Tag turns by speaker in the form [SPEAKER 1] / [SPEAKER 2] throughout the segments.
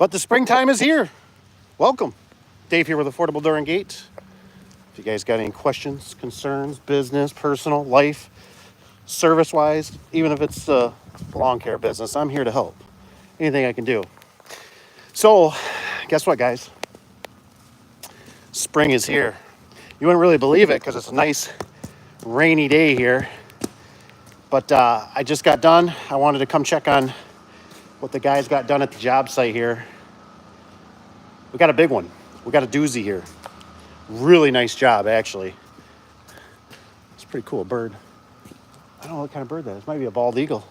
[SPEAKER 1] But the springtime is here. Welcome. Dave here with Affordable Door and Gate. If you guys got any questions, concerns, business, personal, life, service-wise, even if it's a lawn care business, I'm here to help. Anything I can do. So, guess what, guys? Spring is here. You wouldn't really believe it because it's a nice rainy day here. But I just got done. I wanted to come check on what the guys got done at the job site here. We got a big one. We got a doozy here. Really nice job, actually. It's a pretty cool bird. I don't know what kind of bird that is. It might be a bald eagle.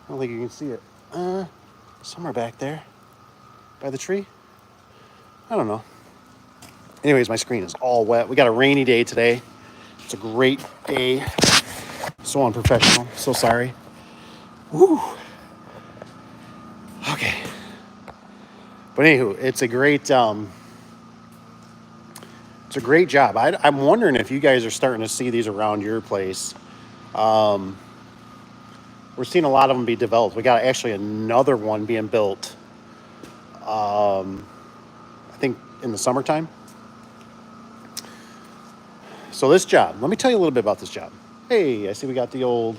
[SPEAKER 1] I don't think you can see it. Somewhere back there. By the tree? I don't know. Anyways, my screen is all wet. We got a rainy day today. It's a great day. So unprofessional. So sorry. Woo. Okay. But anywho, it's a great job. I'm wondering if you guys are starting to see these around your place. We're seeing a lot of them be developed. We got actually another one being built. I think in the summertime. So this job, let me tell you a little bit about this job. Hey, I see we got the old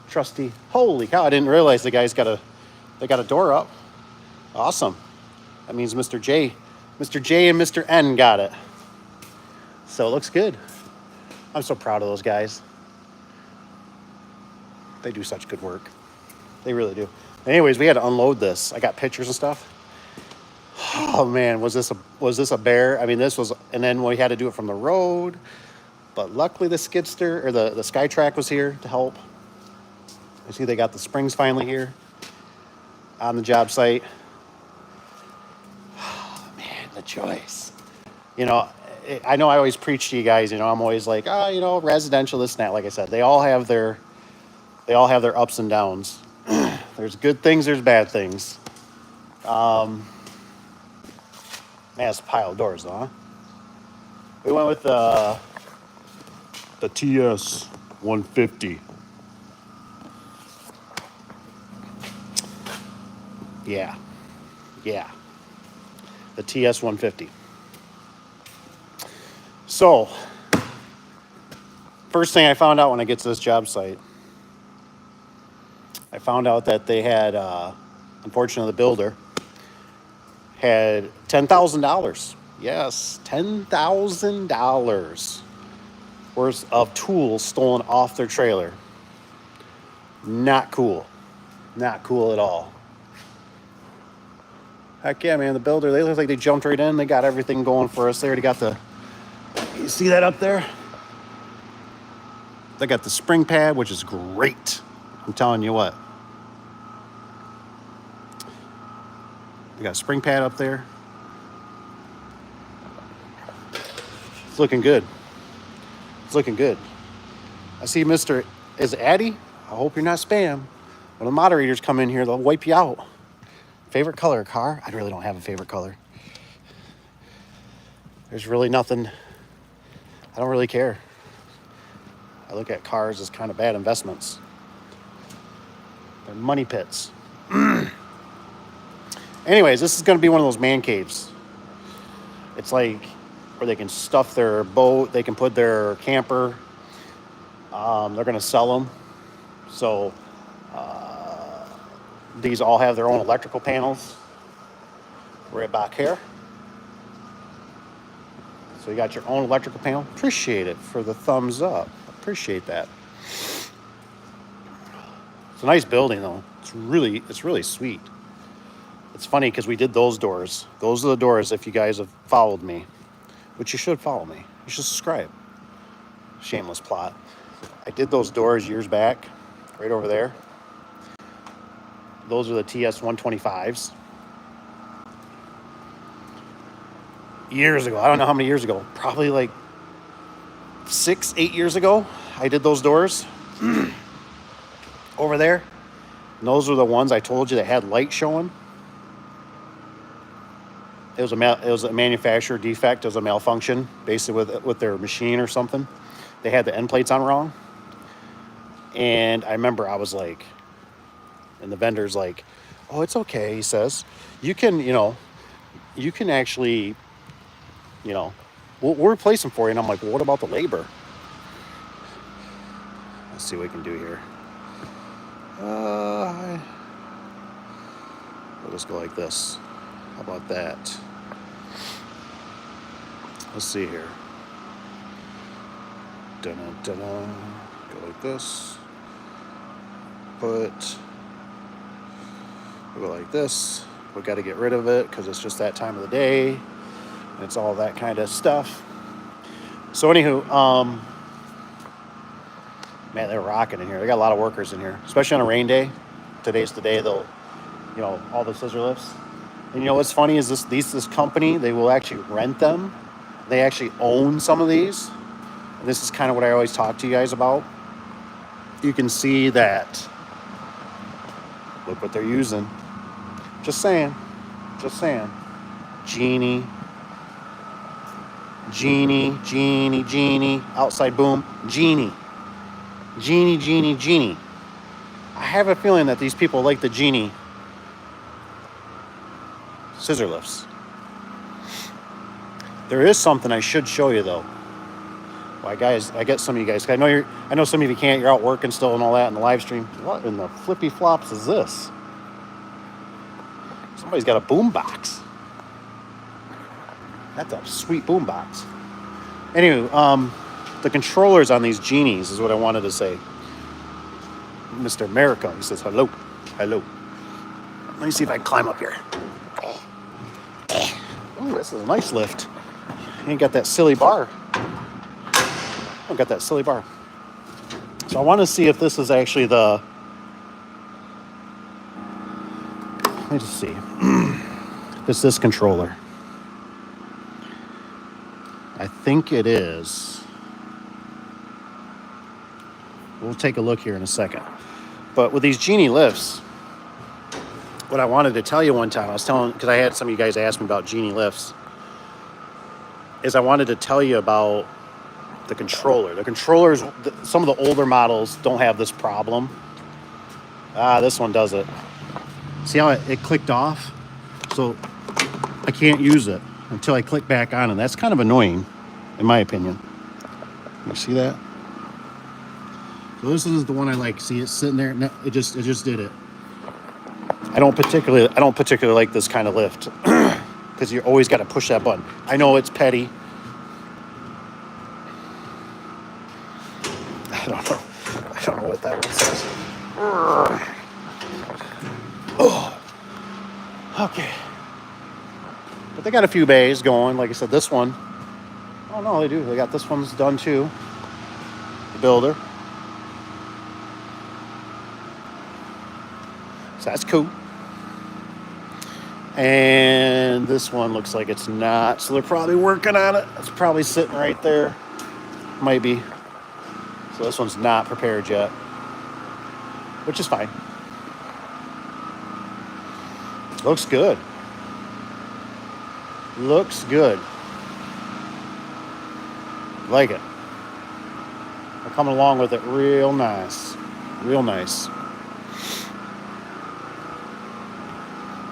[SPEAKER 1] trusty. Holy cow! I didn't realize the guys got a door up. Awesome. That means Mr. J and Mr. N got it. So it looks good. I'm so proud of those guys. They do such good work. They really do. Anyways, we had to unload this. I got pictures and stuff. Oh man, was this a bear? I mean, this was, and then we had to do it from the road. But luckily the skidster or the SkyTrack was here to help. I see they got the springs finally here on the job site. Oh man, the choice. You know, I know I always preach to you guys, you know, I'm always like, residential, this and that. Like I said, they all have their ups and downs. There's good things, there's bad things. Man, it's a pile of doors though, huh? We went with the TS 150. Yeah. The TS 150. So, first thing I found out when I get to this job site, I found out that they had, unfortunately, the builder had $10,000. Yes, $10,000 worth of tools stolen off their trailer. Not cool. Not cool at all. Heck yeah, man, the builder, they look like they jumped right in. They got everything going for us. They already got you see that up there? They got the spring pad, which is great. I'm telling you what. They got a spring pad up there. It's looking good. It's looking good. I see Mr. Is it Addy? I hope you're not spam. When the moderators come in here, they'll wipe you out. Favorite color of car? I really don't have a favorite color. There's really nothing. I don't really care. I look at cars as kind of bad investments. They're money pits. Anyways, this is going to be one of those man caves. It's like where they can stuff their boat, they can put their camper. They're going to sell them. So these all have their own electrical panels. Right back here. So you got your own electrical panel. Appreciate it for the thumbs up. Appreciate that. It's a nice building though. It's really sweet. It's funny because we did those doors. Those are the doors if you guys have followed me, which you should follow me. You should subscribe. Shameless plot. I did those doors years back, right over there. Those are the TS 125s. Years ago. I don't know how many years ago. Probably like 6-8 years ago. I did those doors over there. And those are the ones I told you that had light showing. It was a manufacturer defect. It was a malfunction, basically with their machine or something. They had the end plates on wrong. And I remember I was like, and the vendor's like, Oh, it's okay, he says. You can, you can actually, you know, we'll replace them for you. And I'm like, well, what about the labor? Let's see what we can do here. We'll just go like this. How about that? Let's see here. Dun-dun-dun-dun. Go like this. We'll go like this. We got to get rid of it because it's just that time of the day. And it's all that kind of stuff. So anywho, man, they're rocking in here. They got a lot of workers in here, especially on a rain day. Today's the day they'll, all the scissor lifts. And what's funny is this company, they will actually rent them. They actually own some of these. And this is kind of what I always talk to you guys about. You can see that. Look what they're using. Just saying. Genie. Outside boom. Genie. I have a feeling that these people like the Genie scissor lifts. There is something I should show you though. Why, guys, I get some of you guys. I know some of you can't. You're out working still and all that in the live stream. What in the flippy flops is this? Somebody's got a boom box. That's a sweet boom box. Anyway, the controllers on these Genies is what I wanted to say. Mr. America, he says hello. Let me see if I can climb up here. Oh, this is a nice lift. You ain't got that silly bar. I've got that silly bar. So I want to see if this is actually the... Let me just see. It's this controller. I think it is. We'll take a look here in a second. But with these Genie lifts, what I wanted to tell you one time, because I had some of you guys ask me about Genie lifts, is I wanted to tell you about the controller. The controllers, some of the older models don't have this problem. This one does it. See how it clicked off? So I can't use it until I click back on, and that's kind of annoying, in my opinion. You see that? So this is the one I like. See, it's sitting there. No, it just did it. I don't particularly like this kind of lift because you always got to push that button. I know it's petty. I don't know what that one says. Oh. Okay. But they got a few bays going. Like I said, this one. Oh no, they do. They got this one's done too. The builder. So that's cool. And this one looks like it's not. So they're probably working on it. It's probably sitting right there. Might be. So this one's not prepared yet. Which is fine. Looks good. Looks good. Like it. They're coming along with it real nice. Real nice.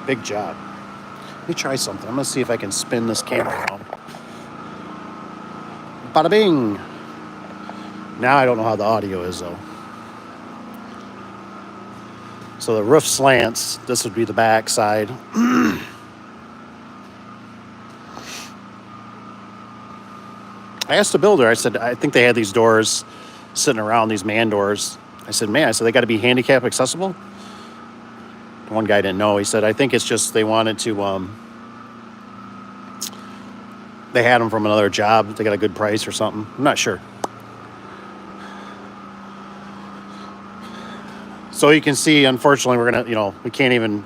[SPEAKER 1] Big job. Let me try something. I'm going to see if I can spin this camera around. Bada bing. Now I don't know how the audio is though. So the roof slants. This would be the back side. I asked the builder, I said, I think they had these doors sitting around, these man doors. I said, they got to be handicap accessible? One guy didn't know. He said, I think it's just they wanted to, they had them from another job. They got a good price or something. I'm not sure. So you can see, unfortunately, we're going to,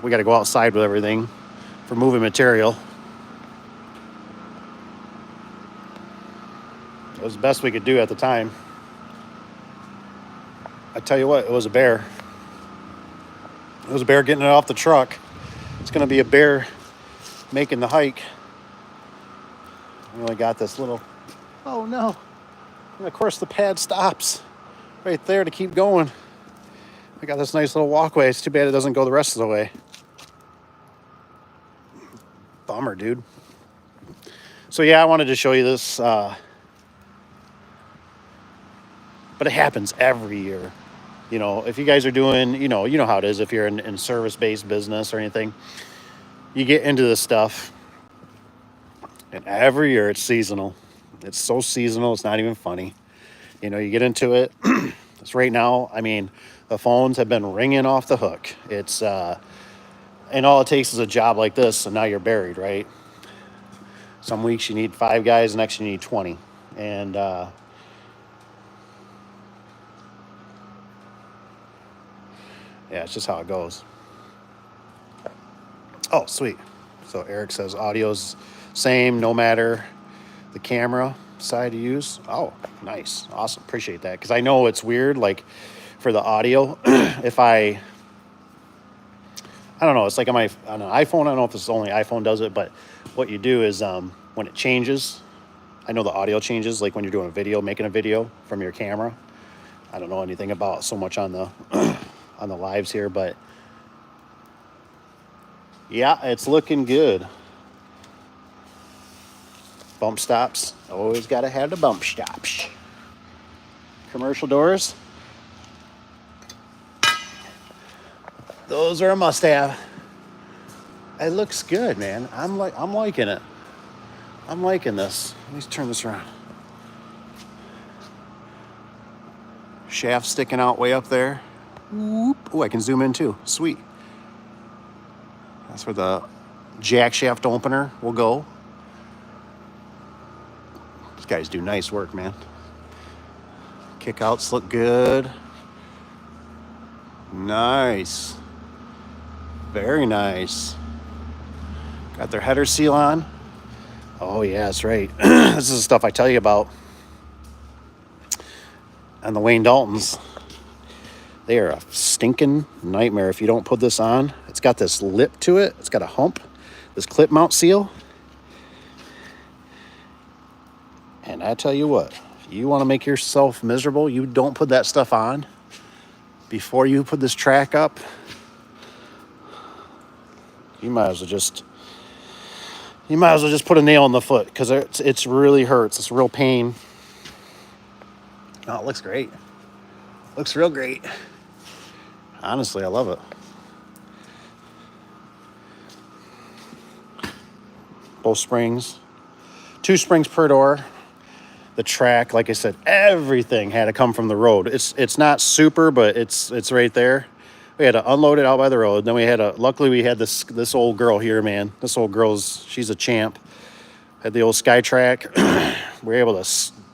[SPEAKER 1] we got to go outside with everything for moving material. It was the best we could do at the time. I tell you what, it was a bear. It was a bear getting it off the truck. It's going to be a bear making the hike. We only got this little, oh no. And of course the pad stops right there to keep going. I got this nice little walkway. It's too bad it doesn't go the rest of the way. bummer, dude. So yeah, I wanted to show you this, but it happens every year. You know, if you guys are doing, you know how it is. If you're in service-based business or anything, you get into this stuff, and every year it's seasonal. It's so seasonal, it's not even funny. You know, you get into it. It's right now. I mean, the phones have been ringing off the hook. It's and all it takes is a job like this, and now you're buried, right? Some weeks you need 5 guys, next you need 20, and yeah, it's just how it goes. Oh, sweet. So Eric says audio's same, no matter the camera side you use. Oh, nice, awesome, appreciate that. Because I know it's weird, like for the audio, if I don't know, it's like on an iPhone. I don't know if this only iPhone does it, but what you do is when it changes, I know the audio changes, like when you're doing a video, making a video from your camera. I don't know anything about so much on the on the lives here, but yeah, it's looking good. Bump stops. Always got to have the bump stops. Commercial doors. Those are a must-have. It looks good, man. I'm liking it. I'm liking this. Let me turn this around. Shaft sticking out way up there. Whoop. Oh, I can zoom in too. Sweet. That's where the jack shaft opener will go. These guys do nice work, man. Kickouts look good. Nice. Very nice. Got their header seal on. Oh, yeah, that's right. This is the stuff I tell you about. And the Wayne Daltons. They are a stinking nightmare if you don't put this on. It's got this lip to it. It's got a hump. This clip mount seal. And I tell you what, if you want to make yourself miserable, you don't put that stuff on before you put this track up. You might as well just put a nail in the foot, because it's really hurts. It's a real pain. Oh, it looks great. Looks real great. Honestly, I love it. Both springs. 2 springs per door. The track, like I said, everything had to come from the road. It's not super, but it's right there. We had to unload it out by the road. Then we had luckily we had this old girl here, man. This old she's a champ. Had the old SkyTrack. We were able to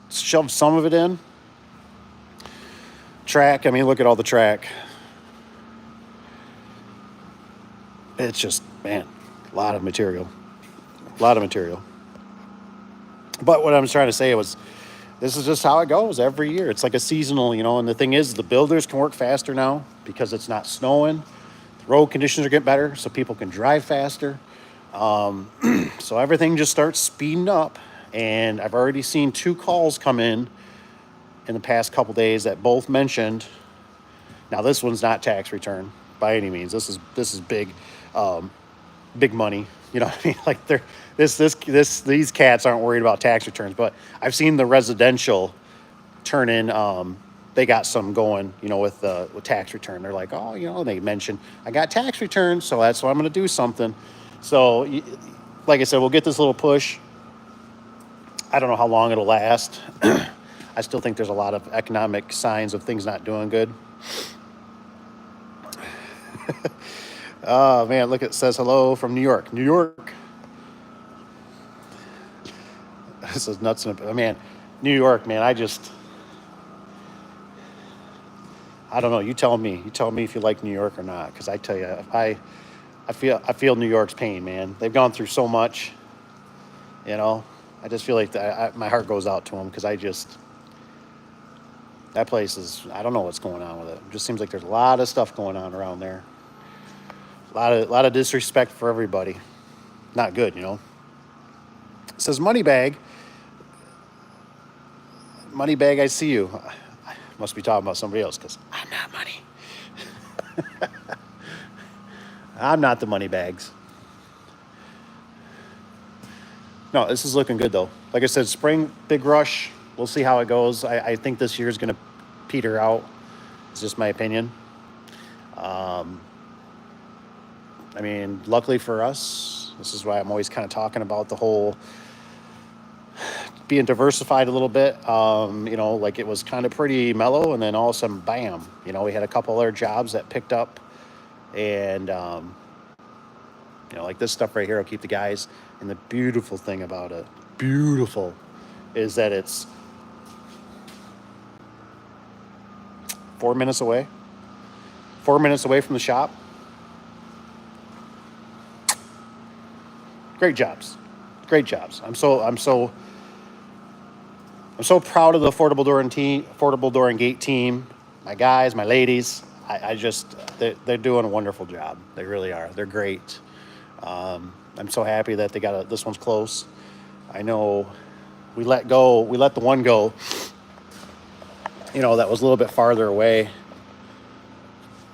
[SPEAKER 1] shove some of it in. Track, I mean, look at all the track. It's just, man, a lot of material. But what I'm trying to say was, this is just how it goes every year. It's like a seasonal, and the thing is, the builders can work faster now because it's not snowing. The road conditions are getting better, so people can drive faster. So everything just starts speeding up. And I've already seen 2 calls come in the past couple days that both mentioned. Now, this one's not tax return by any means. This is big, big money. You know what I mean? Like these cats aren't worried about tax returns. But I've seen the residential turn in. They got some going, with tax return. They're like, oh, they mentioned I got tax returns, so that's why I'm going to do something. So, like I said, we'll get this little push. I don't know how long it'll last. I still think there's a lot of economic signs of things not doing good. Oh, man, look, it says hello from New York. New York. This is nuts. Man, New York, man, I don't know. You tell me. You tell me if you like New York or not, because I tell you, I feel New York's pain, man. They've gone through so much, I just feel like my heart goes out to them, because that place is, I don't know what's going on with it. It just seems like there's a lot of stuff going on around there. A lot of disrespect for everybody. Not good, It says Moneybag. Moneybag, I see you. I must be talking about somebody else, because I'm not money. I'm not the Moneybags. No, this is looking good though. Like I said, spring big rush. We'll see how it goes. I think this year is going to peter out. It's just my opinion. I mean, luckily for us, this is why I'm always kind of talking about the whole being diversified a little bit. Like it was kind of pretty mellow, and then all of a sudden, bam! We had a couple other jobs that picked up, and like this stuff right here will keep the guys. And the beautiful thing about it, beautiful, is that it's 4 minutes away. 4 minutes away from the shop. Great jobs. Great jobs. I'm so proud of the Affordable Door and Gate team. My guys, my ladies. They're doing a wonderful job. They really are. They're great. I'm so happy that they got this one's close. I know we let the one go, that was a little bit farther away.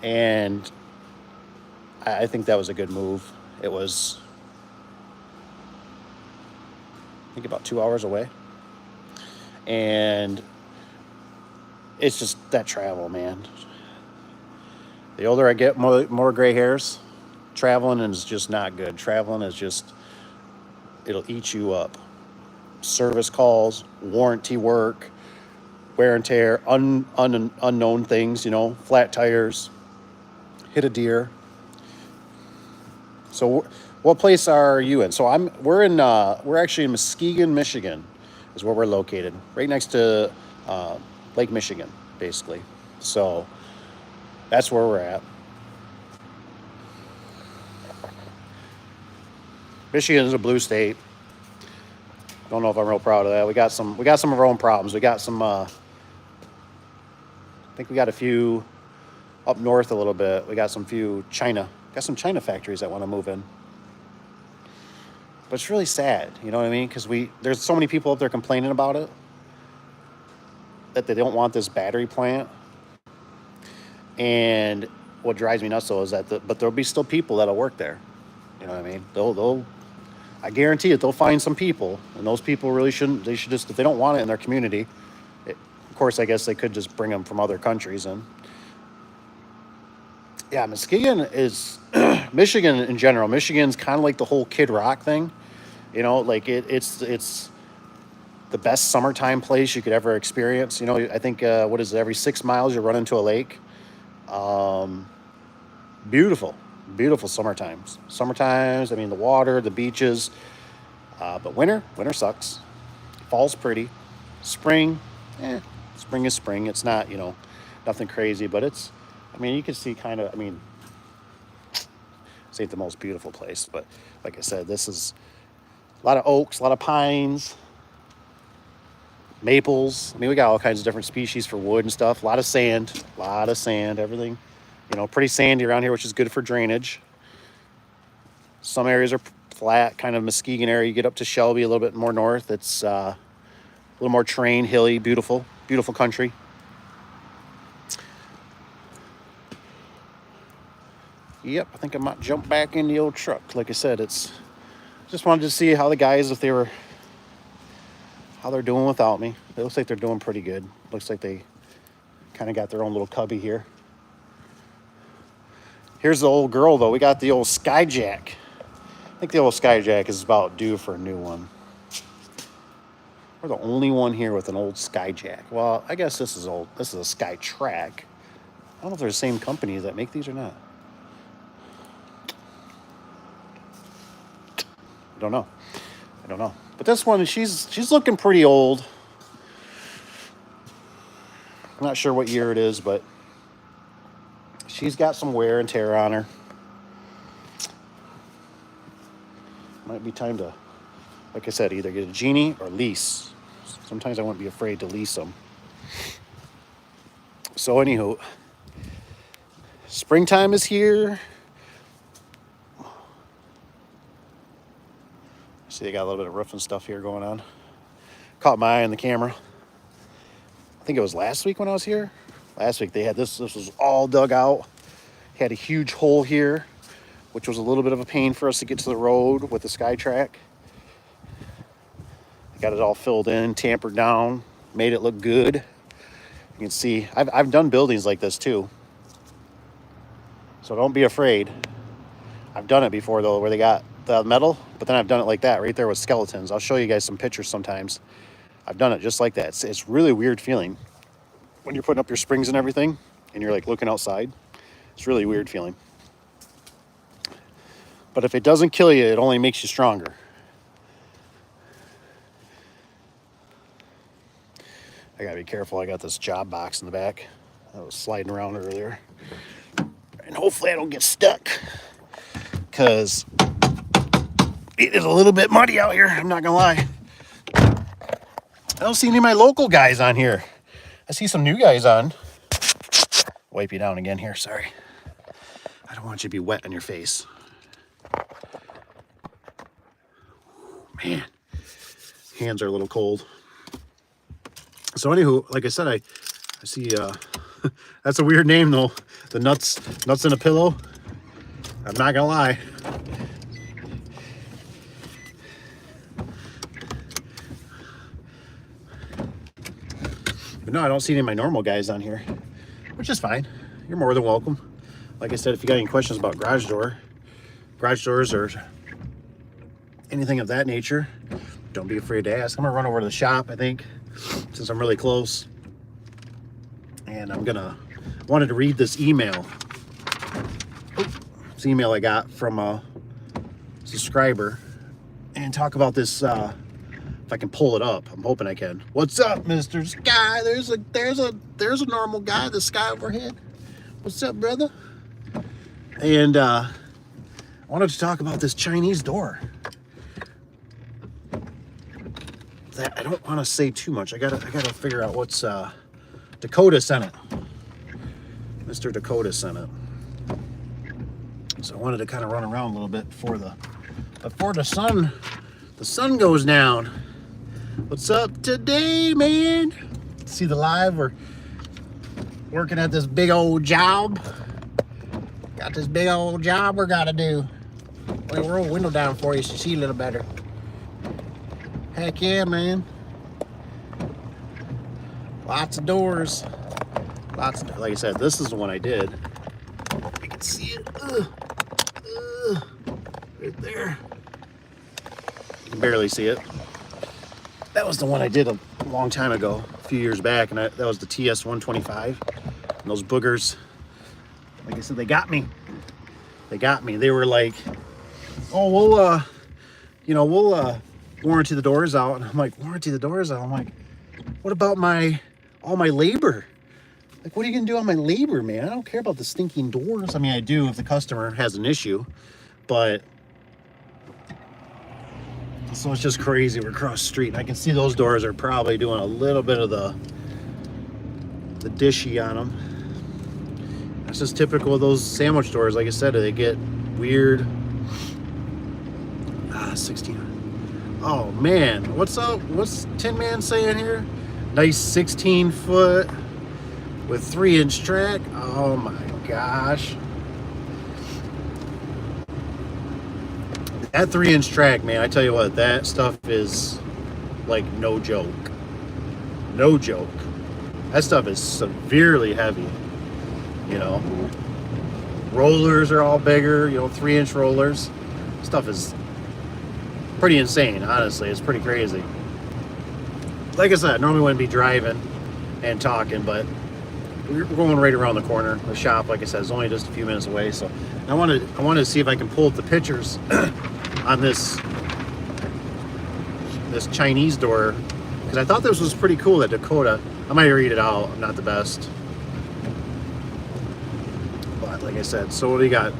[SPEAKER 1] And I think that was a good move. It was, I think, about 2 hours away. And it's just that travel, man. The older I get, more gray hairs. Traveling is just not good. Traveling is just, it'll eat you up. Service calls, warranty work, wear and tear, unknown things, flat tires, hit a deer. So what place are you in? So we're actually in Muskegon, Michigan is where we're located. Right next to Lake Michigan, basically. So that's where we're at. Michigan is a blue state. Don't know if I'm real proud of that. We got some of our own problems. We got some, I think we got a few up north a little bit. We got some China factories that want to move in. But it's really sad, you know what I mean? Because there's so many people up there complaining about it, that they don't want this battery plant. And what drives me nuts though is but there'll be still people that'll work there. You know what I mean? I guarantee it, they'll find some people, and those people really they should just, if they don't want it in their community, of course, I guess they could just bring them from other countries in. Yeah, Muskegon is, Michigan in general. Michigan's kind of like the whole Kid Rock thing. Like it's the best summertime place you could ever experience. I think, what is it, every 6 miles you run into a lake. Beautiful summertimes. I mean, the water, the beaches. But winter sucks. Fall's pretty. Spring is spring. It's not, nothing crazy, but you can see kind of, this ain't the most beautiful place, but like I said, this is a lot of oaks, a lot of pines, maples. We got all kinds of different species for wood and stuff. A lot of sand, everything. Pretty sandy around here, which is good for drainage. Some areas are flat, kind of Muskegon area. You get up to Shelby, a little bit more north. It's a little more terrain, hilly, beautiful country. Yep, I think I might jump back in the old truck. Like I said, just wanted to see how the guys, how they're doing without me. It looks like they're doing pretty good. Looks like they kind of got their own little cubby here. Here's the old girl, though. We got the old Skyjack. I think the old Skyjack is about due for a new one. We're the only one here with an old Skyjack. Well, I guess this is old. This is a Skytrack. I don't know if they're the same companies that make these or not. I don't know. But this one, she's looking pretty old. I'm not sure what year it is, but she's got some wear and tear on her. Might be time to, like I said, either get a Genie or lease. Sometimes I wouldn't be afraid to lease them. So anywho, springtime is here. See, they got a little bit of roofing stuff here going on. Caught my eye on the camera. I think it was last week when I was here. Last week they had this was all dug out. Had a huge hole here, which was a little bit of a pain for us to get to the road with the SkyTrack. Got it all filled in, tampered down, made it look good. You can see I've done buildings like this too. So don't be afraid. I've done it before though, where they got the metal, but then I've done it like that right there with skeletons. I'll show you guys some pictures sometimes. I've done it just like that. It's really weird feeling when you're putting up your springs and everything and you're like looking outside. It's really weird feeling. But if it doesn't kill you, it only makes you stronger. I gotta be careful. I got this job box in the back. I was sliding around earlier. And hopefully I don't get stuck, because it is a little bit muddy out here. I'm not gonna lie. I don't see any of my local guys on here. I see some new guys on. Wipe you down again here, sorry. I don't want you to be wet on your face. Man, hands are a little cold. So anywho, like I said, I see, that's a weird name though. The nuts in a pillow. I'm not gonna lie. But no, I don't see any of my normal guys on here, which is fine. You're more than welcome. Like I said, if you got any questions about garage doors, or anything of that nature, don't be afraid to ask. I'm gonna run over to the shop, I think, since I'm really close. And wanted to read this email. This email I got from a subscriber and talk about this, if I can pull it up. I'm hoping I can. What's up, Mr. Sky? There's a normal guy, the sky overhead. What's up, brother? And I wanted to talk about this Chinese door. That I don't want to say too much. I gotta figure out what's Dakota sent it. Mr. Dakota sent it. So I wanted to kind of run around a little bit before the sun goes down. What's up today, man? See the live? We're working at this big old job. Got this big old job we gotta do. We'll roll the window down for you so you see a little better. Heck yeah, man. Lots of doors. Like I said, this is the one I did. You can see it. Right there. You can barely see it. That was the one I did a long time ago, a few years back, and that was the TS-125. And those boogers, like I said, they got me. They were like, oh, we'll warranty the doors out. And I'm like, warranty the doors out? I'm like, what about all my labor? Like, what are you gonna do on my labor, man? I don't care about the stinking doors. I mean, I do if the customer has an issue, but so it's just crazy. We're across the street and I can see those doors are probably doing a little bit of the dishy on them. That's just typical of those sandwich doors. Like I said, they get weird. 16. Oh man, what's up? What's Tin Man saying here? Nice 16-foot with 3-inch track. Oh my gosh. That 3-inch track, man, I tell you what, that stuff is like no joke. No joke. That stuff is severely heavy, you know. Rollers are all bigger, 3-inch rollers. Stuff is pretty insane, honestly. It's pretty crazy. Like I said, I normally wouldn't be driving and talking, but we're going right around the corner. The shop, like I said, is only just a few minutes away. So I wanted to see if I can pull up the pictures on this Chinese door, because I thought this was pretty cool, that Dakota. I might read it out. I'm not the best, but like I said, so what do you got?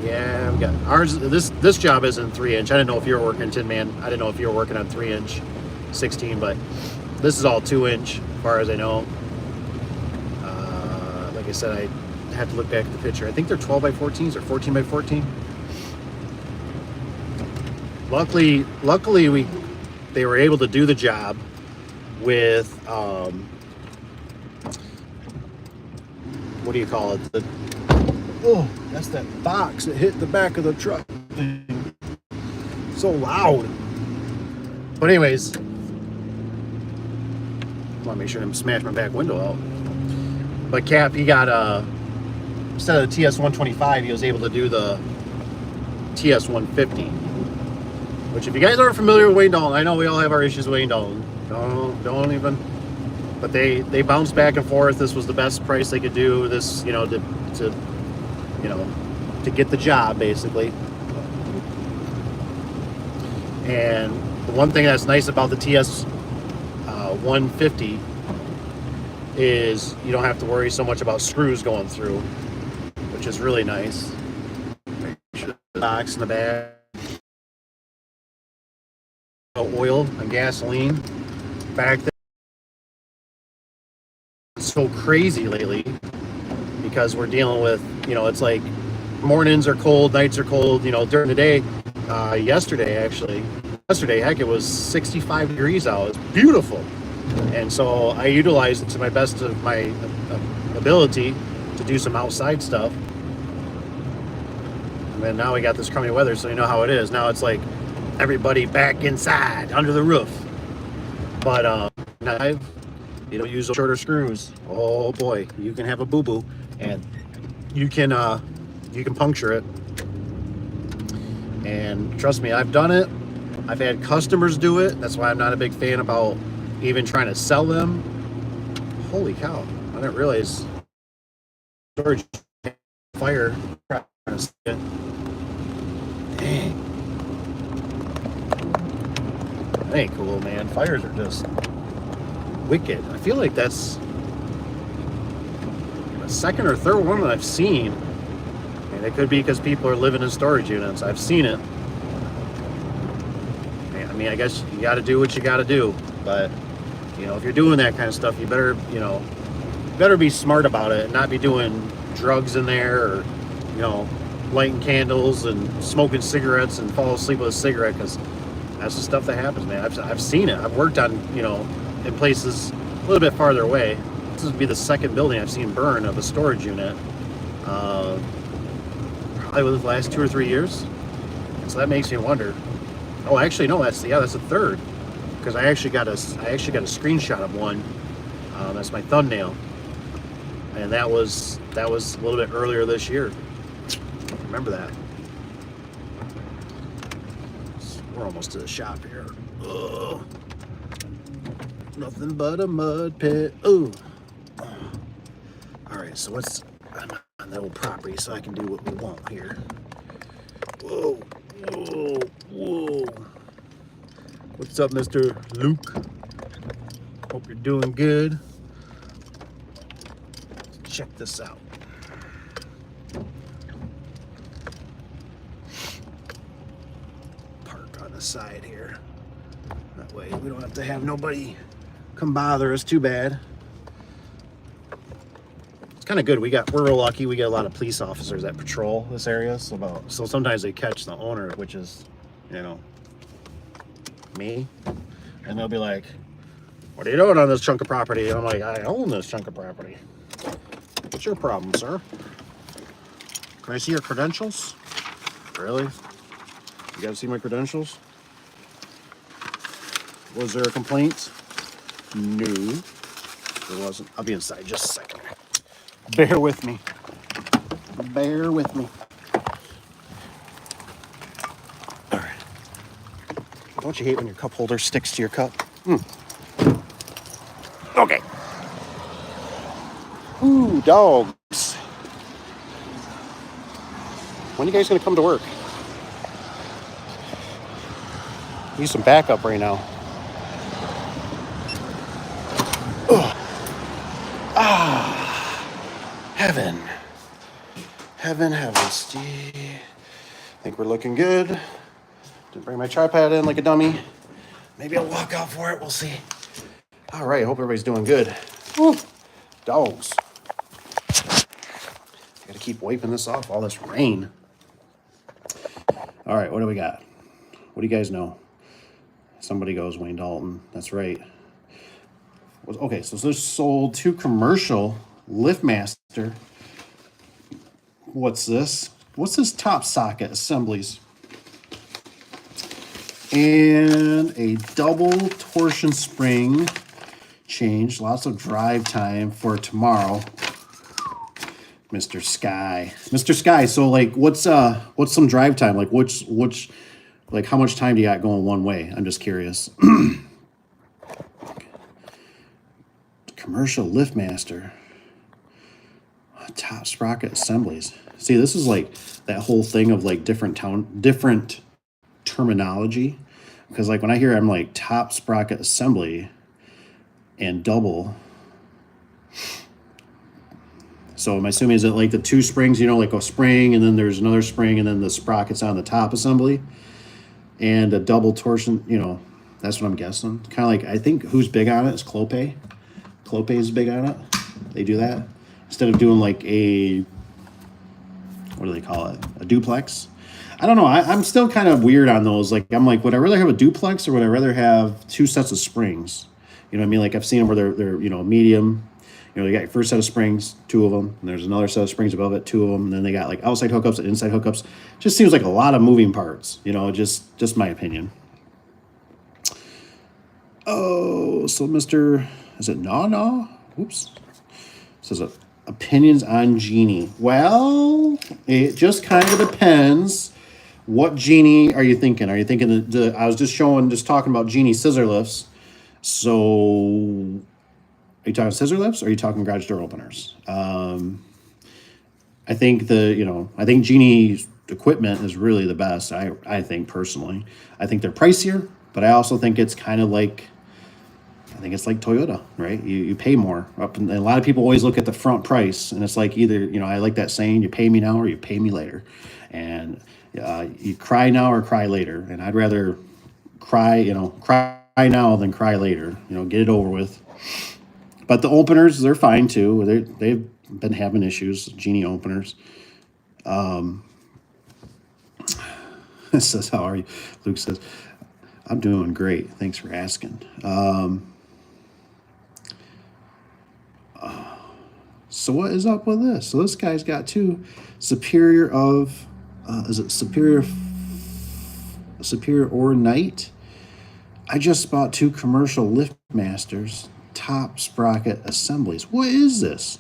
[SPEAKER 1] Yeah, we got ours. This job isn't 3-inch. I didn't know if you were working, Tin Man. I didn't know if you were working on 3-inch 16, but this is all 2-inch as far as I know. Like I said, I have to look back at the picture. I think they're 12 by 14s or 14 by 14. Luckily they were able to do the job with what do you call it? Oh, that's that box that hit the back of the truck. So loud. But anyways, I want to make sure I smash my back window out. But Cap, he got instead of the TS125, he was able to do the TS150. Which, if you guys aren't familiar with Wayne Dalton, I know we all have our issues with Wayne Dalton. Don't even. But they bounced back and forth. This was the best price they could do. This, you know, to get the job, basically. And the one thing that's nice about the TS 150 is you don't have to worry so much about screws going through, which is really nice. Make sure the box in the back, oil and gasoline back there. It's so crazy lately because we're dealing with, you know, it's like mornings are cold, nights are cold, you know, during the day. Yesterday, heck, it was 65 degrees out. It's beautiful. And so I utilized it to my best of my ability to do some outside stuff. And then now we got this crummy weather, so you know how it is. Now it's like everybody back inside under the roof. But you don't use shorter screws. Oh boy, you can have a boo-boo, and you can puncture it. And trust me, I've done it. I've had customers do it. That's why I'm not a big fan about even trying to sell them. Holy cow, I didn't realize storage fire. Dang. That ain't cool, man. Fires are just wicked. I feel like that's the second or third one that I've seen. And it could be because people are living in storage units. I've seen it. I mean, I guess you got to do what you got to do. But, you know, if you're doing that kind of stuff, you better, you know, better be smart about it and not be doing drugs in there or, you know, lighting candles and smoking cigarettes and fall asleep with a cigarette, because that's the stuff that happens, man. I've seen it. I've worked on, you know, in places a little bit farther away. This would be the second building I've seen burn of a storage unit. Probably within the last 2 or 3 years. And so that makes me wonder. Oh, actually, no, that's the third, because I actually got a screenshot of one. That's my thumbnail, and that was a little bit earlier this year. Remember that. We're almost to the shop here. Ugh. Nothing but a mud pit. Ooh. All right, so I'm on the old property, so I can do what we want here. Whoa, whoa, whoa. What's up, Mr. Luke? Hope you're doing good. Check this out. Park on the side here. That way we don't have to have nobody come bother us too bad. It's kind of good. We're real lucky. We get a lot of police officers that patrol this area. So sometimes they catch the owner, which is, you know, me, and they'll be like, "What are you doing on this chunk of property?" And I'm like, "I own this chunk of property." What's your problem, sir? Can I see your credentials? Really? You gotta see my credentials? Was there a complaint? No, there wasn't. I'll be inside just a second. Bear with me. Bear with me. All right. Don't you hate when your cup holder sticks to your cup? Okay. Ooh, dogs. When are you guys gonna come to work? Need some backup right now. Ugh. Heaven. Heaven, Steve. I think we're looking good. Didn't bring my tripod in like a dummy. Maybe I'll walk out for it, we'll see. All right, hope everybody's doing good. Woo. Dogs. Gotta keep wiping this off, all this rain. All right, what do we got? What do you guys know? Somebody goes, Wayne Dalton. That's right. Okay, so this sold to commercial LiftMaster. What's this? What's this top socket assemblies? And a double torsion spring change. Lots of drive time for tomorrow. Mr. Sky. Mr. Sky, so like what's some drive time? Like which like how much time do you got going one way? I'm just curious. Commercial LiftMaster. Top sprocket assemblies. See, this is like that whole thing of like different terminology. Because like when I hear I'm like top sprocket assembly and double. So I'm assuming is it like the two springs, you know, like a spring and then there's another spring and then the sprockets on the top assembly and a double torsion, you know, that's what I'm guessing. Kind of like, I think who's big on it is Clope. Clope is big on it. They do that instead of doing like a, what do they call it? A duplex. I don't know. I'm still kind of weird on those. Like, I'm like, would I rather have a duplex or would I rather have two sets of springs? You know what I mean? Like I've seen them where they're you know, medium. You know, you got your first set of springs, two of them, and there's another set of springs above it, two of them, and then they got like outside hookups and inside hookups. Just seems like a lot of moving parts, you know, just my opinion. Oh, so Mr. Is it No? Whoops. Says opinions on Genie. Well, it just kind of depends. What Genie are you thinking? Are you thinking I was just talking about Genie scissor lifts. So are you talking scissor lifts or are you talking garage door openers? I think Genie equipment is really the best. I think personally, I think they're pricier, but I also think it's kind of like, I think it's like Toyota, right? You pay more and a lot of people always look at the front price and it's like either, you know, I like that saying, you pay me now or you pay me later. And you cry now or cry later. And I'd rather cry now than cry later, you know, get it over with. But the openers, they're fine too. They've been having issues, Genie openers. It says, how are you? Luke says, I'm doing great. Thanks for asking. So what is up with this? So this guy's got two Superior of, is it Superior or Knight? I just bought two commercial LiftMasters top sprocket assemblies. What is this?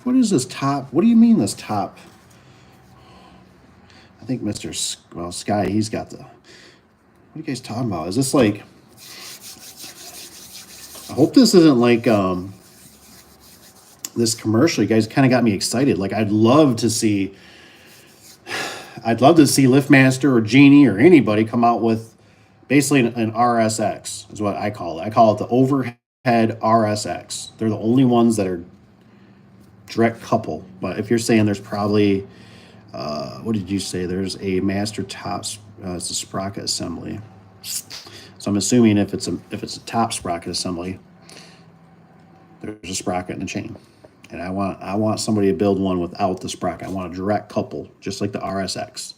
[SPEAKER 1] What is this top? What do you mean this top? I think Mr. Sky, he's got the, what are you guys talking about? Is this like, I hope this isn't like this commercial. You guys kind of got me excited. Like I'd love to see LiftMaster or Genie or anybody come out with basically an RSX is what I call it. I call it the overhead RSX. They're the only ones that are direct couple. But if you're saying there's probably, what did you say? There's a master top, it's a sprocket assembly. So I'm assuming if it's a top sprocket assembly, there's a sprocket and a chain. And I want somebody to build one without the sprocket. I want a direct couple, just like the RSX.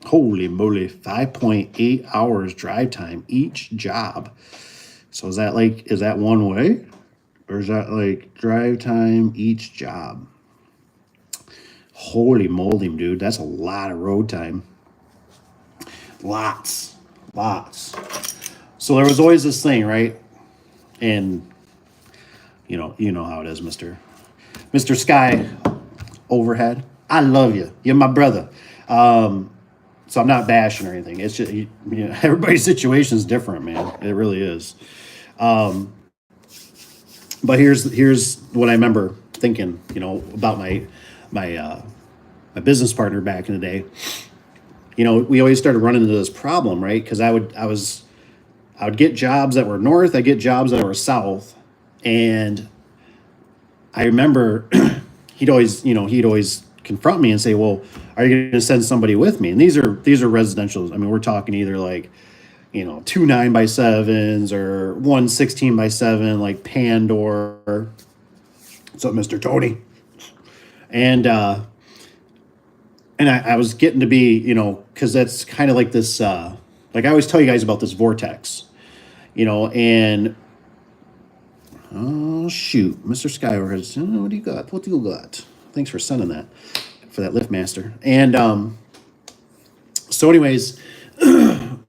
[SPEAKER 1] Holy moly, 5.8 hours drive time each job. So is that one way? Or is that like drive time each job? Holy moly, dude, that's a lot of road time. Lots. So there was always this thing, right? And you know how it is, Mr. Sky Overhead. I love you. You're my brother. So I'm not bashing or anything. It's just, everybody's situation is different, man. It really is. But here's what I remember thinking, about my business partner back in the day. We always started running into this problem, right? Because I would get jobs that were north, I'd get jobs that were south, and I remember he'd always confront me and say, "Well, are you going to send somebody with me?" And these are residentials. I mean, we're talking either like, 2 9x7s or 1 16x7, like Pandor. What's up, Mr. Tony? And I was getting to be, because that's kind of like this, like I always tell you guys about this vortex, and oh shoot, Mr. Skyward, what do you got? What do you got? Thanks for sending that, for that LiftMaster. And so So, anyways, I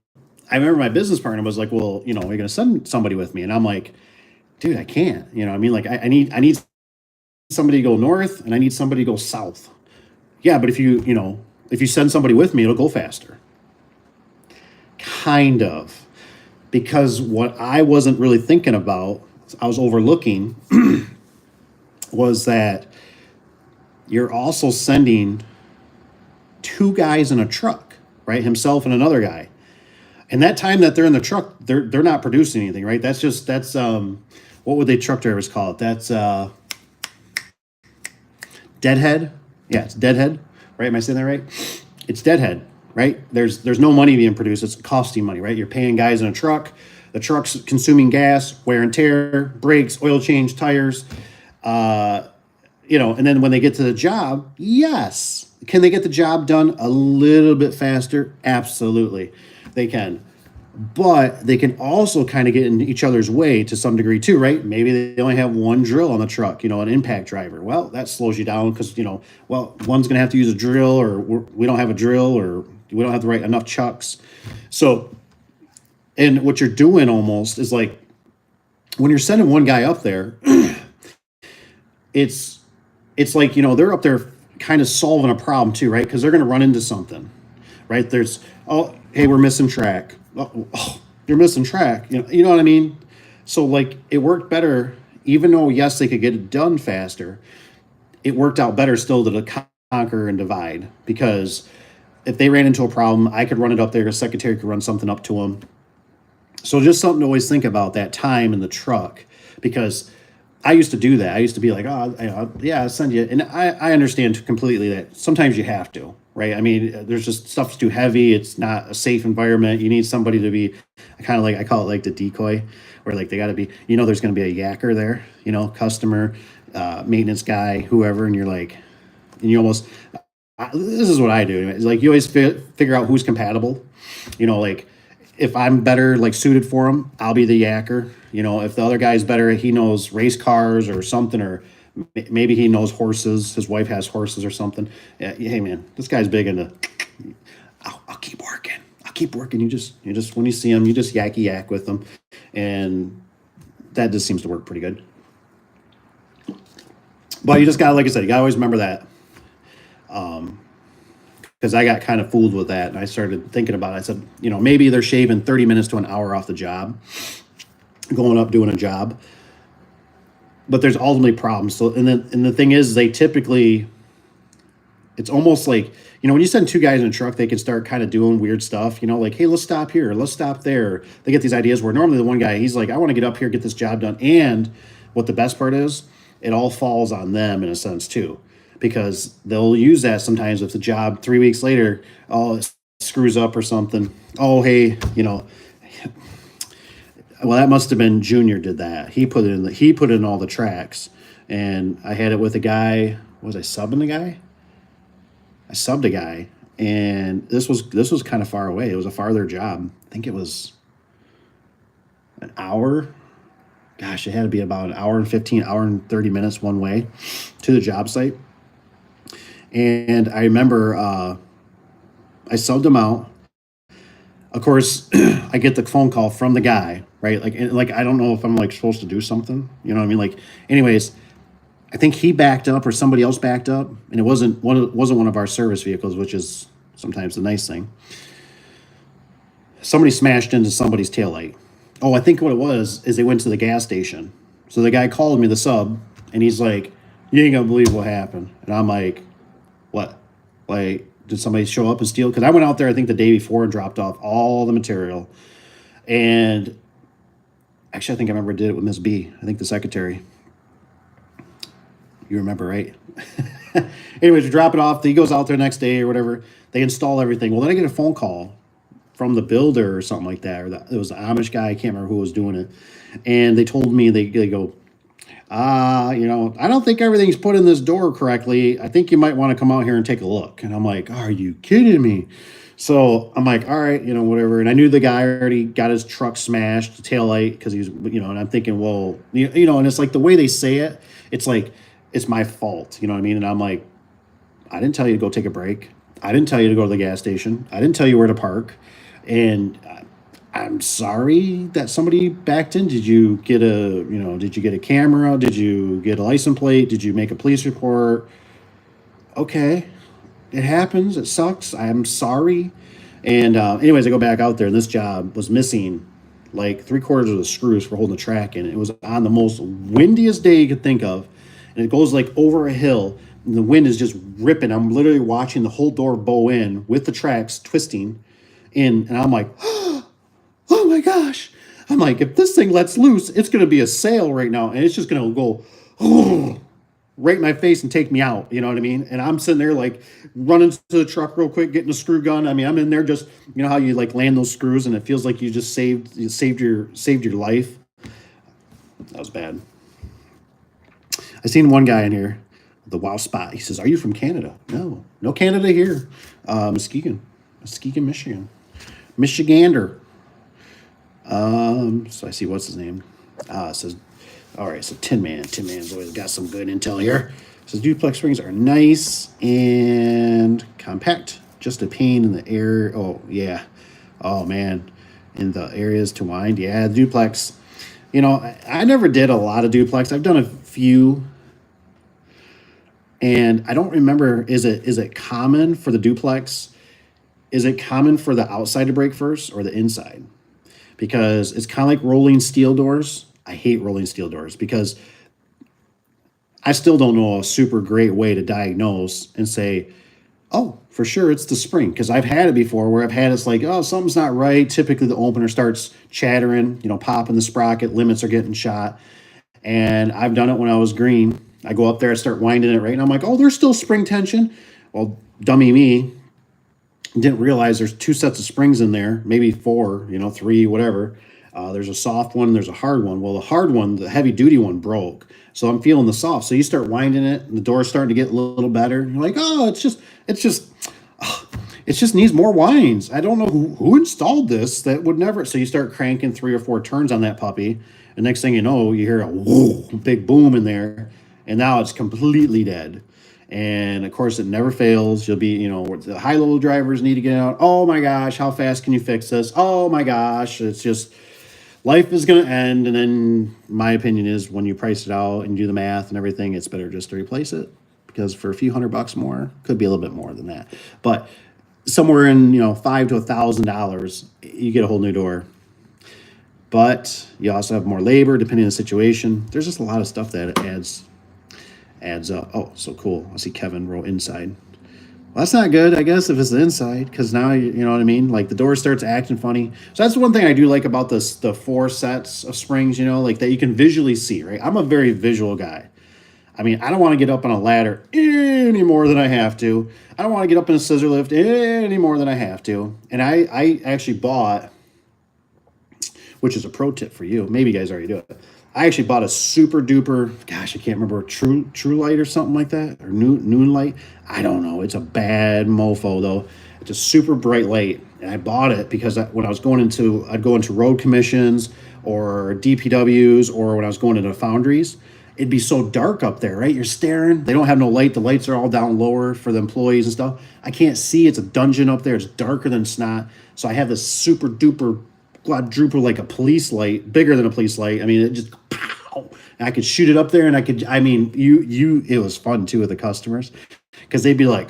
[SPEAKER 1] remember my business partner was like, "Well, you know, are you going to send somebody with me?" And I'm like, "Dude, I can't. You know, what I mean, like, I need somebody to go north, and I need somebody to go south. Yeah, but if you send somebody with me, it'll go faster. Kind of, because what I wasn't really thinking about, I was overlooking, was that you're also sending two guys in a truck, right? Himself and another guy. And that time that they're in the truck, they're not producing anything, right? That's what would they truck drivers call it? That's deadhead. Yeah, it's deadhead, right? Am I saying that right? It's deadhead, right? There's no money being produced. It's costing money, right? You're paying guys in a truck. The truck's consuming gas, wear and tear, brakes, oil change, tires. And then when they get to the job, yes. Can they get the job done a little bit faster? Absolutely, they can. But they can also kind of get in each other's way to some degree too, right? Maybe they only have one drill on the truck, an impact driver. Well, that slows you down because, one's going to have to use a drill, or we don't have a drill, or we don't have the right enough chucks. So, and what you're doing almost is like when you're sending one guy up there, it's like, they're up there kind of solving a problem too, right? Because they're going to run into something, right? Oh, hey, we're missing track. Oh, you're missing track. You know what I mean? So like it worked better, even though yes, they could get it done faster. It worked out better still to conquer and divide, because if they ran into a problem, I could run it up there. A secretary could run something up to them. So just something to always think about, that time in the truck, because I used to do that. I used to be like, oh, yeah, I'll send you. And I understand completely that sometimes you have to, right? I mean, there's just stuff's too heavy. It's not a safe environment. You need somebody to be kind of like, I call it like the decoy, where like they got to be, there's going to be a yacker there, customer, maintenance guy, whoever. And you're like, and you almost, this is what I do. It's like you always figure out who's compatible, like, if I'm better, like suited for him, I'll be the yacker. If the other guy's better, he knows race cars or something, or maybe he knows horses. His wife has horses or something. Yeah, hey man, this guy's big into. I'll keep working. I'll keep working. You just when you see him, you just yakky yak with them, and that just seems to work pretty good. But you just gotta, like I said, you gotta always remember that. Because I got kind of fooled with that, and I started thinking about it. I said, maybe they're shaving 30 minutes to an hour off the job, going up doing a job, but there's ultimately problems. So, and the thing is, they typically, it's almost like, when you send two guys in a truck, they can start kind of doing weird stuff, like, hey, let's stop here, let's stop there. They get these ideas where normally the one guy, he's like, I want to get up here, get this job done. And what the best part is, it all falls on them in a sense too, because they'll use that sometimes if the job 3 weeks later, it screws up or something. Oh, hey, well, that must have been Junior did that. He put in all the tracks, and I had it with a guy. Was I subbing the guy? I subbed a guy, and this was kind of far away. It was a farther job. I think it was an hour. Gosh, it had to be about an hour and 15, hour and 30 minutes one way to the job site. And I remember I subbed him out. Of course, I get the phone call from the guy, right? Like I don't know if I'm like supposed to do something, you know what I mean? Like, anyways, I think he backed up or somebody else backed up, and it wasn't one of our service vehicles, which is sometimes the nice thing. Somebody smashed into somebody's taillight. Oh, I think what it was is they went to the gas station. So the guy called me, the sub, and he's like, "You ain't gonna believe what happened." And I'm like, what? Like, did somebody show up and steal? Because I went out there, I think, the day before and dropped off all the material. And actually, I think I remember I did it with Miss B. I think the secretary. You remember, right? Anyways, we drop it off. He goes out there next day or whatever. They install everything. Well, then I get a phone call from the builder or something like that. Or it was the Amish guy. I can't remember who was doing it. And they told me, they go, I don't think everything's put in this door correctly. I think you might want to come out here and take a look. And I'm like, are you kidding me? So I'm like, all right, whatever. And I knew the guy already got his truck smashed, the taillight, because he's, and I'm thinking, well, and it's like the way they say it, it's like, it's my fault. You know what I mean? And I'm like, I didn't tell you to go take a break. I didn't tell you to go to the gas station. I didn't tell you where to park. And I'm sorry that somebody backed in. Did you get did you get a camera? Did you get a license plate? Did you make a police report? Okay, it happens. It sucks. I'm sorry. And anyways, I go back out there, and this job was missing like three-quarters of the screws for holding the track in. It was on the most windiest day you could think of, and it goes like over a hill, and the wind is just ripping. I'm literally watching the whole door bow in with the tracks twisting in, and I'm like, oh my gosh. I'm like, if this thing lets loose, it's going to be a sail right now, and it's just going to go right in my face and take me out. You know what I mean? And I'm sitting there like running to the truck real quick, getting a screw gun. I mean, I'm in there just, you know how you like land those screws and it feels like you saved your life. That was bad. I seen one guy in here, the Wow Spot. He says, "Are you from Canada?" No Canada here. Muskegon, Michigan, Michigander. So I see what's his name. It says, all right, so Tin Man's always got some good intel here. It says duplex springs are nice and compact, just a pain in the air. Oh yeah, oh man, in the areas to wind. Yeah, the duplex. You know, I never did a lot of duplex. I've done a few, and I don't remember. Is it common for the duplex? Is it common for the outside to break first or the inside? Because it's kind of like rolling steel doors. I hate rolling steel doors because I still don't know a super great way to diagnose and say, oh, for sure it's the spring. Because I've had it before where I've had it's like, oh, something's not right. Typically the opener starts chattering, popping the sprocket, limits are getting shot. And I've done it when I was green. I go up there, I start winding it right, and I'm like, oh, there's still spring tension. Well, dummy me, didn't realize there's two sets of springs in there, maybe four, three, whatever. There's a soft one, there's a hard one. Well, the hard one, the heavy duty one broke. So I'm feeling the soft. So you start winding it and the door's starting to get a little better. You're like, oh, it just needs more winds. I don't know who installed this that would never. So you start cranking 3 or 4 turns on that puppy. And next thing you know, you hear a whoa, big boom in there. And now it's completely dead. And of course, it never fails. You'll be, the high-low drivers need to get out. Oh my gosh, how fast can you fix this? Oh my gosh, it's just, life is going to end. And then my opinion is when you price it out and do the math and everything, it's better just to replace it. Because for a few $100 more, could be a little bit more than that. But somewhere in, $500 to $1,000, you get a whole new door. But you also have more labor depending on the situation. There's just a lot of stuff that adds up. Oh, so cool. I see Kevin wrote inside. Well, that's not good, I guess, if it's the inside, because now, you know what I mean? Like, the door starts acting funny. So that's the one thing I do like about the 4 sets of springs, like that you can visually see, right? I'm a very visual guy. I mean, I don't want to get up on a ladder any more than I have to. I don't want to get up in a scissor lift any more than I have to. And I actually bought, which is a pro tip for you. Maybe you guys already do it. I actually bought a super duper, gosh, I can't remember, True Light or something like that, or Noon Light. I don't know. It's a bad mofo though. It's a super bright light, and I bought it because when I was I'd go into road commissions or DPWs, or when I was going into foundries, it'd be so dark up there, right? You're staring. They don't have no light. The lights are all down lower for the employees and stuff. I can't see. It's a dungeon up there. It's darker than snot. So I have this super duper quadruple, like a police light, bigger than a police light. I mean, it just pow. And I could shoot it up there, and it was fun too with the customers, because they'd be like,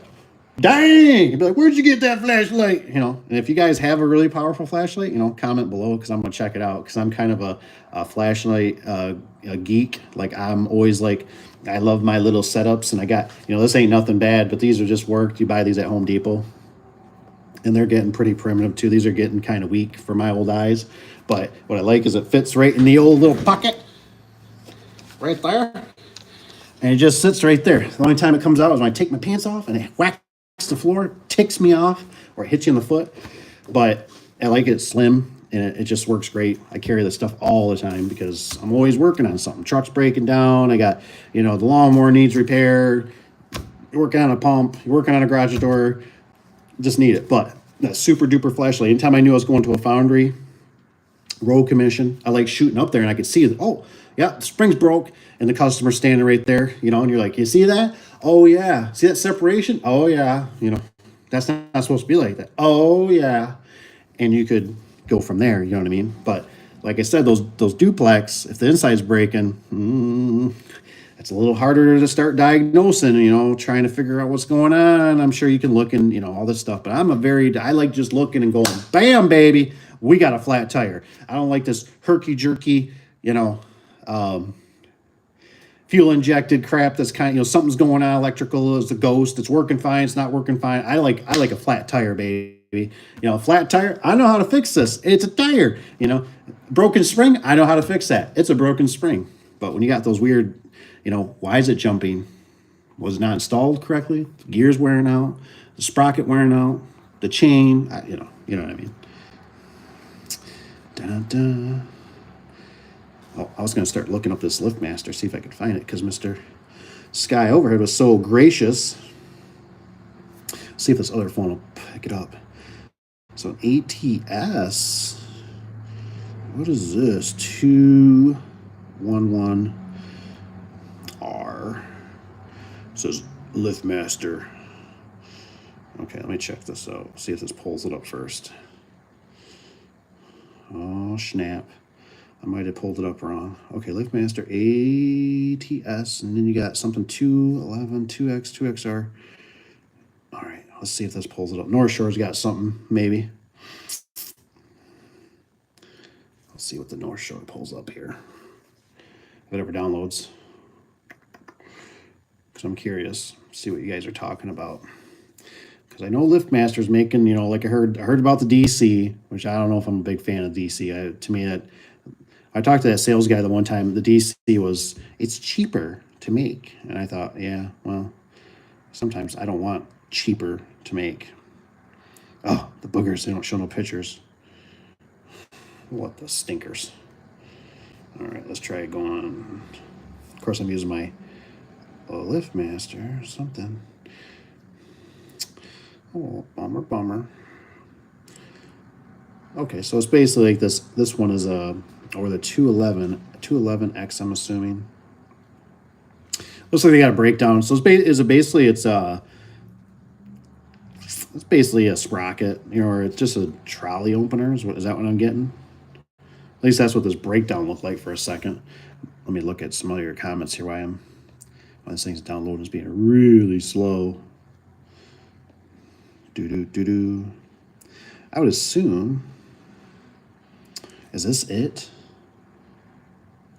[SPEAKER 1] dang, you'd be like, where'd you get that flashlight? And if you guys have a really powerful flashlight, comment below, because I'm gonna check it out, because I'm kind of a flashlight a geek. Like, I'm always like, I love my little setups, and I got, this ain't nothing bad, but these are just worked. You buy these at Home Depot. And they're getting pretty primitive too. These are getting kind of weak for my old eyes. But what I like is it fits right in the old little pocket. Right there. And it just sits right there. The only time it comes out is when I take my pants off and it whacks the floor, ticks me off, or it hits you in the foot. But I like it slim, and it just works great. I carry this stuff all the time because I'm always working on something. Truck's breaking down. I got, the lawnmower needs repair. You're working on a pump. You're working on a garage door. Just need it. But that super duper flashlight, anytime I knew I was going to a foundry, road commission, I like shooting up there, and I could see, oh yeah, the spring's broke, and the customer's standing right there, and you're like, you see that? Oh yeah. See that separation? Oh yeah. That's not supposed to be like that. Oh yeah, and you could go from there. You know what I mean? But like I said, those duplex, if the inside's breaking, it's a little harder to start diagnosing. Trying to figure out what's going on. I'm sure you can look and all this stuff. But I like just looking and going, bam, baby, we got a flat tire. I don't like this herky jerky, fuel injected crap that's kind of, something's going on, electrical is a ghost, it's working fine, it's not working fine. I like a flat tire, baby. Flat tire, I know how to fix this. It's a tire. Broken spring, I know how to fix that. It's a broken spring. But when you got those weird, why is it jumping? Was it not installed correctly? The gear's wearing out, the sprocket wearing out, the chain, you know what I mean. Dun-dun. Oh, I was going to start looking up this LiftMaster, see if I could find it, because Mr. Sky Overhead was so gracious. See if this other phone will pick it up. So an ATS. What is this? 211R. It says LiftMaster. Okay, let me check this out. See if this pulls it up first. Oh, snap. I might have pulled it up wrong. Okay, LiftMaster ATS, and then you got something 211, 2X, 2XR. All right, let's see if this pulls it up. North Shore's got something, maybe. Let's see what the North Shore pulls up here. If it ever downloads. Because I'm curious, see what you guys are talking about. Because I know LiftMaster's making, like I heard about the DC, which I don't know if I'm a big fan of DC. To me, I talked to that sales guy the one time. The DC it's cheaper to make. And I thought, yeah, well, sometimes I don't want cheaper to make. Oh, the boogers, they don't show no pictures. What the stinkers. All right, let's try going. Of course, I'm using my LiftMaster or something. Oh, bummer. Okay, so it's basically like this. This one is or the 211X, I'm assuming. Looks like they got a breakdown. So it's basically a sprocket, or it's just a trolley opener. Is that what I'm getting? At least that's what this breakdown looked like for a second. Let me look at some of your comments here. Why this thing's downloading is being really slow. I would assume. Is this it?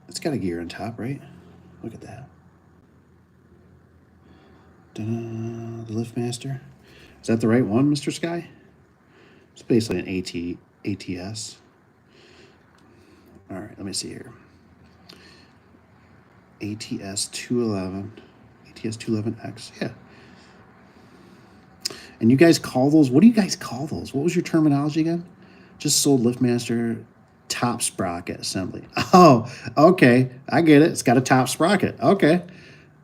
[SPEAKER 1] It's got a gear on top, right? Look at that. The LiftMaster. Is that the right one, Mr. Sky? It's basically an ATS. All right, let me see here. ATS 211. ATS 211X. Yeah. And you guys call those, what do you guys call those? What was your terminology again? Just sold LiftMaster top sprocket assembly. Oh, okay. I get it. It's got a top sprocket. Okay.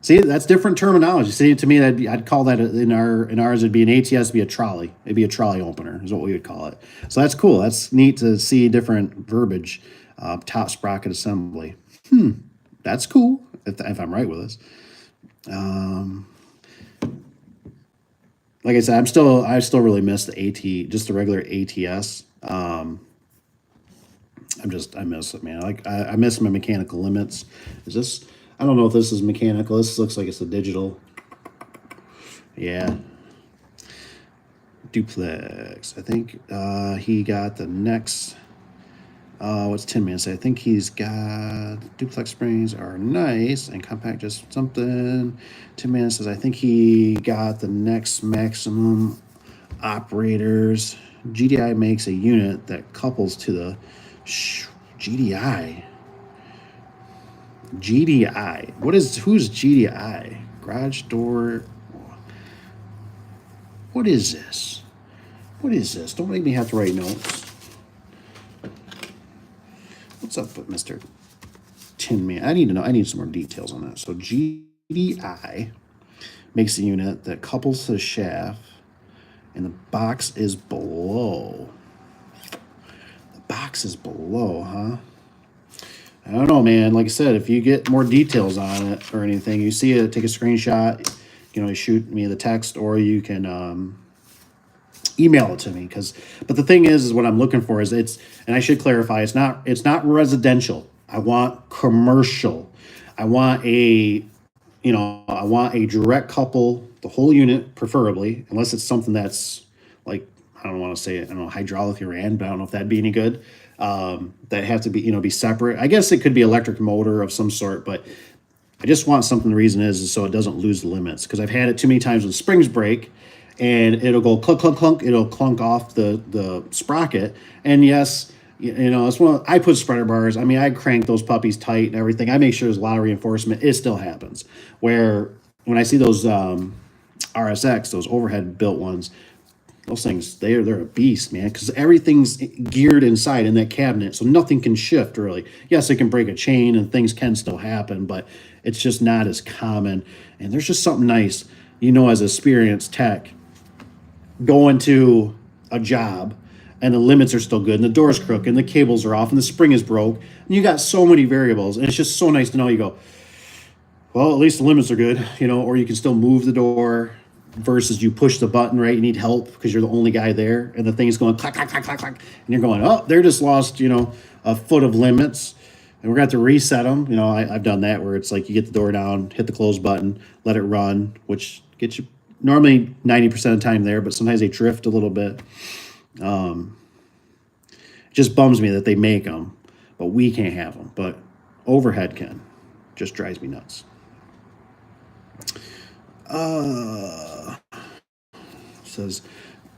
[SPEAKER 1] See, that's different terminology. See, to me, I'd call that in ours, it'd be an ATS, it'd be a trolley. It'd be a trolley opener is what we would call it. So that's cool. That's neat to see different verbiage. Top sprocket assembly. That's cool if I'm right with this. Like I said, I still really miss the just the regular ATS. I miss it, man. I miss my mechanical limits. I don't know if this is mechanical. This looks like it's a digital. Yeah. Duplex. I think he got the next. What's Tin Man say? I think he's got duplex springs are nice and compact, just something. Tin Man says I think he got the next maximum operators. GDI makes a unit that couples to the GDI. GDI. Who's GDI? Garage door. What is this? What is this? Don't make me have to write notes. What's up with Mr. Tin Man? I need to know. I need some more details on that. So GDI makes a unit that couples to the shaft, and the box is below. The box is below, huh? I don't know, man. Like I said, if you get more details on it or anything, you see it, take a screenshot. You shoot me the text, or you can email it to me. But the thing is what I'm looking for is and I should clarify, it's not residential. I want commercial. I want I want a direct couple, the whole unit, preferably, unless it's something that's like, I don't want to say it, I don't know, hydraulically ran, but I don't know if that'd be any good. That have to be, be separate. I guess it could be electric motor of some sort, but I just want something. The reason is so it doesn't lose the limits, because I've had it too many times when springs break and it'll go clunk, clunk, clunk. It'll clunk off the sprocket. And yes, it's I put spreader bars. I mean, I crank those puppies tight and everything. I make sure there's a lot of reinforcement. It still happens. Where when I see those RSX, those overhead built ones, those things, they're a beast, man, because everything's geared inside in that cabinet, so nothing can shift really. Yes, it can break a chain and things can still happen, but it's just not as common. And there's just something nice, as an experienced tech, going to a job and the limits are still good and the door's crooked and the cables are off and the spring is broke and you got so many variables, and it's just so nice to know, you go, well, at least the limits are good, or you can still move the door versus you push the button, right? You need help because you're the only guy there and the thing is going clack, clack, clack, clack, clack. And you're going, oh, they're just lost, a foot of limits. And we're going to have to reset them. I've done that where it's like you get the door down, hit the close button, let it run, which gets you normally 90% of the time there, but sometimes they drift a little bit. It just bums me that they make them, but we can't have them. But overhead can. Just drives me nuts. Says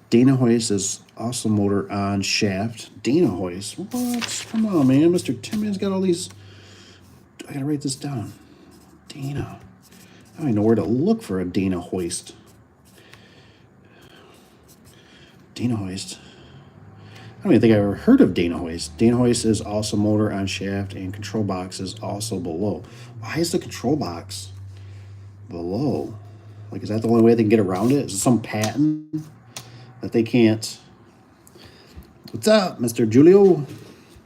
[SPEAKER 1] Dana Hoist is also motor on shaft. Dana Hoist? What? Come on, man. Mr. Timmons got all these. I gotta write this down. Dana. I don't even know where to look for a Dana Hoist. Dana Hoist. I don't even think I've ever heard of Dana Hoist. Dana Hoist is also motor on shaft and control box is also below. Why is the control box below? Like, is that the only way they can get around it? Is it some patent that they can't? What's up, Mr. Julio?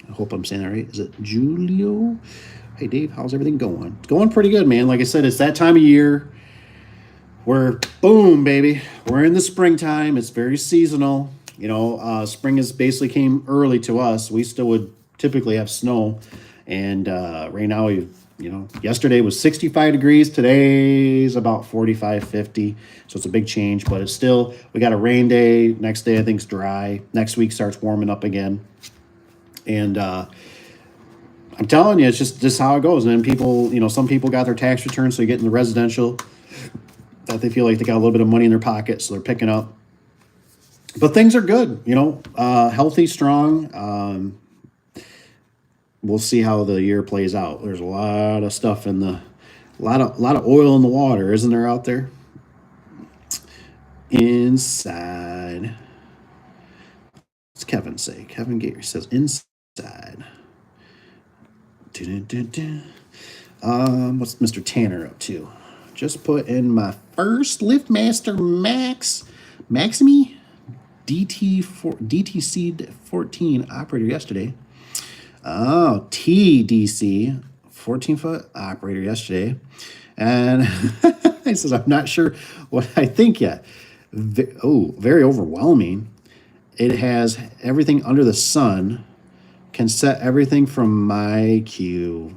[SPEAKER 1] I hope I'm saying that right. Is it Julio? Hey, Dave, how's everything going? It's going pretty good, man. Like I said, it's that time of year where, boom, baby, we're in the springtime. It's very seasonal. Spring is basically came early to us. We still would typically have snow. And right now, yesterday was 65 degrees. Today's about 45, 50. So it's a big change, but it's still, we got a rain day. Next day, I think, is dry. Next week starts warming up again. And I'm telling you, it's just how it goes. And then people, some people got their tax returns, so you get in the residential that they feel like they got a little bit of money in their pocket, so they're picking up. But things are good, healthy, strong. We'll see how the year plays out. There's a lot of stuff a lot of oil in the water, isn't there, out there? Inside. What's Kevin say? Kevin Gator says inside. What's Mr. Tanner up to? Just put in my first LiftMaster Maximi DTC 14 operator yesterday. Oh, TDC 14-foot operator yesterday. And he says, I'm not sure what I think yet. Very overwhelming. It has everything under the sun. Can set everything from my queue.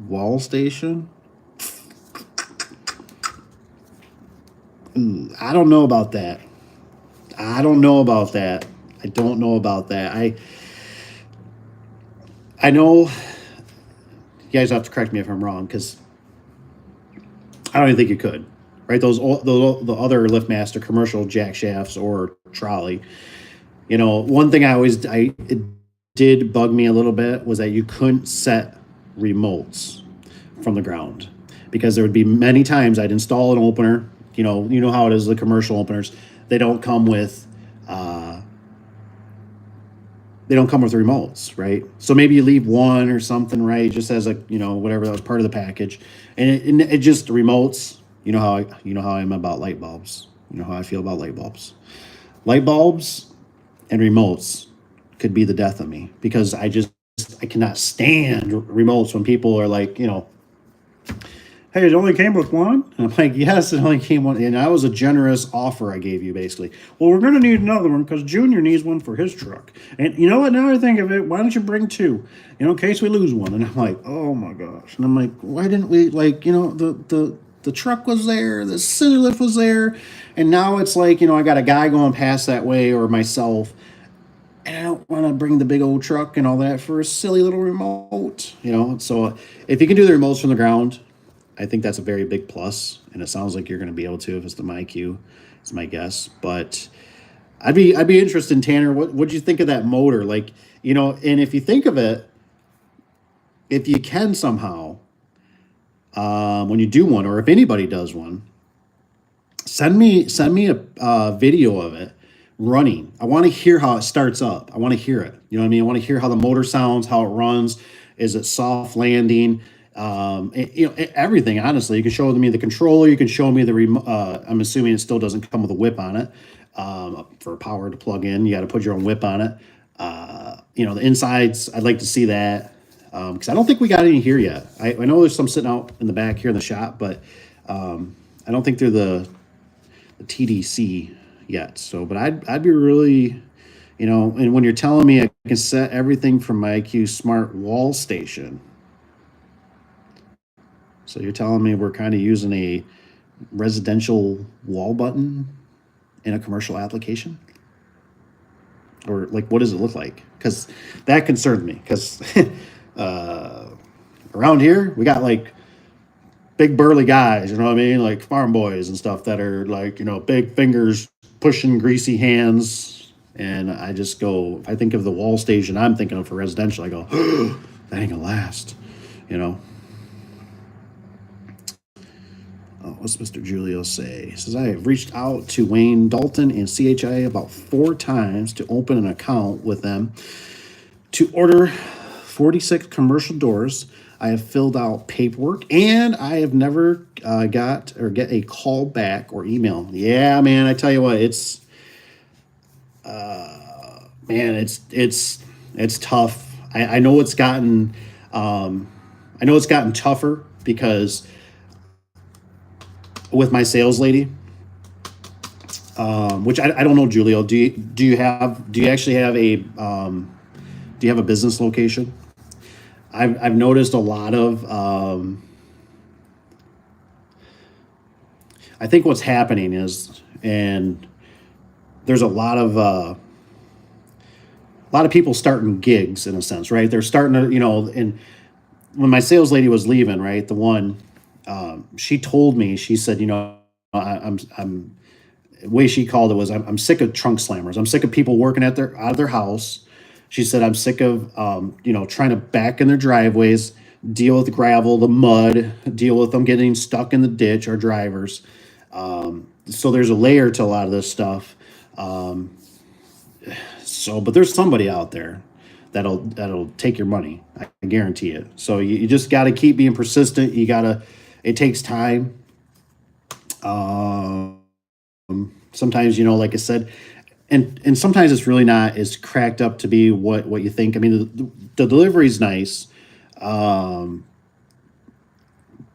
[SPEAKER 1] Wall station. I don't know about that. I don't know about that. I know you guys have to correct me if I'm wrong, because I don't even think you could, right? The other LiftMaster commercial jack shafts or trolley. One thing it did bug me a little bit was that you couldn't set remotes from the ground, because there would be many times I'd install an opener. You know how it is, the commercial openers. They don't come with remotes, right? So maybe you leave one or something, right? Just as a, whatever, that was part of the package. And it just remotes. You know how I am about light bulbs. You know how I feel about light bulbs. Light bulbs and remotes could be the death of me, because I cannot stand remotes when people are like,
[SPEAKER 2] hey, it only came with one? And I'm like, yes, it only came one. And that was a generous offer I gave you, basically. Well, we're going to need another one because Junior needs one for his truck. And you know what? Now I think of it, why don't you bring two? In case we lose one. And I'm like, oh my gosh. And I'm like, why didn't we, like, the truck was there, the scissor lift was there. And now it's like, I got a guy going past that way or myself. And I don't want to bring the big old truck and all that for a silly little remote. So if you can do the remotes from the ground, I think that's a very big plus, and it sounds like you're going to be able to if it's the MyQ. It's my guess, but I'd be interested in Tanner. What'd you think of that motor? Like, and if you think of it, if you can somehow, when you do one, or if anybody does one, send me a video of it running. I want to hear how it starts up. I want to hear it. You know what I mean? I want to hear how the motor sounds, how it runs. Is it soft landing? Everything. Honestly, you can show me the controller. You can show me the remote. I'm assuming it still doesn't come with a whip on it for power to plug in. You got to put your own whip on it. The insides. I'd like to see that because I don't think we got any here yet. I know there's some sitting out in the back here in the shop, but I don't think they're the TDC yet. So, but I'd be really, and when you're telling me I can set everything from my IQ Smart Wall Station. So you're telling me we're kind of using a residential wall button in a commercial application? Or like, what does it look like? Because that concerned me. Because around here, we got like big burly guys, you know what I mean? Like farm boys and stuff that are like, big fingers pushing greasy hands. And I just go, if I think of the wall station I'm thinking of for residential, I go, that ain't gonna last, you know? Oh, what's Mr. Julio say? He says, I have reached out to Wayne Dalton and CHI about 4 times to open an account with them to order 46 commercial doors. I have filled out paperwork and I have never get a call back or email. Yeah, man, I tell you what, it's tough. I know it's gotten tougher because with my sales lady, which I don't know, Julio. Do you actually have do you have a business location? I've noticed a lot of I think what's happening is, and there's a lot of people starting gigs in a sense, right? They're starting to, and when my sales lady was leaving, right, the one, she told me, she said, I'm the way she called it was, I'm sick of trunk slammers. I'm sick of people working out of their house. She said, I'm sick of, trying to back in their driveways, deal with the gravel, the mud, deal with them getting stuck in the ditch, our drivers. So there's a layer to a lot of this stuff. But there's somebody out there that'll take your money. I guarantee it. So you just got to keep being persistent. It takes time. Sometimes, like I said, and sometimes it's really not as cracked up to be what you think. I mean, the delivery's nice, but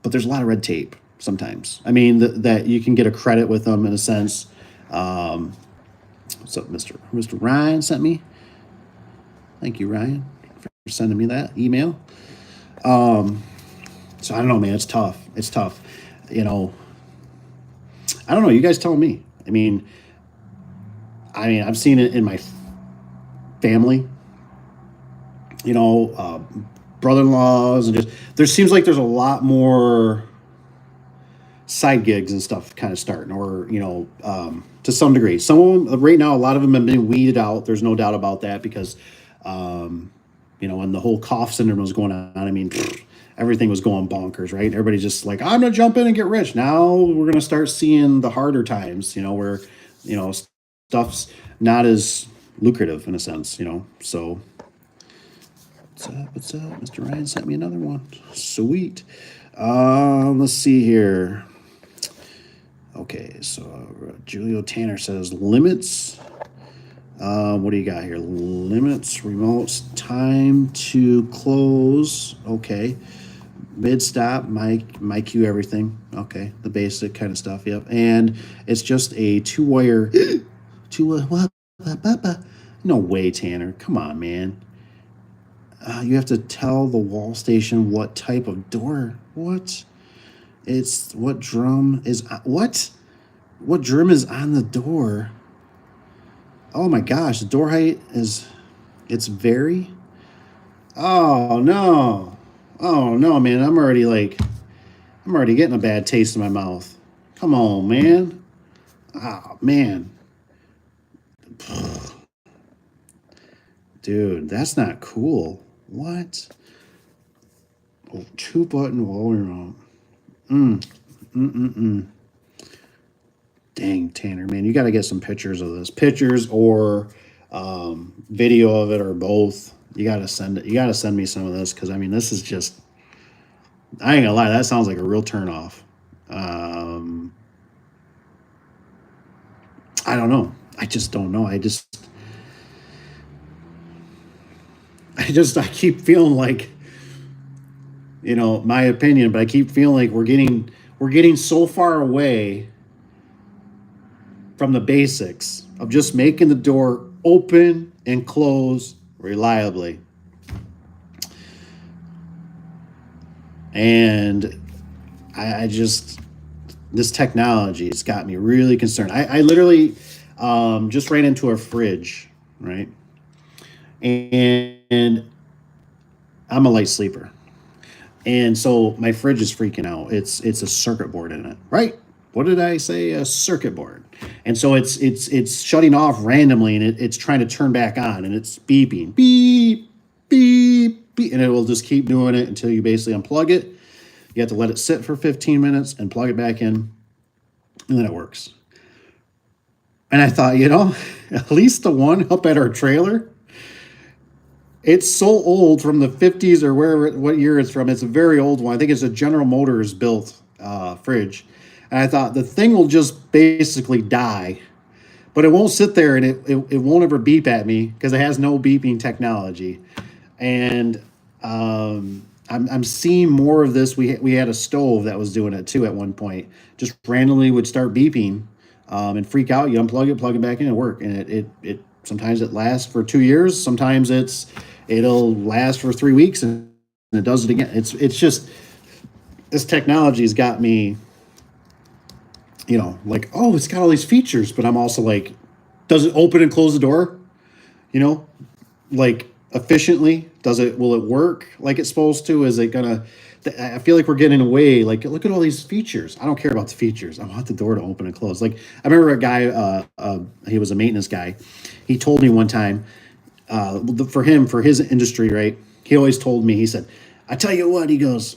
[SPEAKER 2] there's a lot of red tape sometimes. I mean, that you can get a credit with them in a sense. What's up, Mr. Ryan sent me? Thank you, Ryan, for sending me that email. So I don't know, man. It's tough. It's tough. I don't know. You guys tell me. I mean, I've seen it in my family. Brother-in-laws, and just there seems like there's a lot more side gigs and stuff kind of starting, or to some degree. Some of them right now, a lot of them have been weeded out. There's no doubt about that because, when the whole cough syndrome was going on, I mean, everything was going bonkers, right? Everybody's just like, I'm gonna jump in and get rich. Now we're gonna start seeing the harder times, where stuff's not as lucrative in a sense, So what's up? Mr. Ryan sent me another one. Sweet. Let's see here. Okay, so Julio Tanner says limits. What do you got here? Limits, remotes, time to close. Okay. Mid stop, my cue, everything. Okay, the basic kind of stuff. Yep, and it's just a 2-wire. What? No way, Tanner. Come on, man. You have to tell the wall station what type of door. What? It's what drum is what? What drum is on the door? Oh my gosh, the door height is it's very. Oh no. Oh no, man. I'm already getting a bad taste in my mouth. Come on, man. Oh man. Dude, that's not cool. What? Oh, 2-button wall remote. Dang, Tanner, man, you got to get some pictures of this. Pictures or video of it or both. You got to send it. You got to send me some of this because, I mean, this is just, I ain't gonna lie, that sounds like a real turnoff. I don't know. I just don't know. I keep feeling like, my opinion, but I keep feeling like we're getting so far away from the basics of just making the door open and close reliably. And I just, this technology has got me really concerned. I literally just ran into a fridge, right? And I'm a light sleeper. And so my fridge is freaking out. It's a circuit board in it, right? What did I say? A circuit board. And so it's shutting off randomly, and it's trying to turn back on, and it's beeping, beep, beep, beep, and it will just keep doing it until you basically unplug it. You have to let it sit for 15 minutes and plug it back in, and then it works. And I thought, at least the one up at our trailer, it's so old, from the 50s or what year it's from. It's a very old one. I think it's a General Motors built fridge. And I thought the thing will just basically die, but it won't sit there, and it won't ever beep at me because it has no beeping technology. And I'm seeing more of this. We had a stove that was doing it too at one point. Just randomly would start beeping and freak out. You unplug it, plug it back in, and work. And it sometimes it lasts for 2 years. Sometimes it'll last for 3 weeks, and it does it again. It's just, this technology's got me, like, oh, it's got all these features, but I'm also like, does it open and close the door? Like, efficiently? Will it work like it's supposed to? Is it gonna, I feel like we're getting away. Like, look at all these features. I don't care about the features. I want the door to open and close. Like, I remember a guy, he was a maintenance guy. He told me one time, for his industry, right? He always told me, he said, I tell you what, he goes,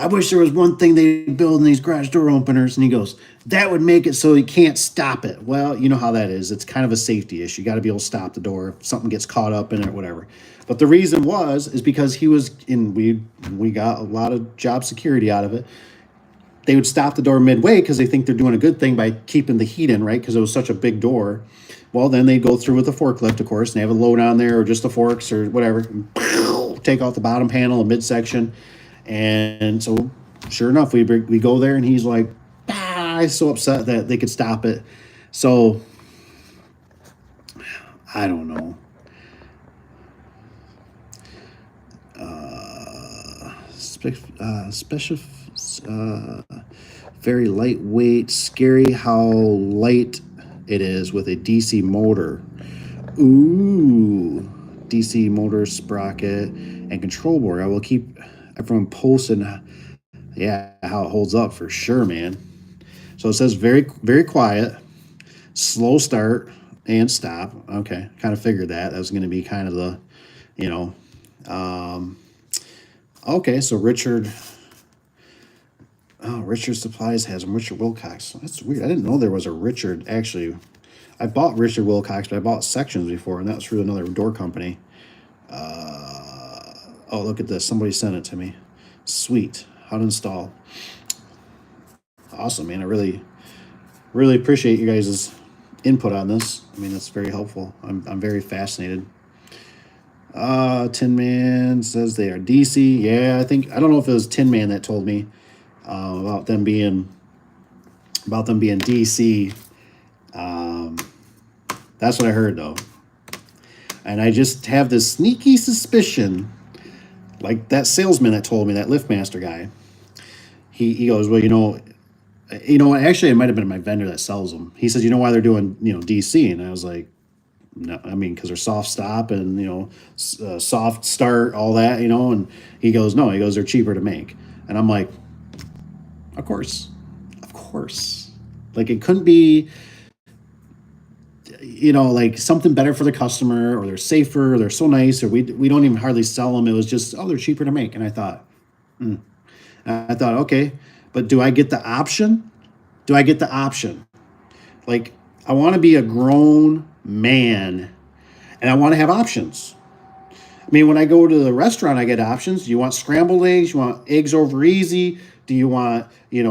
[SPEAKER 2] I wish there was one thing they build in these garage door openers. And he goes, that would make it so you can't stop it. Well, you know how that is. It's kind of a safety issue. You got to be able to stop the door if something gets caught up in it or whatever. But the reason is because he was in, we got a lot of job security out of it. They would stop the door midway because they think they're doing a good thing by keeping the heat in, right? Because it was such a big door. Well, then they go through with the forklift, of course, and they have a load on there, or just the forks or whatever. And take off the bottom panel, the midsection. And so, sure enough, we go there, and he's like, he's so upset that they could stop it. So, I don't know. Special, very lightweight. Scary how light it is with a DC motor. Ooh, DC motor sprocket and control board. I will keep everyone posted. Yeah, how it holds up for sure, man. So it says very, very quiet, slow start and stop. Okay, kind of figured that. That was going to be kind of the, okay, so Richard Supplies has them. Richard Wilcox. That's weird. I didn't know there was a Richard, actually. I bought Richard Wilcox, but I bought Sections before, and that was through another door company. Oh, look at this. Somebody sent it to me. Sweet. How to install. Awesome, man. I really, really appreciate you guys' input on this. I mean, that's very helpful. I'm very fascinated. Tin Man says they are DC. Yeah, I don't know if it was Tin Man that told me about them being DC. That's what I heard though, and I just have this sneaky suspicion, like that salesman that told me, that LiftMaster guy. He goes, well, actually, it might have been my vendor that sells them. He says, you know why they're doing DC, and I was like, no, I mean, because they're soft stop and soft start, all that, and he goes, no, he goes, they're cheaper to make, and I'm like, of course, like it couldn't be, like something better for the customer, or they're safer, or they're so nice, or we don't even hardly sell them. It was just, oh, they're cheaper to make, and I thought, okay, but do I get the option? Like, I want to be a grown man, and I want to have options. I mean, when I go to the restaurant, I get options. Do you want scrambled eggs? You want eggs over easy? Do you want,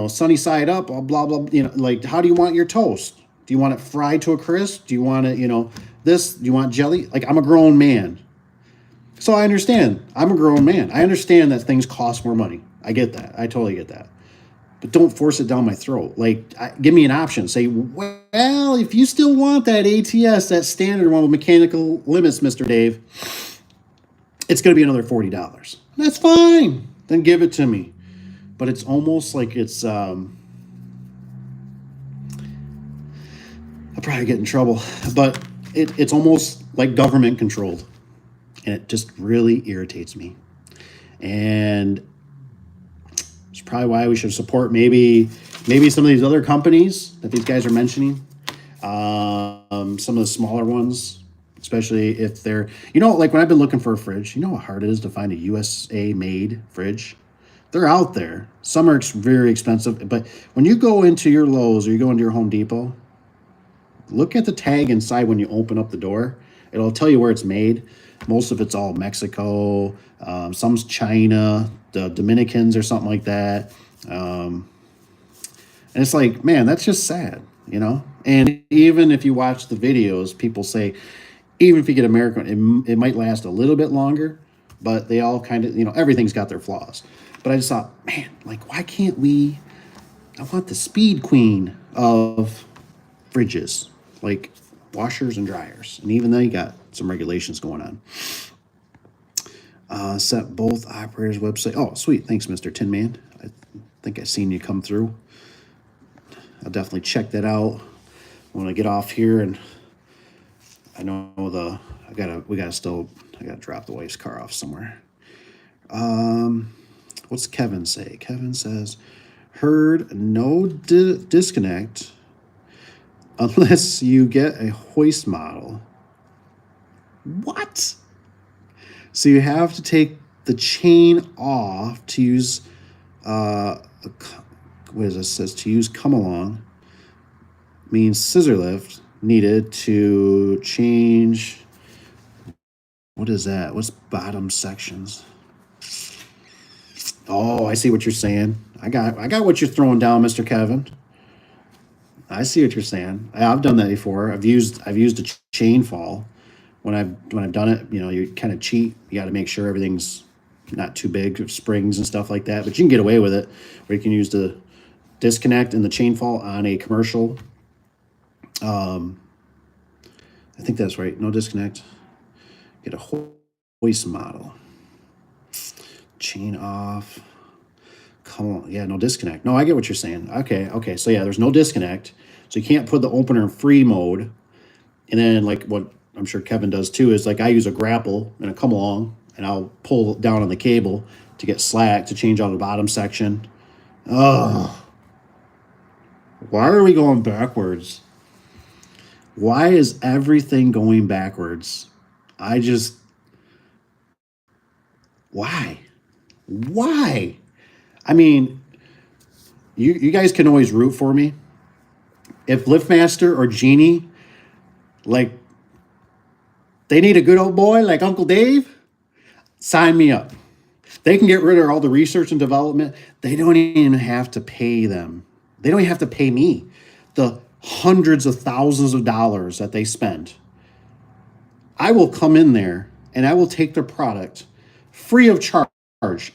[SPEAKER 2] sunny side up? Blah, blah, blah. Like, how do you want your toast? Do you want it fried to a crisp? Do you want it, this? Do you want jelly? Like, I'm a grown man. So I understand. I'm a grown man. I understand that things cost more money. I get that. I totally get that. But don't force it down my throat. Like, give me an option. Say, well, if you still want that ATS, that standard one with mechanical limits, Mr. Dave, it's going to be another $40. That's fine. Then give it to me. But it's almost like it's, I'll probably get in trouble, but it's almost like government controlled. And it just really irritates me. And it's probably why we should support maybe some of these other companies that these guys are mentioning. Some of the smaller ones, especially if they're, like when I've been looking for a fridge, you know how hard it is to find a USA made fridge? They're out there. Some are very expensive, but when you go into your Lowe's or you go into your Home Depot, look at the tag inside when you open up the door. It'll tell you where it's made. Most of it's all Mexico, some's China, the Dominicans or something like that. And it's like, man, that's just sad, And even if you watch the videos, people say, even if you get American, it might last a little bit longer, but they all kind of, everything's got their flaws. But I just thought, man, like, why can't we? I want the speed queen of fridges, like washers and dryers. And even though you got some regulations going on. Set both operators' website. Oh, sweet. Thanks, Mr. Tin Man. I think I've seen you come through. I'll definitely check that out when I get off here. And I know I gotta drop the wife's car off somewhere. What's Kevin say? Kevin says, heard no disconnect unless you get a hoist model. What? So you have to take the chain off to use, what is this? It says to use come along means scissor lift needed to change. What is that? What's bottom sections? Oh, I see what you're saying. I got what you're throwing down, Mr. Kevin. I see what you're saying. I've done that before. I've used a chain fall. When I've done it, you kind of cheat. You got to make sure everything's not too big, springs and stuff like that. But you can get away with it, where you can use the disconnect and the chain fall on a commercial. I think that's right. No disconnect. Get a hoist model. Chain off. Come on. Yeah, no disconnect. No, I get what you're saying. Okay. So yeah, there's no disconnect. So you can't put the opener in free mode. And then like what I'm sure Kevin does too is like I use a grapple and a come along and I'll pull down on the cable to get slack to change out the bottom section. Oh, why are we going backwards? Why is everything going backwards? Why? I mean, you guys can always root for me. If LiftMaster or Genie, like, they need a good old boy like Uncle Dave, sign me up. They can get rid of all the research and development. They don't even have to pay them. They don't even have to pay me the hundreds of thousands of dollars that they spend. I will come in there and I will take their product free of charge.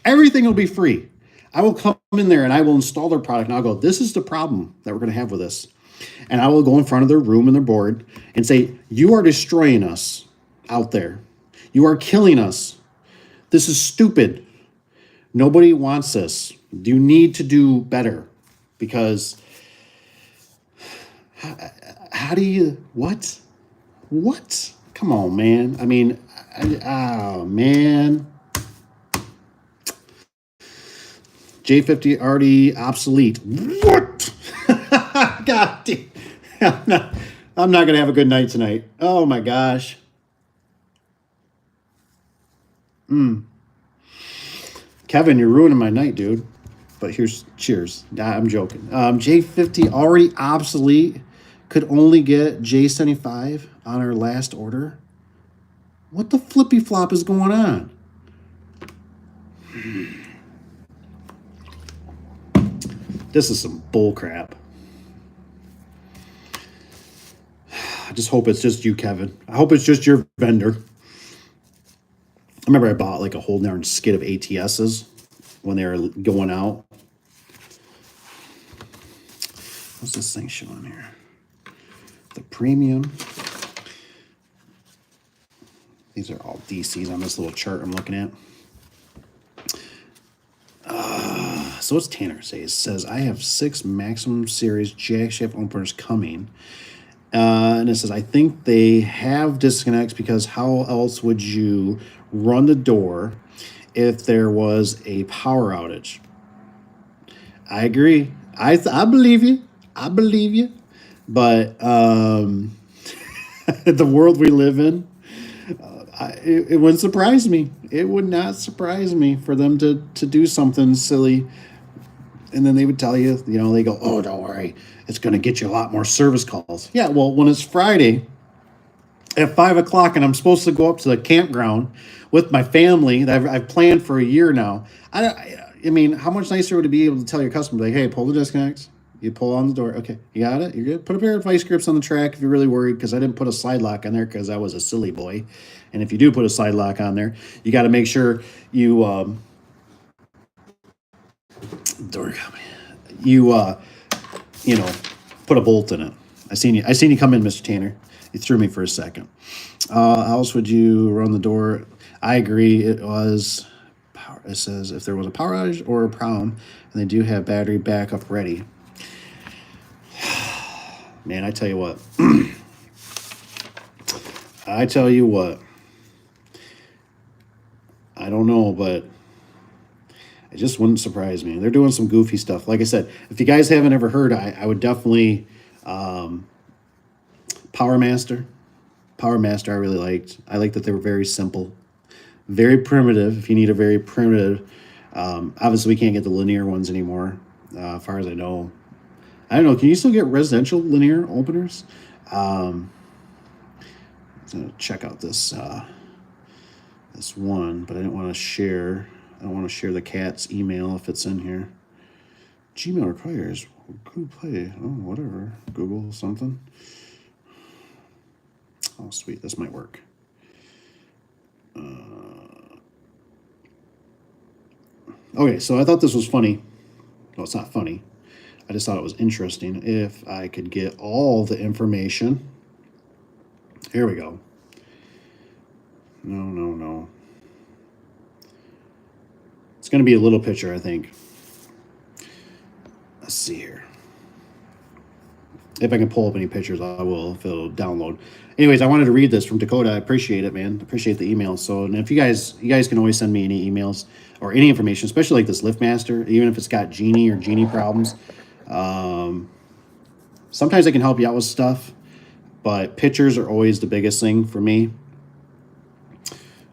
[SPEAKER 2] Everything will be free. I will come in there and I will install their product and I'll go, this is the problem that we're going to have with this. And I will go in front of their room and their board and say, you are destroying us out there. You are killing us. This is stupid. Nobody wants this. You need to do better because how do you, what? What? Come on, man. I mean, oh, man. J50 already obsolete. What? God damn. I'm not going to have a good night tonight. Oh, my gosh. Kevin, you're ruining my night, dude. But here's cheers. I'm joking. J50 already obsolete. Could only get J75 on our last order. What the flippy flop is going on? This is some bull crap. I just hope it's just you, Kevin. I hope it's just your vendor. I remember I bought like a whole darn skid of ATSs when they were going out. What's this thing showing here? The premium. These are all DCs on this little chart I'm looking at. So what's Tanner say? It says, I have 6 maximum series jack shaft openers coming. And it says, I think they have disconnects because how else would you run the door if there was a power outage? I agree. I believe you. I believe you. But the world we live in, it wouldn't surprise me. It would not surprise me for them to do something silly. And then they would tell you, they go, oh, don't worry. It's going to get you a lot more service calls. Yeah, well, when it's Friday at 5 o'clock and I'm supposed to go up to the campground with my family that I've planned for a year now, I mean, how much nicer would it be able to tell your customer, like, hey, pull the disconnects. You pull on the door. Okay, you got it? You're good? Put a pair of vice grips on the track if you're really worried, because I didn't put a slide lock on there because I was a silly boy. And if you do put a slide lock on there, you got to make sure you... door coming. You put a bolt in it. I seen you come in, Mr. Tanner. You threw me for a second. How else would you run the door? I agree. It was power. It says if there was a power outage or a problem, and they do have battery backup ready. Man, I tell you what. I tell you what. I don't know, but it just wouldn't surprise me. They're doing some goofy stuff. Like I said, if you guys haven't ever heard, I would definitely Power Master. Power Master I really liked. I liked that they were very simple, very primitive. If you need a very primitive, obviously we can't get the linear ones anymore, as far as I know. I don't know. Can you still get residential linear openers? I'm gonna check out this this one, but I didn't want to share. I don't want to share the cat's email if it's in here. Gmail requires Google Play. Oh, whatever. Google something. Oh, sweet. This might work. Okay, so I thought this was funny. Well, it's not funny. I just thought it was interesting. If I could get all the information. Here we go. No. It's going to be a little picture, I think. Let's see here. If I can pull up any pictures, I will if it'll download. Anyways, I wanted to read this from Dakota. I appreciate it, man. Appreciate the email. So, and if you guys can always send me any emails or any information, especially like this LiftMaster, even if it's got Genie problems. Sometimes I can help you out with stuff, but pictures are always the biggest thing for me.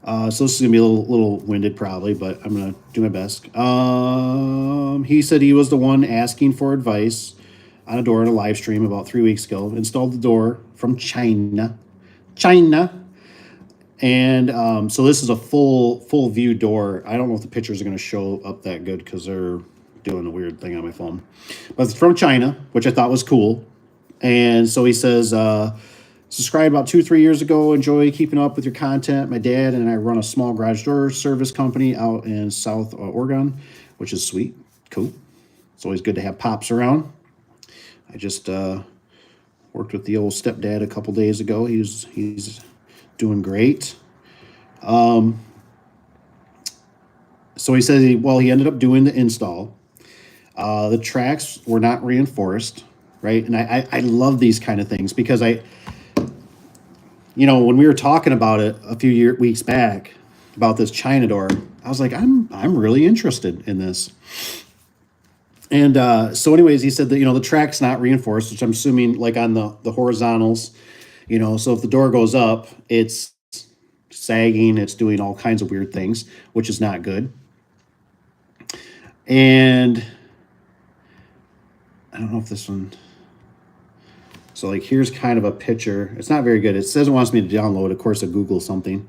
[SPEAKER 2] So this is gonna be a little winded probably, but I'm gonna do my best. He said he was the one asking for advice on a door in a live stream about 3 weeks ago. Installed the door from China, and so this is a full view door. I don't know if the pictures are gonna show up that good because they're doing a weird thing on my phone, but it's from China, which I thought was cool. And so he says Subscribed about 2, 3 years ago. Enjoy keeping up with your content. My dad and I run a small garage door service company out in South Oregon, which is sweet. Cool. It's always good to have pops around. I just worked with the old stepdad a couple days ago. He's doing great. So he says he ended up doing the install. The tracks were not reinforced, right? And I love these kind of things because when we were talking about it a few weeks back about this China door, I was like, I'm really interested in this. And so anyways, he said that, the track's not reinforced, which I'm assuming like on the horizontals, so if the door goes up, it's sagging, it's doing all kinds of weird things, which is not good. And I don't know if this one, so like here's kind of a picture. It's not very good. It says it wants me to download, of course, I Google something.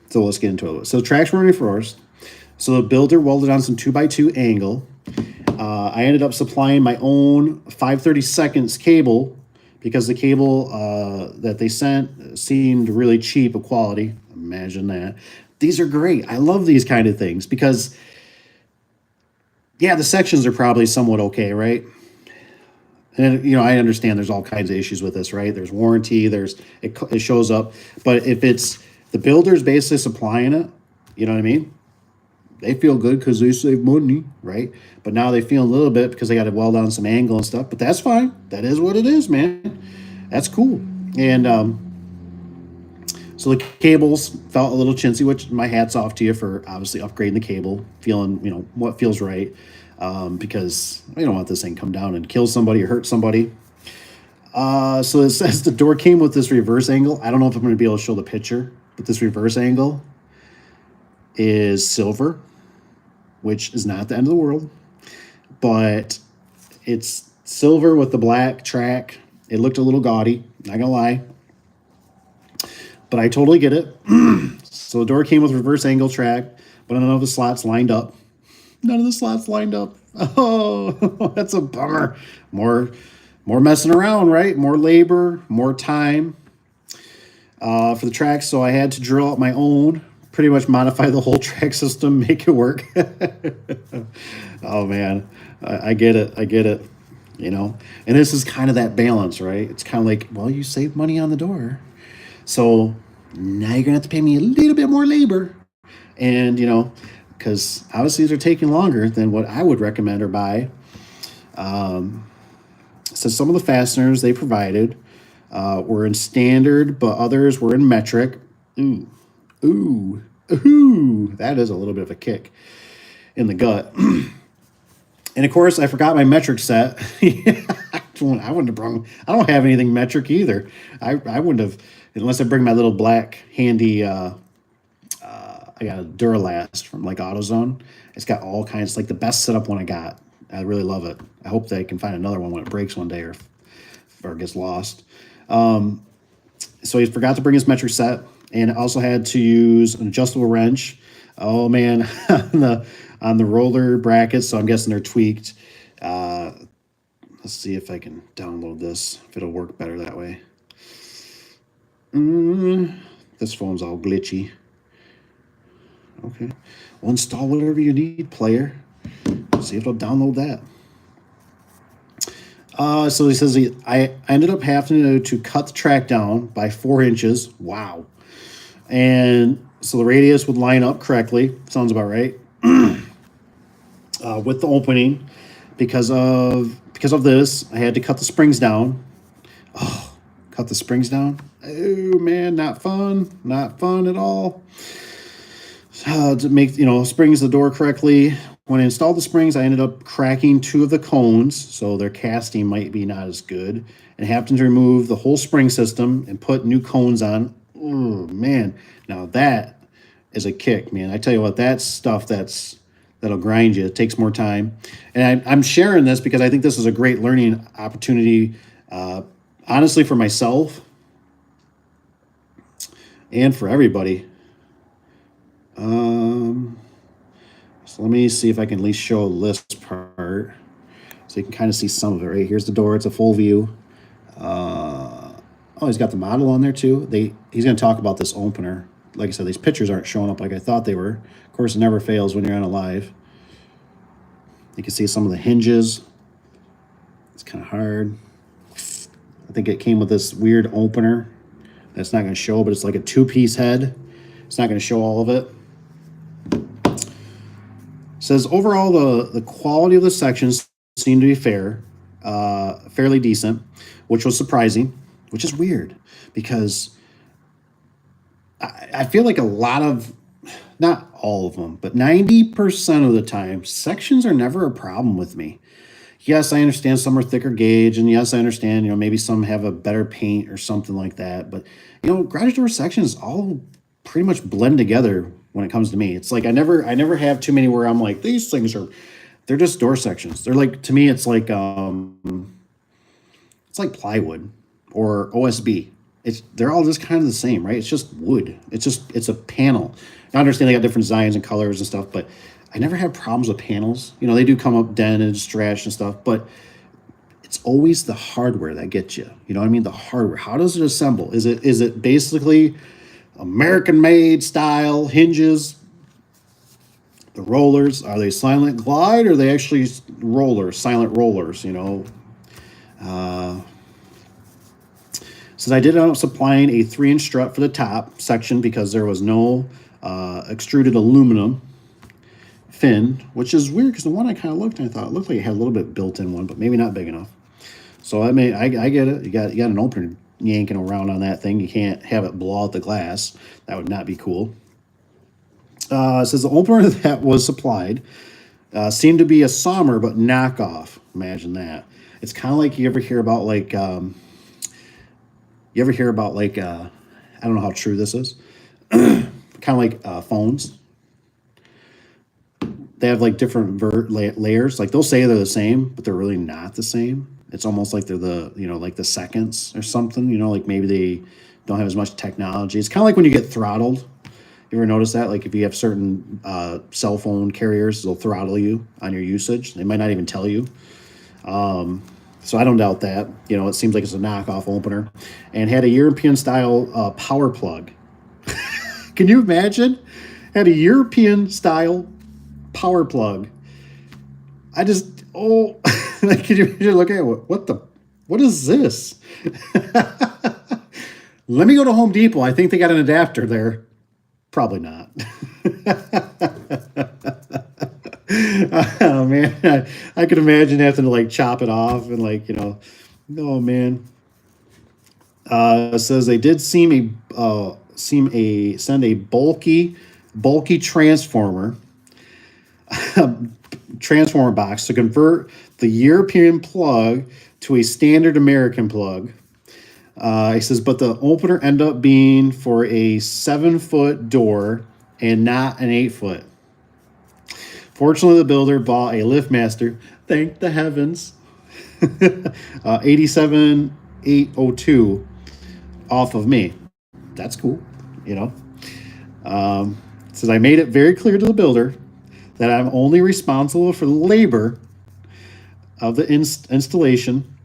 [SPEAKER 2] So let's get into it. So the tracks were reinforced. So the builder welded on some 2x2 angle. I ended up supplying my own 5/32 cable because the cable that they sent seemed really cheap of quality. Imagine that. These are great. I love these kind of things because, yeah, the sections are probably somewhat okay, right? And, I understand there's all kinds of issues with this, right? There's warranty, it shows up. But if it's the builder's basically supplying it, you know what I mean? They feel good because they save money, right? But now they feel a little bit because they got to weld on some angle and stuff. But that's fine. That is what it is, man. That's cool. And so the cables felt a little chintzy, which my hat's off to you for obviously upgrading the cable, feeling, what feels right. Because I don't want this thing to come down and kill somebody or hurt somebody. So it says the door came with this reverse angle. I don't know if I'm going to be able to show the picture, but this reverse angle is silver, which is not the end of the world, but it's silver with the black track. It looked a little gaudy, not gonna lie, but I totally get it. So the door came with reverse angle track, but none of the slots lined up. None of the slots lined up. Oh, that's a bummer. More messing around, right? More labor, more time for the tracks. So I had to drill out my own, pretty much modify the whole track system, make it work. Oh man, I get it. And this is kind of that balance, right? It's kind of like, well, you save money on the door, so now you're gonna have to pay me a little bit more labor, and because obviously they're taking longer than what I would recommend or buy. So some of the fasteners they provided were in standard, but others were in metric. Ooh, that is a little bit of a kick in the gut. And of course, I forgot my metric set. I wouldn't have brought. I don't have anything metric either. I wouldn't have, unless I bring my little black handy. I got a Duralast from like AutoZone. It's got all kinds. It's like the best setup one I got. I really love it. I hope that I can find another one when it breaks one day or it gets lost. So he forgot to bring his metric set, and also had to use an adjustable wrench. Oh man, on the roller brackets. So I'm guessing they're tweaked. Let's see if I can download this. If it'll work better that way. This phone's all glitchy. Okay. Well, install whatever you need, player. See if it'll download that. So he says I ended up having to cut the track down by 4 inches. Wow. And so the radius would line up correctly. Sounds about right. With the opening, because of this, I had to cut the springs down. Oh, cut the springs down. Oh man, not fun at all. To make springs the door correctly. When I installed the springs, I ended up cracking 2 of the cones, so their casting might be not as good, and having to remove the whole spring system and put new cones on. Oh man, now that is a kick, man. I tell you what, that's stuff that'll grind you. It takes more time, and I'm sharing this because I think this is a great learning opportunity, honestly, for myself and for everybody. So let me see if I can at least show this part so you can kind of see some of it. Right here's the door. It's a full view. Oh, he's got the model on there too. He's going to talk about this opener. Like I said, these pictures aren't showing up like I thought they were. Of course, it never fails when you're on a live. You can see some of the hinges. It's kind of hard. I think it came with this weird opener that's not going to show, but it's like a two-piece head. It's not going to show all of it. It says overall the quality of the sections seemed to be fairly decent, which was surprising, which is weird because I feel like a lot of, not all of them, but 90% of the time, sections are never a problem with me. Yes, I understand some are thicker gauge, and yes, I understand, maybe some have a better paint or something like that. But, garage door sections all pretty much blend together when it comes to me. It's like I never have too many where I'm like, these things they're just door sections. They're like, to me, it's like plywood or OSB. They're all just kind of the same, right? It's just wood. It's a panel. I understand they got different designs and colors and stuff, but I never have problems with panels. They do come up dented and stretched and stuff, but it's always the hardware that gets you. You know what I mean? The hardware. How does it assemble? Is it basically American made style hinges? The rollers, are they silent glide or are they actually silent rollers? Since I did end up supplying a 3-inch strut for the top section because there was no extruded aluminum fin, which is weird because the one I kind of looked and I thought it looked like it had a little bit built-in one, but maybe not big enough. So I get it. You got an opener yanking around on that thing. You can't have it blow out the glass. That would not be cool. It says the opener that was supplied seemed to be a Sommer, but knockoff. Imagine that. It's kind of like you ever hear about I don't know how true this is. Kind of like phones. They have like different layers. Like they'll say they're the same, but they're really not the same. It's almost like they're like the seconds or something. Like maybe they don't have as much technology. It's kind of like when you get throttled. You ever notice that? Like if you have certain cell phone carriers, they'll throttle you on your usage. They might not even tell you. So I don't doubt that. It seems like it's a knockoff opener, and had a European style power plug. Can you imagine? Had a European style power plug. Can you look at it? What is this? Let me go to Home Depot. I think they got an adapter there. Probably not. Oh man, I could imagine having to chop it off and oh man. It says they did send a bulky transformer box to convert the European plug to a standard American plug. He says, but the opener ended up being for a 7-foot door and not an 8-foot. Fortunately, the builder bought a LiftMaster, thank the heavens, 87802 off of me. That's cool, Says I made it very clear to the builder that I'm only responsible for the labor of the installation,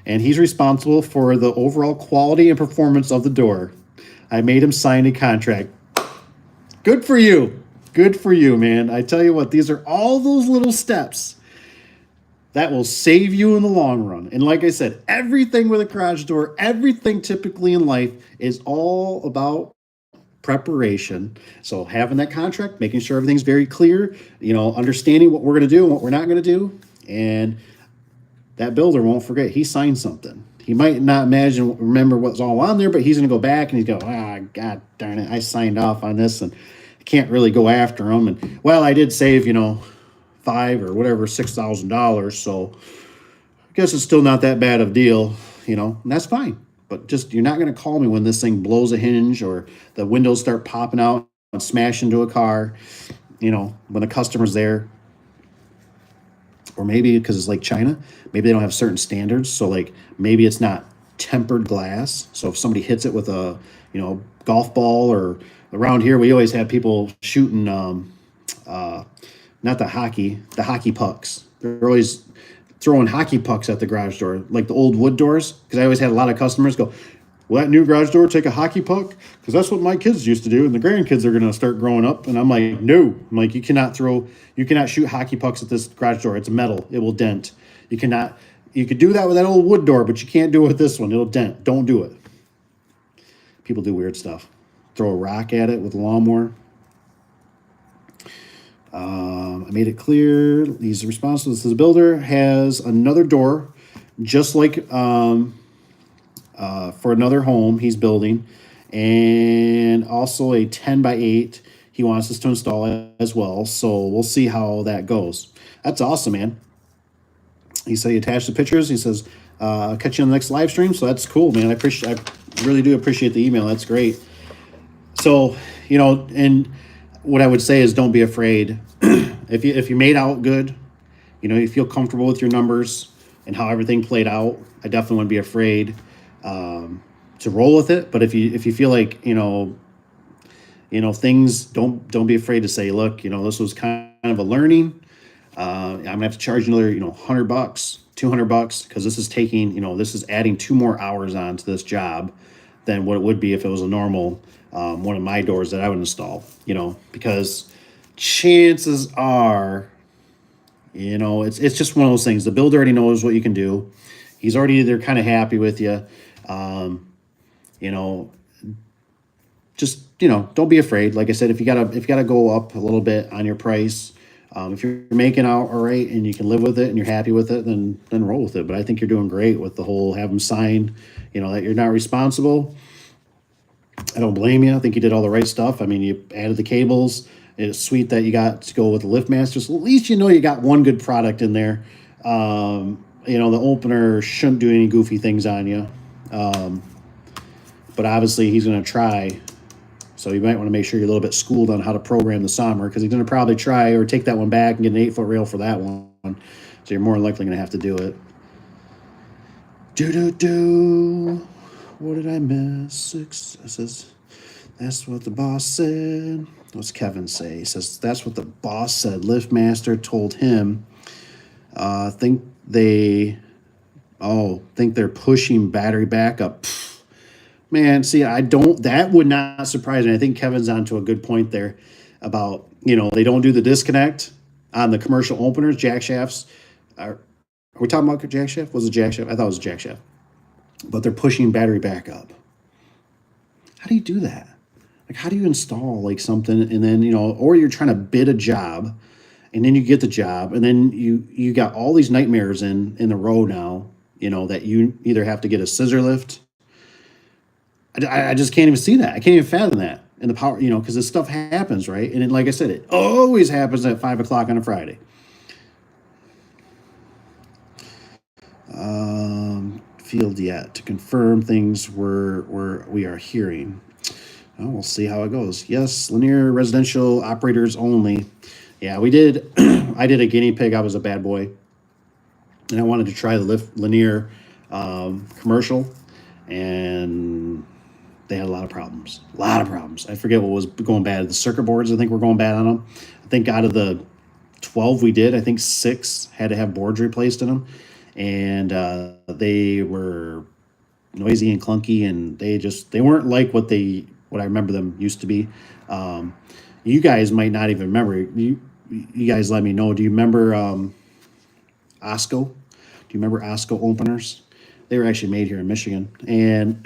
[SPEAKER 2] and he's responsible for the overall quality and performance of the door. I made him sign a contract. Good for you. Good for you, man. I tell you what, these are all those little steps that will save you in the long run. And like I said, everything with a garage door, everything typically in life is all about preparation. So having that contract, making sure everything's very clear, understanding what we're going to do and what we're not going to do. And that builder won't forget he signed something. He might not remember what's all on there, but he's going to go back and he's go, God darn it, I signed off on this and I can't really go after him. And well, I did save, $5,000 or whatever, $6,000. So I guess it's still not that bad of a deal, and that's fine. But just, you're not going to call me when this thing blows a hinge or the windows start popping out and smash into a car, when the customer's there. Or maybe because it's like China, maybe they don't have certain standards. So maybe it's not tempered glass. So if somebody hits it with a, golf ball, or around here, we always have people shooting, not the hockey pucks. They're always throwing hockey pucks at the garage door, like the old wood doors. Because I always had a lot of customers go, "Will that new garage door take a hockey puck? Because that's what my kids used to do, and the grandkids are going to start growing up." And I'm like, "No." I'm like, you cannot shoot hockey pucks at this garage door. It's metal. It will dent. You cannot. You could do that with that old wood door, but you can't do it with this one. It'll dent. Don't do it. People do weird stuff. Throw a rock at it with a lawnmower. I made it clear he's responsible. This builder has another door, just like for another home he's building, and also a 10x8 he wants us to install as well. So we'll see how that goes. That's awesome, man. He said he attached the pictures. He says, "I'll catch you on the next live stream." So that's cool, man. I really do appreciate the email. That's great. So, and what I would say is don't be afraid. If you made out good, you feel comfortable with your numbers and how everything played out, I definitely wouldn't be afraid to roll with it. But if you feel like things, don't be afraid to say, "Look, this was kind of a learning. I'm gonna have to charge another $100, $200 because this is this is adding 2 more hours on to this job than what it would be if it was a normal one of my doors that I would install. Because chances are, it's just one of those things. The builder already knows what you can do. He's already they're kind of happy with you. Just don't be afraid. Like I said, if you gotta go up a little bit on your price, if you're making out all right and you can live with it and you're happy with it, then roll with it. But I think you're doing great with the whole have them sign, that you're not responsible. I don't blame you. I think you did all the right stuff. I mean, you added the cables. It's sweet that you got to go with the LiftMaster. So at least you got one good product in there. The opener shouldn't do any goofy things on you. But obviously he's going to try. So you might want to make sure you're a little bit schooled on how to program the sommer, because he's going to probably try or take that one back and get an 8-foot rail for that one. So you're more than likely going to have to do it. What did I miss? 6. It says, "That's what the boss said." What's Kevin say? He says, "That's what the boss said. LiftMaster told him. Think they're pushing battery backup." Man, see, that would not surprise me. I think Kevin's onto a good point there about, they don't do the disconnect on the commercial openers, jack shafts. Are we talking about jack shaft? Was it jack shaft? I thought it was a jack shaft. But they're pushing battery backup. How do you do that? Like, how do you install like something and then, or you're trying to bid a job and then you get the job and then you got all these nightmares in the row now, that you either have to get a scissor lift. I just can't even see that. I can't even fathom that in the power, because this stuff happens, right? And like I said, it always happens at 5 o'clock on a Friday. Field yet to confirm things we are hearing. Well, we'll see how it goes. Yes, linear residential operators only. Yeah, we did. I did a guinea pig. I was a bad boy, and I wanted to try the linear commercial, and they had a lot of problems. I forget what was going bad. The circuit boards, I think, were going bad on them. I think out of the 12 we did, I think 6 had to have boards replaced in them. And they were noisy and clunky, and they weren't like what I remember them used to be. You guys might not even remember. You guys let me know. Do you remember Osco? Do you remember Osco openers? They were actually made here in Michigan. And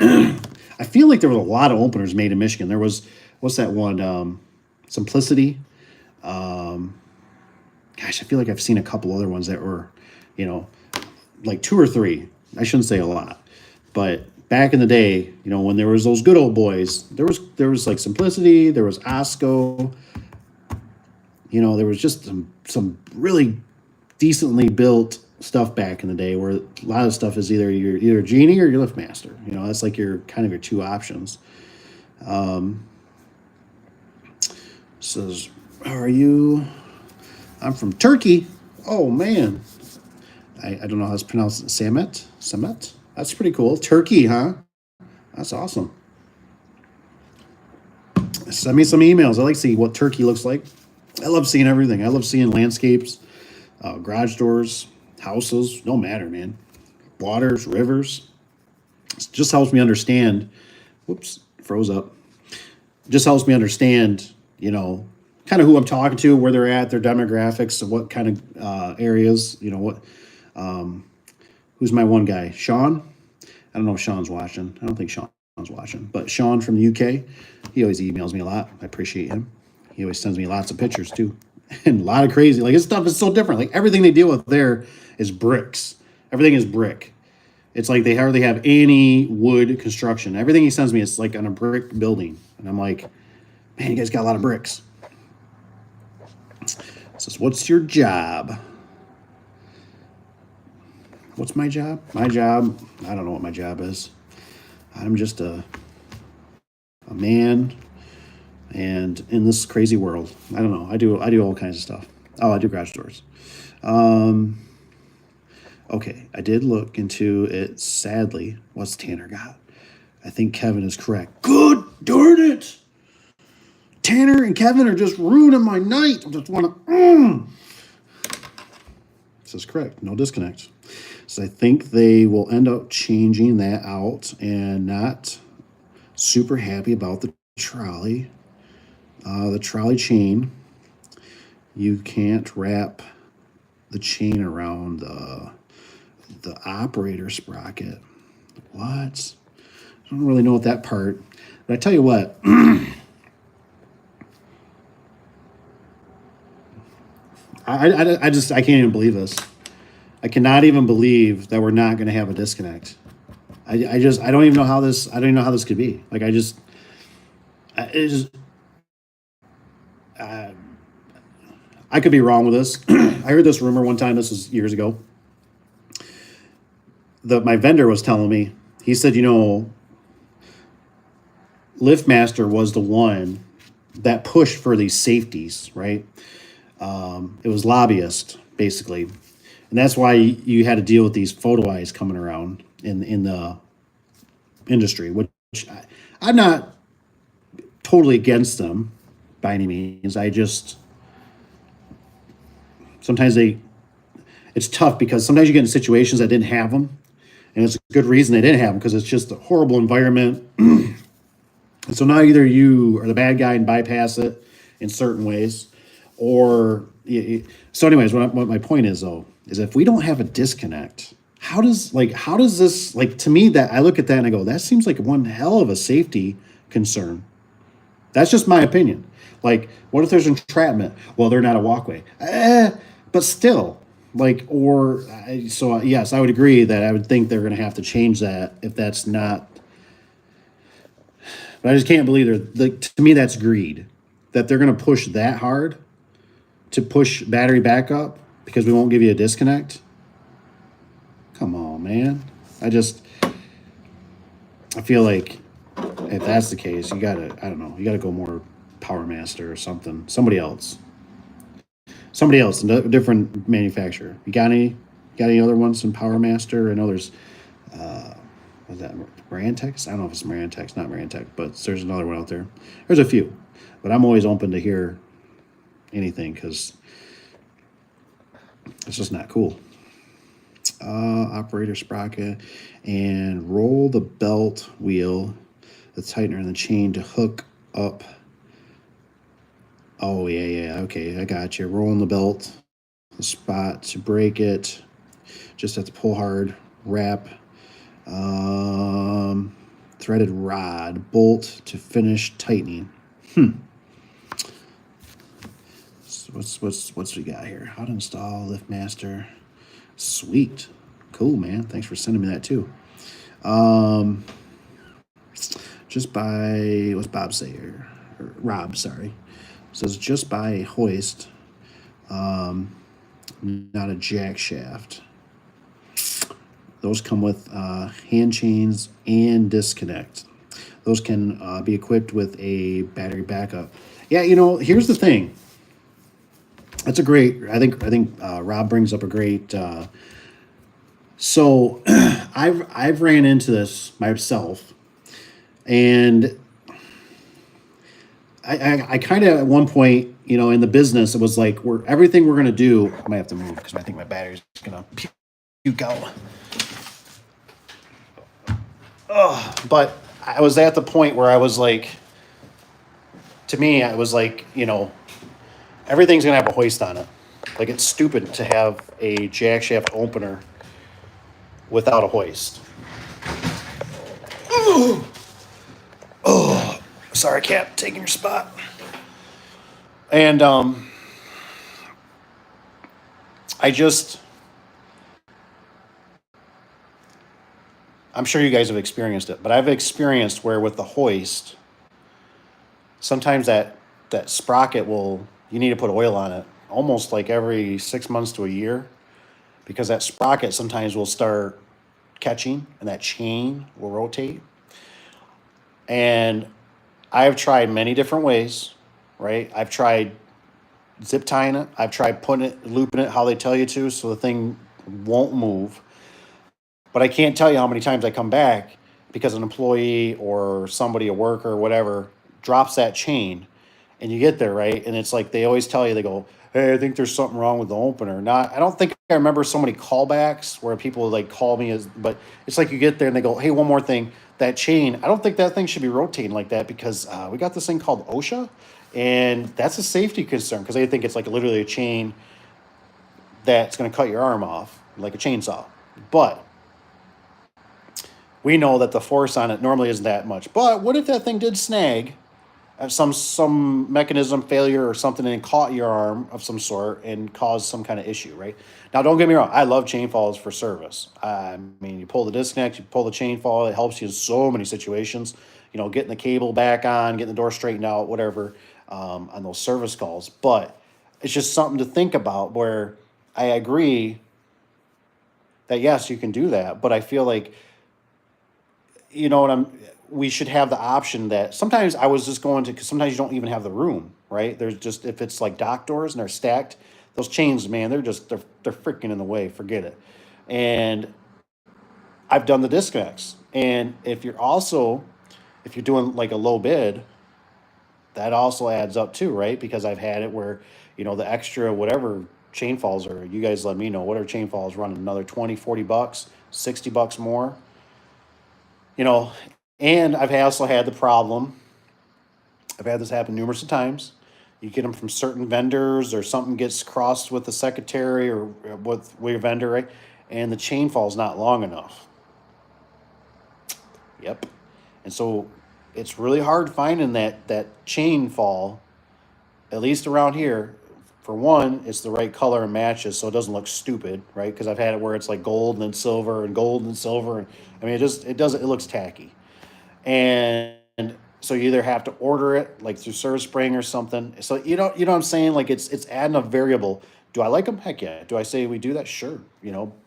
[SPEAKER 2] I feel like there were a lot of openers made in Michigan. There was, what's that one? Simplicity. Gosh, I feel like I've seen a couple other ones that were, like 2 or 3. I shouldn't say a lot. But back in the day, when there was those good old boys, there was like Simplicity, there was Osco. There was just some really decently built stuff back in the day where a lot of stuff is either Genie or your LiftMaster. That's like your 2 options. Says, "How are you?" "I'm from Turkey." Oh man, I don't know how it's pronounced. Samet. That's pretty cool. Turkey, huh? That's awesome. Send me some emails. I like to see what Turkey looks like. I love seeing everything. I love seeing landscapes, garage doors, houses, don't matter, man. Waters, rivers. It just helps me understand. Whoops, froze up. Just helps me understand, kind of who I'm talking to, where they're at, their demographics, what kind of areas, who's my one guy? Sean? I don't know if Sean's watching. I don't think Sean's watching. But Sean from the UK, he always emails me a lot. I appreciate him. He always sends me lots of pictures too. And a lot of crazy. Like his stuff is so different. Like everything they deal with there is bricks. Everything is brick. It's like they hardly have any wood construction. Everything he sends me is like on a brick building. And I'm like, man, you guys got a lot of bricks. Says, what's your job? What's my job? My job, I don't know what my job is. I'm just a man, and in this crazy world, I don't know. I do all kinds of stuff. Oh, I do garage doors. Okay, I did look into it. Sadly, what's Tanner got? I think Kevin is correct. Good darn it! Tanner and Kevin are just ruining my night. I just want to. This is correct. No disconnect. So I think they will end up changing that out, and not super happy about the trolley. The trolley chain. You can't wrap the chain around the operator sprocket. What? I don't really know what that part. But I tell you what. I can't even believe this. I cannot even believe that we're not going to have a disconnect. I don't even know how this could be. Like I could be wrong with this. I heard this rumor one time. This was years ago. My vendor was telling me. He said, LiftMaster was the one that pushed for these safeties, right? It was lobbyist, basically. And that's why you had to deal with these photo eyes coming around in the industry, which I'm not totally against them by any means. Sometimes it's tough because sometimes you get in situations that didn't have them. And it's a good reason they didn't have them because it's just a horrible environment. And so now either you are the bad guy and bypass it in certain ways, or so anyways, what my point is though, is if we don't have a disconnect, how does this, like, to me, that I look at that and I go, that seems like one hell of a safety concern. That's just my opinion. Like, what if there's entrapment? Well, they're not a walkway. But still, yes, I would agree that I would think they're going to have to change that if that's not. But I just can't believe to me, that's greed. That they're going to push that hard to push battery backup because we won't give you a disconnect. Come on, man. I feel like if that's the case, you gotta go more Power Master or something. Somebody else, a different manufacturer. You got any other ones in Power Master? I know there's, what's that, Marantex? I don't know if it's Marantex, not Marantech, but there's another one out there. There's a few, but I'm always open to hear anything because it's just not cool. Operator sprocket, and roll the belt wheel, the tightener and the chain to hook up. Oh, yeah, okay, I got you. Rolling the belt, the spot to break it. Just have to pull hard, wrap, threaded rod, bolt to finish tightening. So what's we got here? How to install LiftMaster. Sweet. Cool, man. Thanks for sending me that too. Just by, what's Bob say here? Or Rob, sorry. Says just by a hoist, not a jack shaft. Those come with hand chains and disconnect. Those can be equipped with a battery backup. Yeah, here's the thing. That's a great. I think Rob brings up a great. So I've ran into this myself, and I kind of at one point, in the business, it was like everything we're gonna do. I might have to move because I think my battery's gonna puke out. But I was at the point where I was like, to me, I was like, everything's gonna have a hoist on it. Like it's stupid to have a jack shaft opener without a hoist. Sorry, Cap, taking your spot. And I'm sure you guys have experienced it, but I've experienced where with the hoist, sometimes that sprocket you need to put oil on it almost like every 6 months to a year, because that sprocket sometimes will start catching and that chain will rotate. And I've tried many different ways, right? I've tried zip tying it. I've tried looping it how they tell you to, so the thing won't move. But I can't tell you how many times I come back because an employee or somebody, a worker or whatever, drops that chain, and you get there, right? And it's like they always tell you, they go, "Hey, I think there's something wrong with the opener." Not, I don't think I remember so many callbacks where people like call me but it's like you get there and they go, "Hey, one more thing, that chain, I don't think that thing should be rotating like that because we got this thing called OSHA, and that's a safety concern because they think it's like literally a chain that's going to cut your arm off like a chainsaw." But we know that the force on it normally isn't that much. But what if that thing did snag at some mechanism failure or something and caught your arm of some sort and caused some kind of issue, right? Now, don't get me wrong. I love chain falls for service. I mean, you pull the disconnect, you pull the chain fall. It helps you in so many situations. Getting the cable back on, getting the door straightened out, whatever, on those service calls. But it's just something to think about where I agree that, yes, you can do that. But I feel like what we should have the option that sometimes I was just going to, because sometimes you don't even have the room, right? There's just, if it's like dock doors and they're stacked, those chains, man, they're freaking in the way. Forget it. And I've done the disconnects. And if you're doing like a low bid, that also adds up too, right? Because I've had it where, the extra whatever chain falls are, you guys let me know, whatever chain falls running another 20, $40, $60 more, you know, and I've also had the problem. I've had this happen numerous of times. You get them from certain vendors, or something gets crossed with the secretary or with your vendor, right? And the chain fall's not long enough. Yep. And so it's really hard finding that chain fall, at least around here. For one, it's the right color and matches, so it doesn't look stupid, right? Because I've had it where it's like gold and then silver and gold and silver, and I mean, it looks tacky. And so you either have to order it like through Service Spring or something. So you know what I'm saying? Like it's adding a variable. Do I like them? Heck yeah. Do I say we do that? Sure.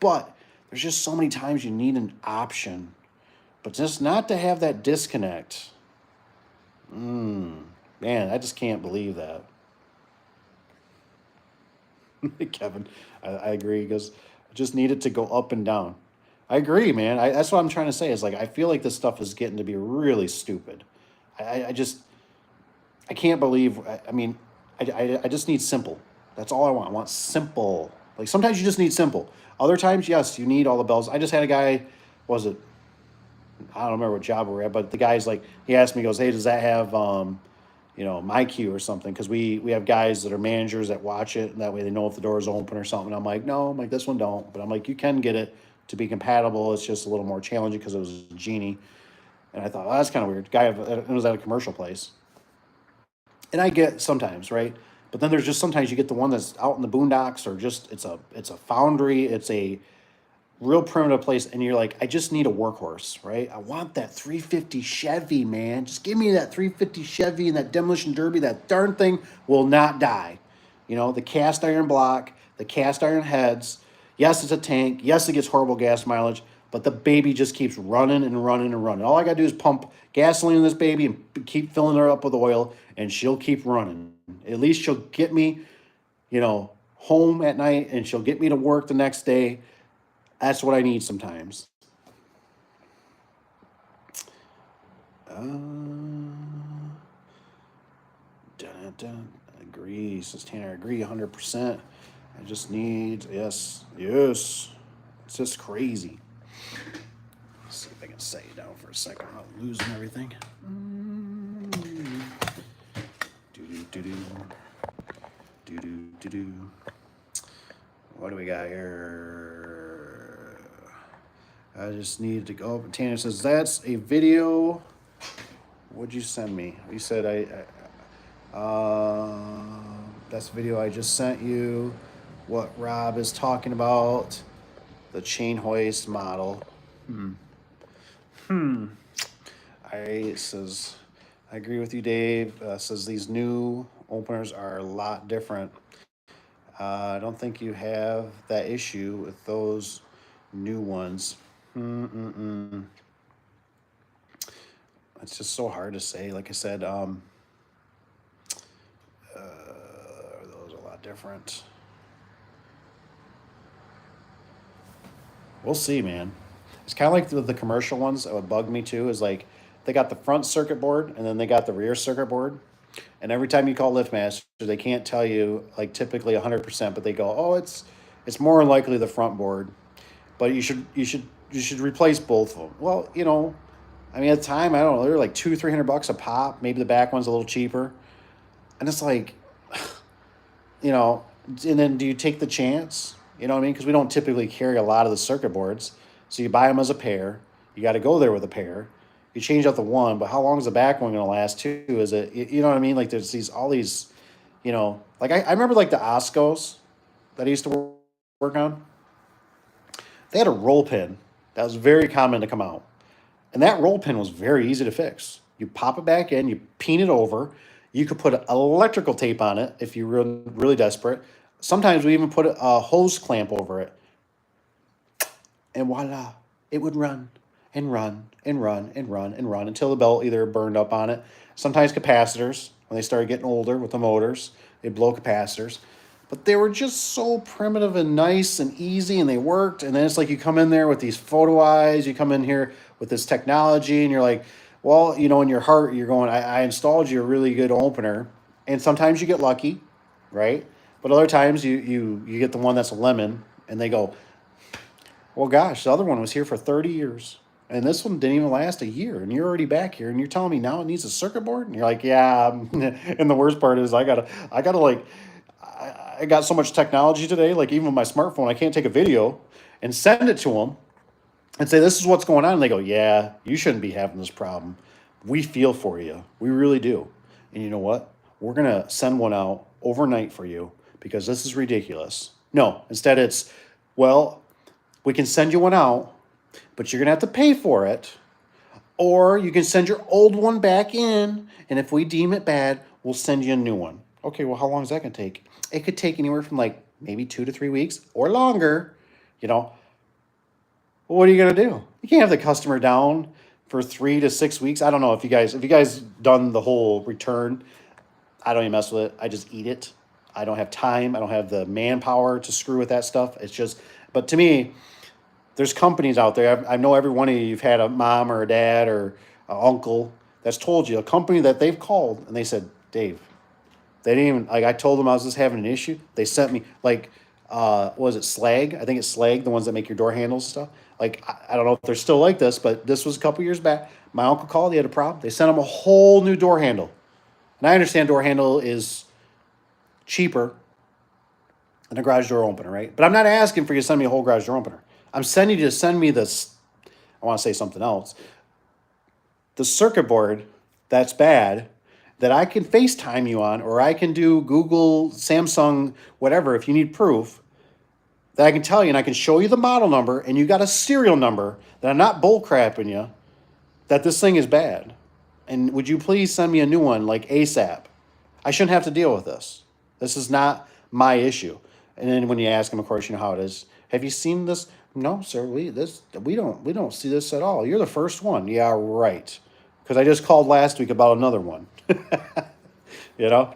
[SPEAKER 2] But there's just so many times you need an option, but just not to have that disconnect. Man, I just can't believe that. Kevin, I agree. He goes, I just need it to go up and down. I agree, man. That's what I'm trying to say. Is like I feel like this stuff is getting to be really stupid. I just I can't believe. I mean, I just need simple. That's all I want. I want simple. Like sometimes you just need simple. Other times, yes, you need all the bells. I just had a guy. What was it? I don't remember what job we were at, but the guy's like, he asked me, he goes, "Hey, does that have my queue or something?" Because we have guys that are managers that watch it, and that way they know if the door is open or something. I'm like, no, I'm like, this one don't, but I'm like, you can get it to be compatible. It's just a little more challenging because it was a genie. And I thought, oh, that's kind of weird. Guy, it was at a commercial place, and I get sometimes, right? But then there's just sometimes you get the one that's out in the boondocks, or just it's a foundry, it's a real primitive place, and you're like, I just need a workhorse, right? I want that 350 Chevy, man. Just give me that 350 Chevy and that demolition derby. That darn thing will not die. The cast iron block, the cast iron heads. Yes, it's a tank. Yes, it gets horrible gas mileage, but the baby just keeps running and running and running. All I gotta do is pump gasoline in this baby and keep filling her up with oil, and she'll keep running. At least she'll get me, home at night, and she'll get me to work the next day. That's what I need sometimes. Dun, dun. Agree, says Tanner. Agree 100%. I just need, yes, yes. It's just crazy. Let's see if I can set you down for a second without losing everything. Do-do-do-do. Do-do-do-do. What do we got here? I just need to go. Tanner says, that's a video. What'd you send me? You said that's the video I just sent you. What Rob is talking about. The chain hoist model. Says, I agree with you, Dave. Says these new openers are a lot different. I don't think you have that issue with those new ones. It's just so hard to say. Like I said, those are a lot different. We'll see, man. It's kind of like the commercial ones that would bug me too. Is like they got the front circuit board and then they got the rear circuit board. And every time you call LiftMaster, they can't tell you like typically 100%, but they go, oh, it's more likely the front board, but you should replace both of them. Well, I mean at the time I don't know, they're like $200-300 a pop. Maybe the back one's a little cheaper, and it's like, and then do you take the chance? You know what I mean? Because we don't typically carry a lot of the circuit boards, so you buy them as a pair. You got to go there with a pair. You change out the one, but how long is the back one going to last too? Is it, you know what I mean? Like there's all these, like I remember like the Oscos that I used to work on. They had a roll pin that was very common to come out. And that roll pin was very easy to fix. You pop it back in, you peen it over. You could put electrical tape on it if you're really desperate. Sometimes we even put a hose clamp over it. And voila, it would run and run and run and run and run until the belt either burned up on it. Sometimes capacitors, when they started getting older with the motors, they'd blow capacitors. But they were just so primitive and nice and easy, and they worked. And then it's like you come in there with these photo eyes, you come in here with this technology, and you're like, well, in your heart, you're going, I installed you a really good opener. And sometimes you get lucky, right? But other times you get the one that's a lemon, and they go, well, gosh, the other one was here for 30 years. And this one didn't even last a year, and you're already back here, and you're telling me now it needs a circuit board? And you're like, yeah. And the worst part is I got so much technology today, like even with my smartphone, I can't take a video and send it to them and say, this is what's going on. And they go, yeah, you shouldn't be having this problem. We feel for you. We really do. And you know what? We're going to send one out overnight for you because this is ridiculous. No, instead it's, well, we can send you one out, but you're going to have to pay for it. Or you can send your old one back in, and if we deem it bad, we'll send you a new one. Okay, well, how long is that going to take? It could take anywhere from like maybe 2 to 3 weeks or longer. Well, what are you going to do? You can't have the customer down for 3 to 6 weeks. I don't know if you guys done the whole return. I don't even mess with it. I just eat it. I don't have time. I don't have the manpower to screw with that stuff. It's just, but to me, there's companies out there. I know every one of you've had a mom or a dad or an uncle that's told you, a company that they've called and they said, Dave, they didn't even, like I told them I was just having an issue. They sent me like, what was it, Slag? I think it's Slag, the ones that make your door handles and stuff. Like, I don't know if they're still like this, but this was a couple years back. My uncle called, he had a problem. They sent him a whole new door handle. And I understand door handle is cheaper than a garage door opener, right? But I'm not asking for you to send me a whole garage door opener. I'm sending you to send me this, I want to say something else, the circuit board that's bad that I can FaceTime you on, or I can do Google, Samsung, whatever, if you need proof, that I can tell you and I can show you the model number and you got a serial number that I'm not bull crapping you, that this thing is bad. And would you please send me a new one like ASAP? I shouldn't have to deal with this. This is not my issue. And then when you ask them, of course, you know how it is. Have you seen this? No, sir. We don't see this at all. You're the first one. Yeah, right. Because I just called last week about another one. You know.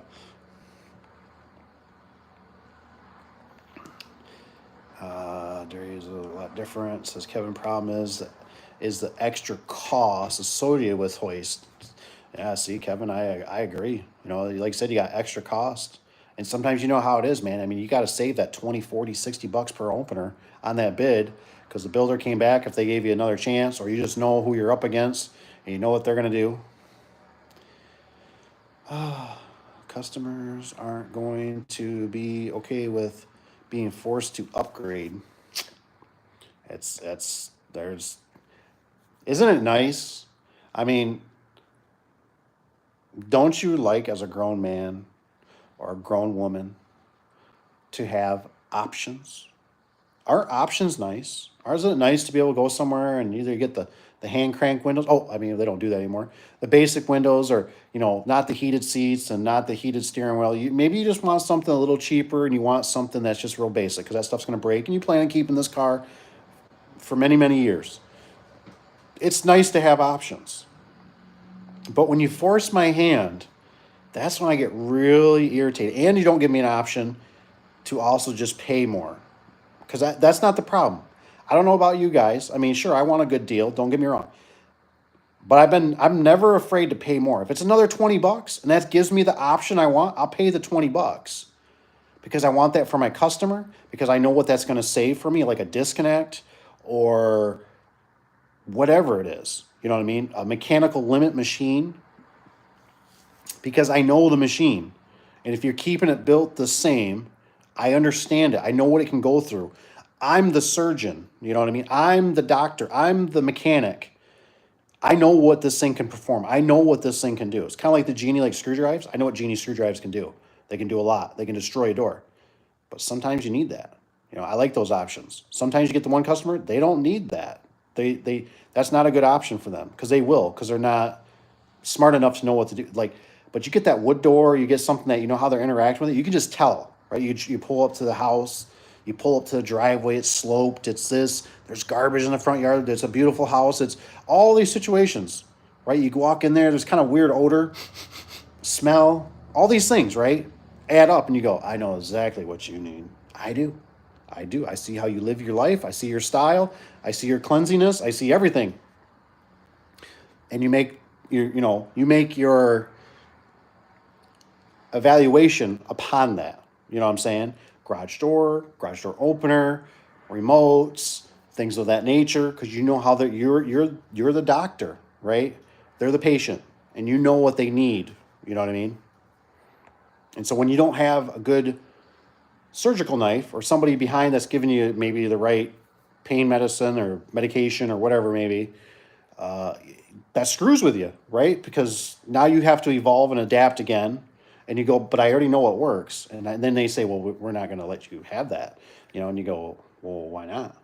[SPEAKER 2] There is a lot different. Says Kevin. Problem is the extra cost associated with hoist. Yeah, see, Kevin, I agree. You know, like I said, you got extra cost. And sometimes you know how it is, man. I mean, you got to save that 20, 40, $60 per opener on that bid because the builder came back if they gave you another chance, or you just know who you're up against and you know what they're going to do. Customers aren't going to be okay with being forced to upgrade. There's, isn't it nice? I mean, don't you like as a grown man or a grown woman to have options? Are options nice? Or is it nice to be able to go somewhere and either get the hand crank windows? Oh, I mean, they don't do that anymore. The basic windows, or, you know, not the heated seats and not the heated steering wheel. Maybe you just want something a little cheaper and you want something that's just real basic because that stuff's going to break and you plan on keeping this car for many, many years. It's nice to have options. But when you force my hand, that's when I get really irritated. And you don't give me an option to also just pay more. Because that's not the problem. I don't know about you guys. I mean, sure, I want a good deal. Don't get me wrong. But I'm never afraid to pay more. If it's another $20 and that gives me the option I want, I'll pay the $20 because I want that for my customer, because I know what that's going to save for me, like a disconnect or whatever it is. You know what I mean? A mechanical limit machine, because I know the machine. And if you're keeping it built the same, I understand it. I know what it can go through. I'm the surgeon. You know what I mean? I'm the doctor. I'm the mechanic. I know what this thing can perform. I know what this thing can do. It's kind of like the Genie like screwdrives. I know what Genie screwdrives can do. They can do a lot. They can destroy a door. But sometimes you need that. You know, I like those options. Sometimes you get the one customer, they don't need that. They that's not a good option for them because they will, because they're not smart enough to know what to do. Like, but you get that wood door, you get something that you know how they're interacting with it. You can just tell, right? You pull up to the house, you pull up to the driveway. It's sloped. It's this. There's garbage in the front yard. It's a beautiful house. It's all these situations, right? You walk in there. There's kind of weird odor, smell, all these things, right? Add up, and you go, I know exactly what you need. I do. I do. I see how you live your life. I see your style. I see your cleanliness. I see everything. And you make your evaluation upon that. You know what I'm saying? Garage door opener, remotes, things of that nature, because you know how that you're the doctor, right? They're the patient, and you know what they need. You know what I mean? And so when you don't have a good surgical knife or somebody behind that's giving you maybe the right pain medicine or medication or whatever, maybe that screws with you, right? Because now you have to evolve and adapt again. And you go, but I already know what works. And then they say, well, we're not going to let you have that. You know, and you go, well, why not?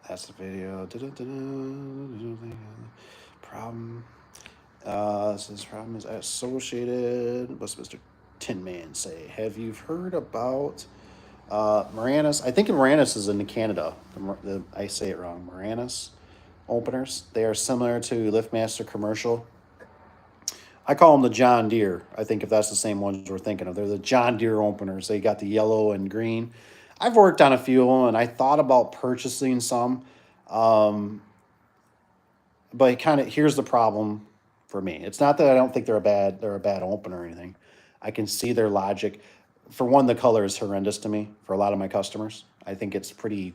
[SPEAKER 2] That's the video. Problem. This problem is associated. What's Mr. Tin Man say? Have you heard about Moranis? I think Moranis is in Canada. I say it wrong. Moranis openers. They are similar to LiftMaster Commercial. I call them the John Deere. I think if that's the same ones we're thinking of. They're the John Deere openers. They got the yellow and green. I've worked on a few of them, and I thought about purchasing some. But here's the problem for me. It's not that I don't think they're a bad opener or anything. I can see their logic. For one, the color is horrendous to me for a lot of my customers. I think it's pretty,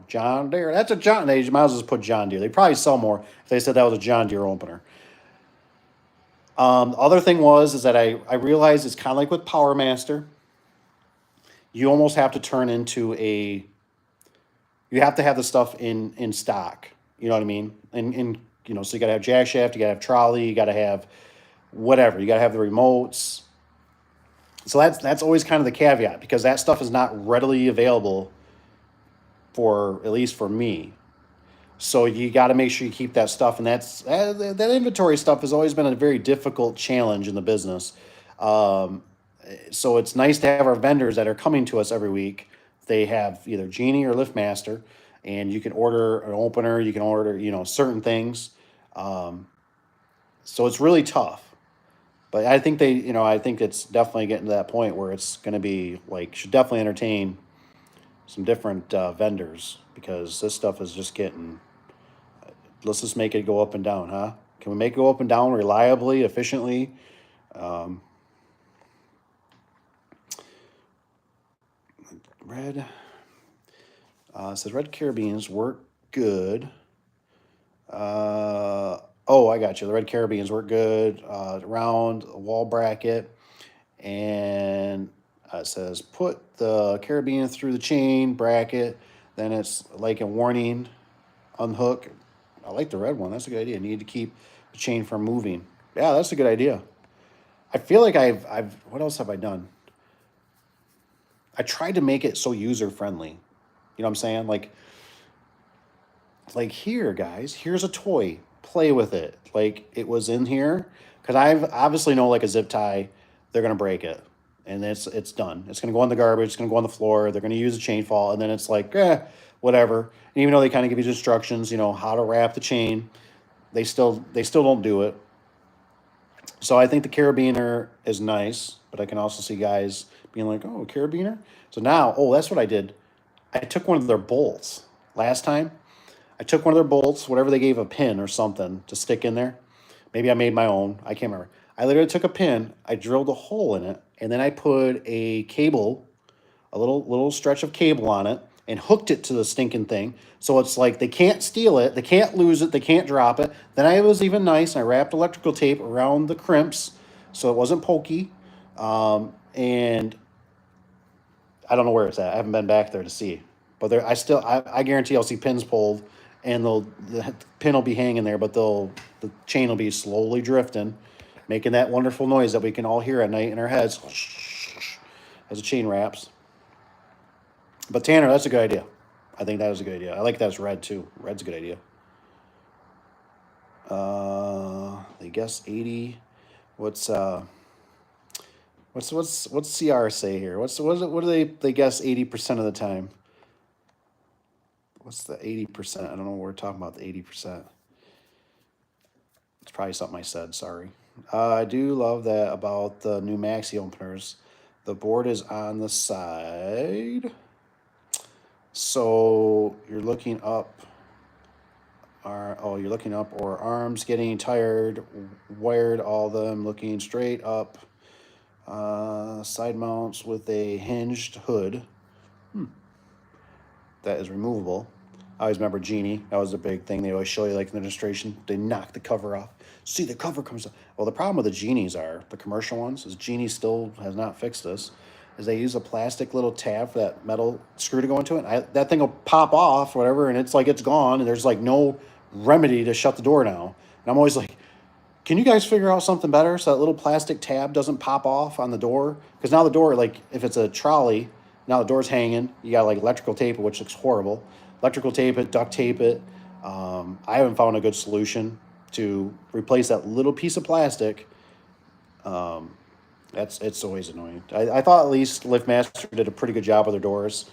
[SPEAKER 2] John Deere. That's a John. They might as well just put John Deere. They probably sell more if they said that was a John Deere opener. The other thing is that I realized it's kind of like with Power Master. You almost have to turn into you have to have the stuff in stock. You know what I mean? And so you got to have jack shaft, you got to have trolley, you got to have whatever. You got to have the remotes. So that's always kind of the caveat, because that stuff is not readily available for, at least for me. So you got to make sure you keep that stuff, and that inventory stuff has always been a very difficult challenge in the business. So it's nice to have our vendors that are coming to us every week. They have either Genie or LiftMaster, and you can order an opener, you can order certain things. So it's really tough. But I think I think it's definitely getting to that point where it's going to be should definitely entertain some different vendors, because this stuff is just getting let's just make it go up and down, huh? Can we make it go up and down reliably, efficiently? Red. It says red carabines work good. Oh, I got you. The red carabines work good. Round wall bracket. And it says put the carabiner through the chain bracket. Then it's like a warning, unhook. I like the red one. That's a good idea. Need to keep the chain from moving. Yeah, that's a good idea. I feel like I've what else have I done? I tried to make it so user friendly. You know what I'm saying? Like here, guys, here's a toy. Play with it. Like it was in here because I obviously know like a zip tie, they're gonna break it, and it's done. It's gonna go in the garbage. It's gonna go on the floor. They're gonna use a chain fall, and then it's like whatever. And even though they kind of give you instructions, you know how to wrap the chain, they still don't do it. So I think the carabiner is nice, but I can also see guys being like, "Oh, carabiner." So now, oh, that's what I did. I took one of their bolts last time. I took one of their bolts, whatever they gave a pin or something to stick in there. Maybe I made my own. I can't remember. I literally took a pin, I drilled a hole in it, and then I put a cable, a little stretch of cable on it, and hooked it to the stinking thing. So it's like they can't steal it, they can't lose it, they can't drop it. Then I was even nice, and I wrapped electrical tape around the crimps so it wasn't pokey. And I don't know where it's at. I haven't been back there to see. But there, I guarantee I'll see pins pulled, and the pin will be hanging there, but the chain will be slowly drifting, making that wonderful noise that we can all hear at night in our heads as the chain wraps. But Tanner, that's a good idea. I think that is a good idea. I like that it's red too. Red's a good idea. They guess 80. What's CR say here? What do they guess 80% of the time? What's the 80%? I don't know what we're talking about, the 80%. It's probably something I said, sorry. I do love that about the new maxi openers. The board is on the side. So you're looking up, you're looking up, or arms getting tired, wired, all of them looking straight up. Side mounts with a hinged hood. That is removable. I always remember Genie. That was a big thing. They always show you like in the demonstration. They knock the cover off. See, the cover comes off. Well, the problem with the Genies are, the commercial ones, is Genie still has not fixed this, is they use a plastic little tab for that metal screw to go into it. That thing will pop off, whatever, and it's like it's gone, and there's like no remedy to shut the door now. And I'm always like, can you guys figure out something better so that little plastic tab doesn't pop off on the door? Because now the door, like if it's a trolley, now the door's hanging. You got like electrical tape, which looks horrible. Electrical tape it, duct tape it. I haven't found a good solution to replace that little piece of plastic. It's always annoying. I thought at least LiftMaster did a pretty good job with their doors.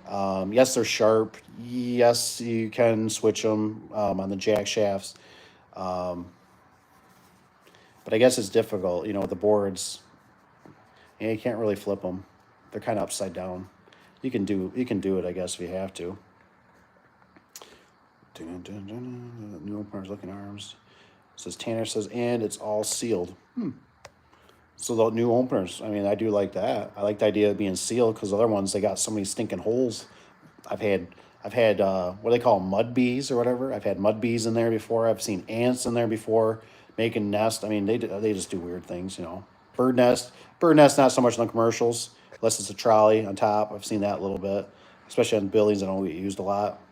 [SPEAKER 2] Yes, they're sharp. Yes, you can switch them on the jack shafts. But I guess it's difficult, you know, with the boards. Yeah, you can't really flip them. They're kind of upside down. You can do it, I guess, if you have to. New openers, looking arms. It says Tanner says, and it's all sealed. So the new openers, I mean, I do like that. I like the idea of being sealed because other ones, they got so many stinking holes. I've had what do they call them, mud bees or whatever. I've had mud bees in there before. I've seen ants in there before making nests. I mean, they just do weird things, you know. Bird nest, not so much in the commercials, unless it's a trolley on top. I've seen that a little bit, especially on buildings that don't get used a lot.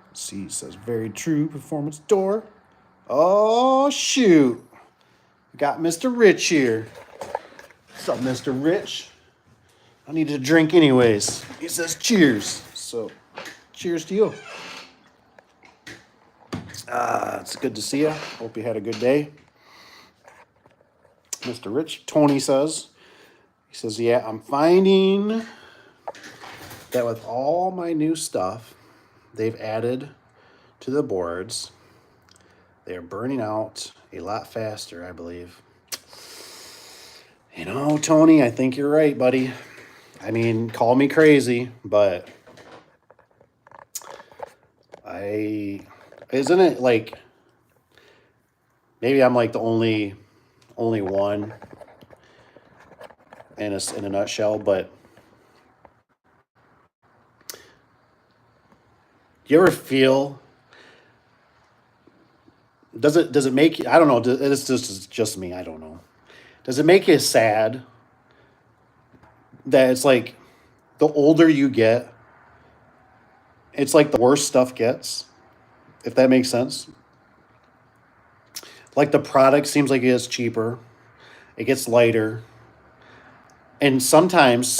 [SPEAKER 2] Let's see, it says very true performance door. Oh shoot. We got Mr. Rich here. What's up, Mr. Rich? I need a drink anyways. He says cheers. So, cheers to you. It's good to see you. Hope you had a good day. Mr. Rich, Tony says. He says, yeah, I'm finding that with all my new stuff they've added to the boards, they're burning out a lot faster, I believe. You know, Tony, I think you're right, buddy. I mean, call me crazy, but
[SPEAKER 1] isn't it like maybe I'm like the only one in a nutshell, but do you ever feel does it make you, I don't know, it's just me, I don't know. Does it make you sad that it's like the older you get, it's like the worse stuff gets, if that makes sense? Like the product seems like it gets cheaper, it gets lighter, and sometimes,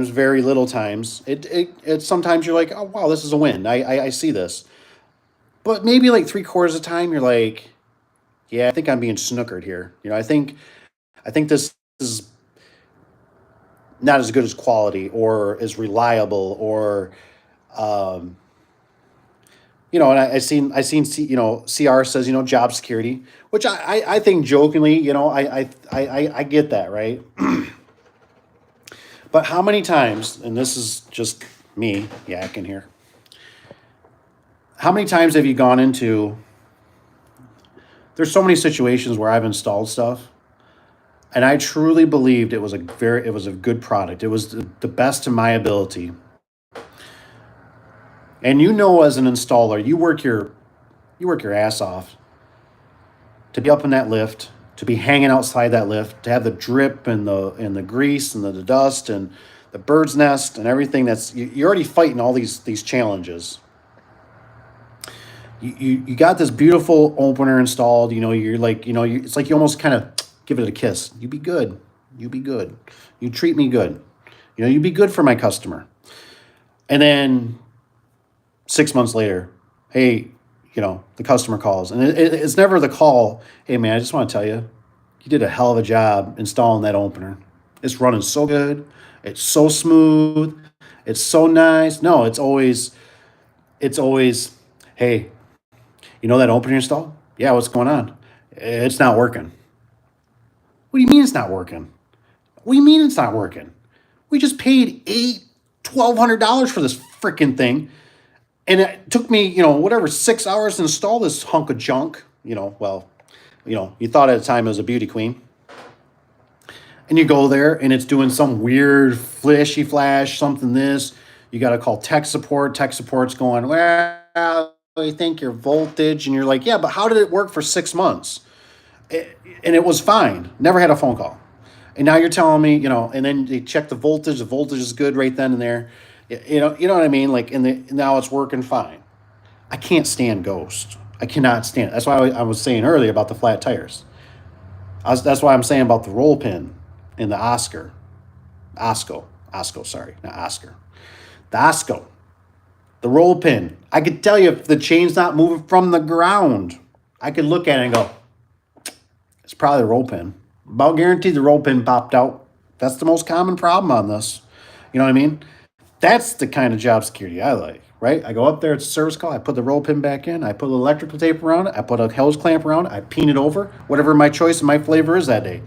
[SPEAKER 1] very little times, it sometimes you're like, oh wow, this is a win. I see this. But maybe like three quarters of the time, you're like, yeah, I think I'm being snookered here. I think this is not as good as quality or as reliable or um, and CR says, job security, which I think jokingly, I get that, right? But how many times, and this is just me yakking here, how many times have you gone into, there's so many situations where I've installed stuff and I truly believed it was a good product. It was the best to my ability. And as an installer, you work your ass off to be up in that lift, to be hanging outside that lift, to have the drip and the grease and the dust and the bird's nest and everything you're already fighting all these challenges. You got this beautiful opener installed, you're like, it's like you almost kind of give it a kiss. You be good. You be good. You treat me good. You be good for my customer. And then 6 months later, hey, the customer calls. And it's never the call, hey, man, I just want to tell you, you did a hell of a job installing that opener. It's running so good. It's so smooth. It's so nice. No, it's always, hey, that opener installed? Yeah, what's going on? It's not working. What do you mean it's not working? What do you mean it's not working? We just paid $1,200 for this freaking thing. And it took me, 6 hours to install this hunk of junk. You thought at the time it was a beauty queen. And you go there and it's doing some weird flashy flash, something this. You got to call tech support. Tech support's going, well, I think your voltage. And you're like, yeah, but how did it work for 6 months? And it was fine. Never had a phone call. And now you're telling me, and then they check the voltage. The voltage is good right then and there. You know what I mean? Like, now it's working fine. I can't stand Ghost. I cannot stand it. That's why I was saying earlier about the flat tires. That's why I'm saying about the roll pin in the Osco, sorry, not Oscar. The Osco. The roll pin. I could tell you if the chain's not moving from the ground. I could look at it and go, it's probably the roll pin. About guaranteed the roll pin popped out. That's the most common problem on this. You know what I mean? That's the kind of job security I like, right? I go up there, it's a service call, I put the roll pin back in, I put electrical tape around it, I put a hose clamp around it, I peen it over, whatever my choice and my flavor is that day.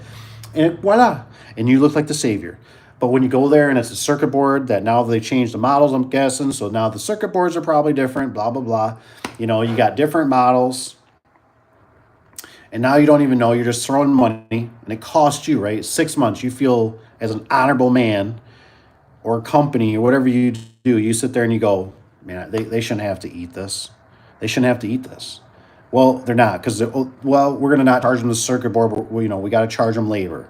[SPEAKER 1] And voila. And you look like the savior. But when you go there and it's a circuit board that now they changed the models, I'm guessing, so now the circuit boards are probably different, blah, blah, blah. You got different models. And now you don't even know, you're just throwing money, and it costs you, right? 6 months, you feel as an honorable man or company or whatever you do, you sit there and you go, man, they shouldn't have to eat this. They shouldn't have to eat this. Well, they're not, because, we're going to not charge them the circuit board, but, we got to charge them labor.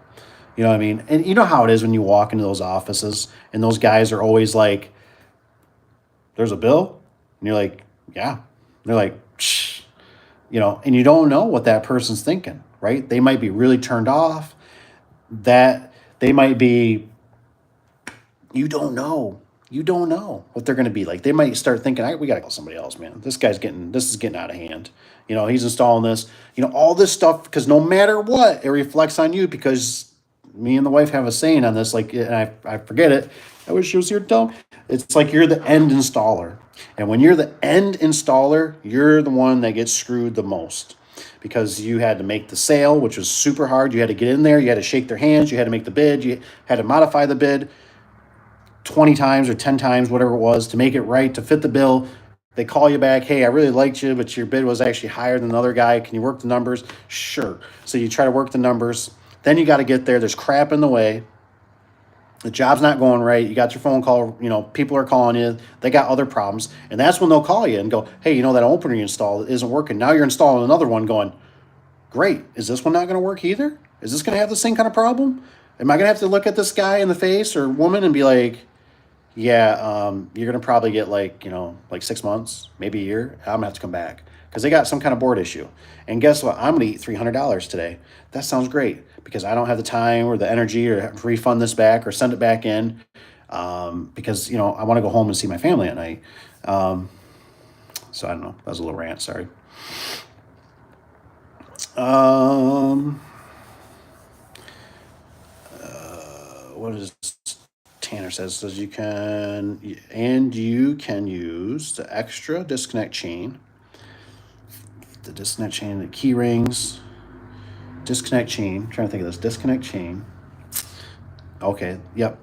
[SPEAKER 1] You know what I mean? And you know how it is when you walk into those offices and those guys are always like, there's a bill? And you're like, yeah. And they're like, shh. And you don't know what that person's thinking, right? They might be really turned off. That they might be, you don't know. You don't know what they're going to be like. They might start thinking, we got to call somebody else, man. This is getting out of hand. He's installing this, all this stuff, because no matter what, it reflects on you, because me and the wife have a saying on this, like, and I forget it. I wish she was here to tell me. It's like you're the end installer. And when you're the end installer, you're the one that gets screwed the most, because you had to make the sale, which was super hard. You had to get in there. You had to shake their hands. You had to make the bid. You had to modify the bid 20 times or 10 times, whatever it was, to make it right, to fit the bill. They call you back, hey, I really liked you, but your bid was actually higher than the other guy. Can you work the numbers? Sure. So you try to work the numbers. Then you got to get there. There's crap in the way. The job's not going right. You got your phone call, people are calling you. They got other problems. And that's when they'll call you and go, hey, that opener you installed isn't working. Now you're installing another one going, great. Is this one not going to work either? Is this going to have the same kind of problem? Am I going to have to look at this guy in the face or woman and be like, yeah, you're going to probably get like 6 months, maybe a year. I'm going to have to come back because they got some kind of board issue. And guess what? I'm going to eat $300 today. That sounds great because I don't have the time or the energy or have to refund this back or send it back in because, I want to go home and see my family at night. So I don't know. That was a little rant. Sorry. What is Tanner says you can use the extra disconnect chain, the key rings, disconnect chain. I'm trying to think of this disconnect chain. Okay, yep.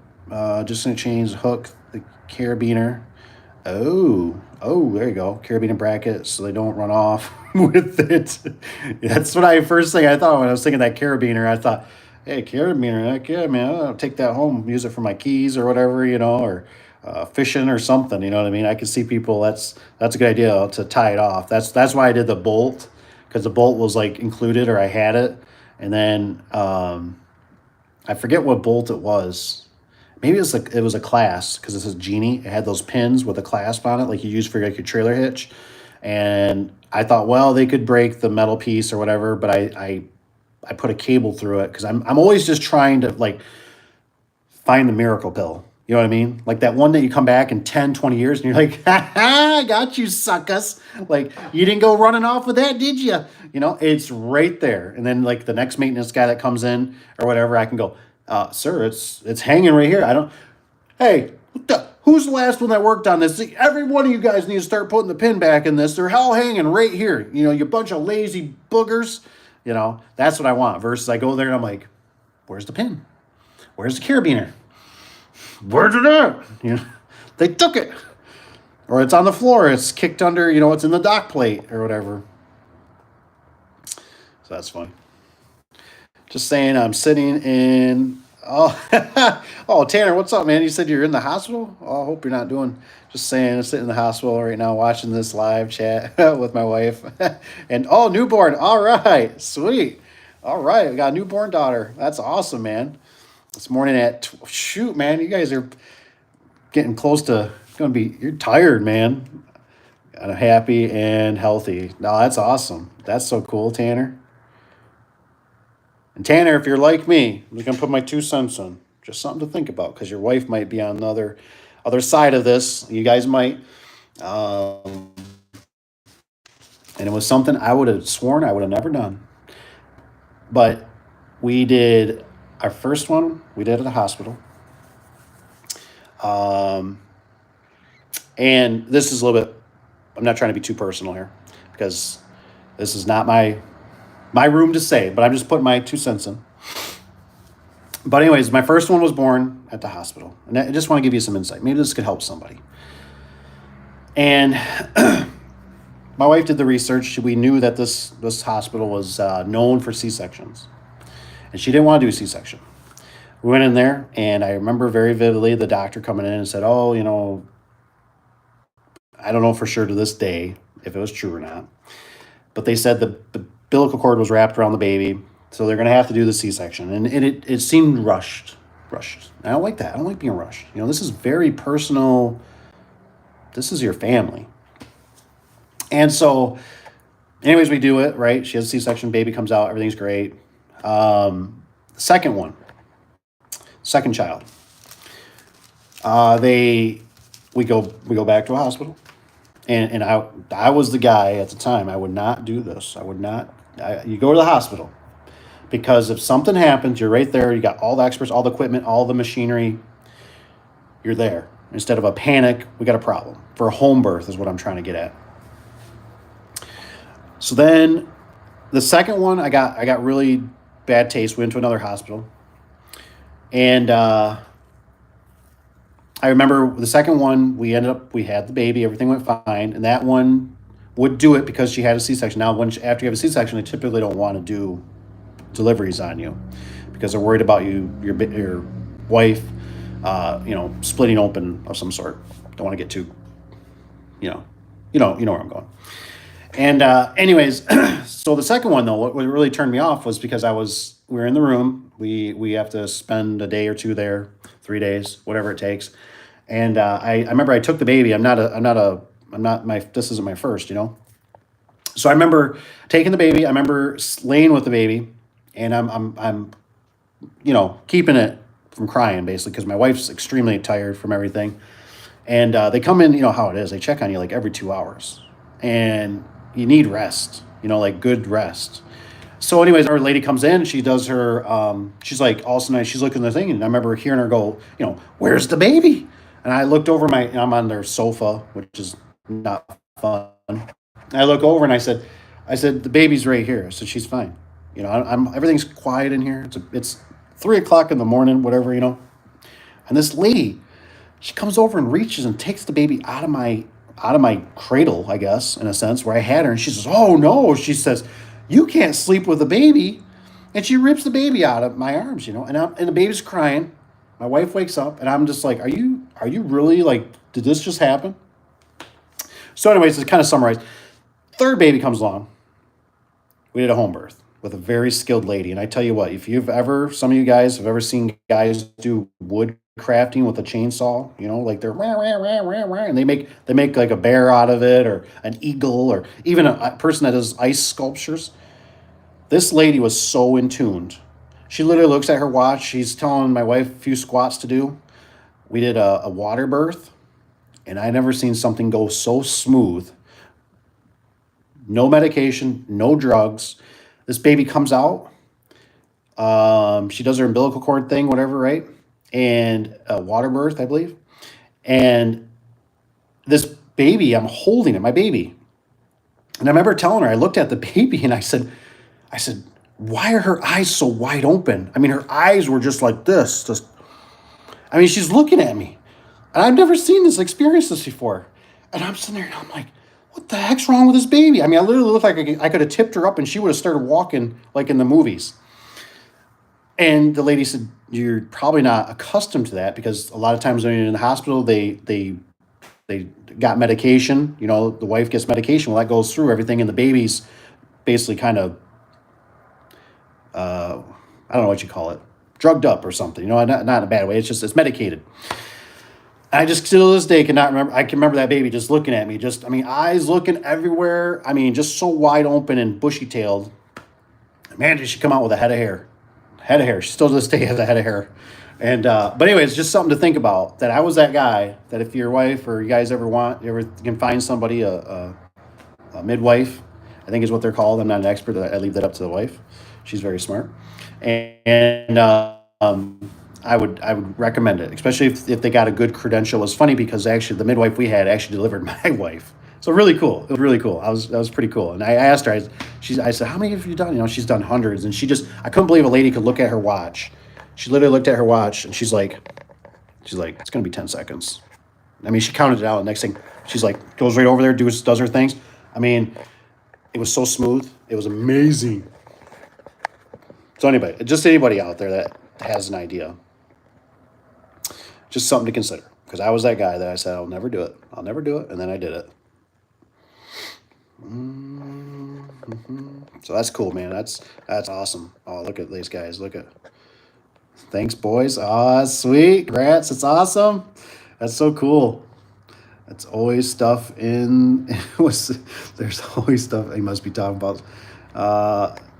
[SPEAKER 1] Disconnect chains, hook, the carabiner. Oh, there you go. Carabiner bracket so they don't run off with it. That's what first thing I thought when I was thinking that carabiner. I thought, hey, carabiner, heck yeah, man, I'll take that home, use it for my keys or whatever, or fishing or something. You know what I mean? I can see people. That's a good idea to tie it off. That's why I did the bolt because the bolt was like included or I had it, and then I forget what bolt it was. Maybe it was a clasp because this is Genie. It had those pins with a clasp on it, like you use for like your trailer hitch. And I thought, well, they could break the metal piece or whatever, but I put a cable through it because I'm always just trying to like find the miracle pill. You know what I mean? Like that one that you come back in 10, 20 years and you're like, ha ha, I got you, suckers. Like you didn't go running off with that, did you? It's right there. And then like the next maintenance guy that comes in or whatever, I can go, sir, it's hanging right here. Hey, who's the last one that worked on this? Every one of you guys need to start putting the pin back in this. They're all hanging right here. You bunch of lazy boogers. That's what I want. Versus I go there and I'm like, where's the pin? Where's the carabiner? Where's it at? They took it. Or it's on the floor. It's kicked under, it's in the dock plate or whatever. So that's funny. Just saying I'm sitting in. Oh, Tanner, what's up, man? You said you're in the hospital? Oh, I hope you're not doing. Just saying, I'm sitting in the hospital right now watching this live chat with my wife. And, newborn. All right. Sweet. All right. We got a newborn daughter. That's awesome, man. This morning shoot, man, you guys are getting close to you're tired, man. And happy and healthy. No, that's awesome. That's so cool, Tanner. And Tanner, if you're like me, I'm just going to put my 2 cents in. Just something to think about because your wife might be on the other side of this. You guys might. And it was something I would have sworn I would have never done. But we did our first one. We did at the hospital. And this is a little bit, I'm not trying to be too personal here because this is not my room to say, but I'm just putting my 2 cents in. But anyways, my first one was born at the hospital. And I just want to give you some insight. Maybe this could help somebody. And my wife did the research. We knew that this hospital was known for C-sections. And she didn't want to do a C-section. We went in there, and I remember very vividly the doctor coming in and said, I don't know for sure to this day if it was true or not. But they said the umbilical cord was wrapped around the baby, so they're going to have to do the C-section. And it seemed rushed. I don't like that. I don't like being rushed. This is very personal. This is your family. And so, anyways, we do it, right? She has a C-section, baby comes out, everything's great. Second child. We go back to a hospital. And I was the guy at the time. I would not do this. You go to the hospital because if something happens, you're right there. You got all the experts, all the equipment, all the machinery. You're there. Instead of a panic, we got a problem. For a home birth is what I'm trying to get at. So then the second one, I got really bad taste. We went to another hospital. And
[SPEAKER 2] I remember the second one, we had the baby, everything went fine, and that one would do it because she had a C-section. Now, after you have a C-section, they typically don't want to do deliveries on you because they're worried about your wife, splitting open of some sort. Don't want to get too, you know, you know where I'm going. And anyways, so the second one though, what really turned me off was because we were in the room. We have to spend a day or two there, 3 days, whatever it takes. And I remember I took the baby. This isn't my first, you know. So I remember taking the baby. I remember laying with the baby, and I'm keeping it from crying basically because my wife's extremely tired from everything. And they come in, you know how it is. They check on you like every 2 hours, and you need rest, like good rest. So, anyways, our lady comes in. She does her. She's like all of a sudden she's looking at the thing, and I remember hearing her go, "Where's the baby?" And I looked over I'm on their sofa, which is not fun. And I look over and I said, the baby's right here. So she's fine. I'm everything's quiet in here. It's 3 o'clock in the morning, whatever. And this lady, she comes over and reaches and takes the baby out of my cradle, I guess, in a sense, where I had her, and she says, "Oh no," she says, "you can't sleep with a baby," and she rips the baby out of my arms, and the baby's crying. My wife wakes up, and I'm just like, "Are you really like? Did this just happen?" So, anyways, to kind of summarize, third baby comes along. We did a home birth with a very skilled lady. And I tell you what, if some of you guys have ever seen guys do wood crafting with a chainsaw, like they're rah, rah, rah, rah, rah, and they make like a bear out of it or an eagle or even a person that does ice sculptures. This lady was so in tuned. She literally looks at her watch. She's telling my wife a few squats to do. We did a water birth, and I never seen something go so smooth. No medication, no drugs. This baby comes out. She does her umbilical cord thing, whatever, right? And a water birth, I believe. And this baby, I'm holding it, my baby. And I remember telling her, I looked at the baby and I said, "Why are her eyes so wide open?" I mean, her eyes were just like this. She's looking at me. And I've never seen this, experienced this before. And I'm sitting there and I'm like, what the heck's wrong with this baby? I literally looked like I could have tipped her up and she would have started walking like in the movies. And the lady said, "You're probably not accustomed to that because a lot of times when you're in the hospital, they got medication. The wife gets medication. Well, that goes through everything, and the baby's basically kind of, I don't know what you call it, drugged up or something. Not in a bad way. It's medicated." I just still to this day cannot remember. I can remember that baby just looking at me, eyes looking everywhere. Just so wide open and bushy tailed. Man, did she come out with a head of hair? Head of hair. She still to this day has a head of hair. And but anyway, it's just something to think about. That I was that guy. That if your wife or you guys ever can find somebody a midwife, I think is what they're called. I'm not an expert. I leave that up to the wife. She's very smart, and I would recommend it, especially if they got a good credential. It was funny because actually the midwife we had actually delivered my wife. So really cool. It was really cool. That was pretty cool. And I asked her, I said, "How many have you done?" She's done hundreds, and I couldn't believe a lady could look at her watch. She literally looked at her watch, and she's like, "It's gonna be 10 seconds." She counted it out. Next thing, she's like, goes right over there, does her things. It was so smooth. It was amazing. So anybody out there that has an idea, just something to consider. Because I was that guy that I said, I'll never do it. I'll never do it. And then I did it. So that's cool, man. That's awesome. Oh, look at these guys. Thanks, boys. Oh, that's sweet. Congrats. It's awesome. That's so cool. That's always stuff there's always stuff he must be talking about.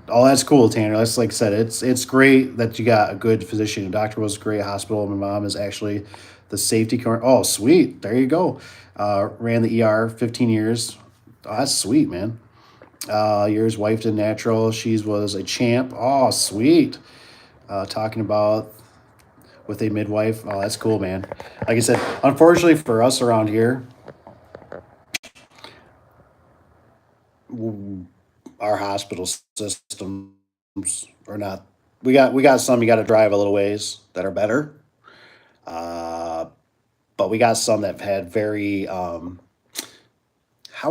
[SPEAKER 2] Oh, that's cool, Tanner. That's like I said, it's great that you got a good physician. Your doctor was great. Hospital. My mom is actually the safety car. Oh, sweet. There you go. Ran the ER 15 years. Oh, that's sweet, man. Yours wife did natural. She was a champ. Oh, sweet. Talking about with a midwife. Oh, that's cool, man. Like I said, unfortunately for us around here, our hospital systems are not. We got some. You got to drive a little ways that are better. but we got some that had very, how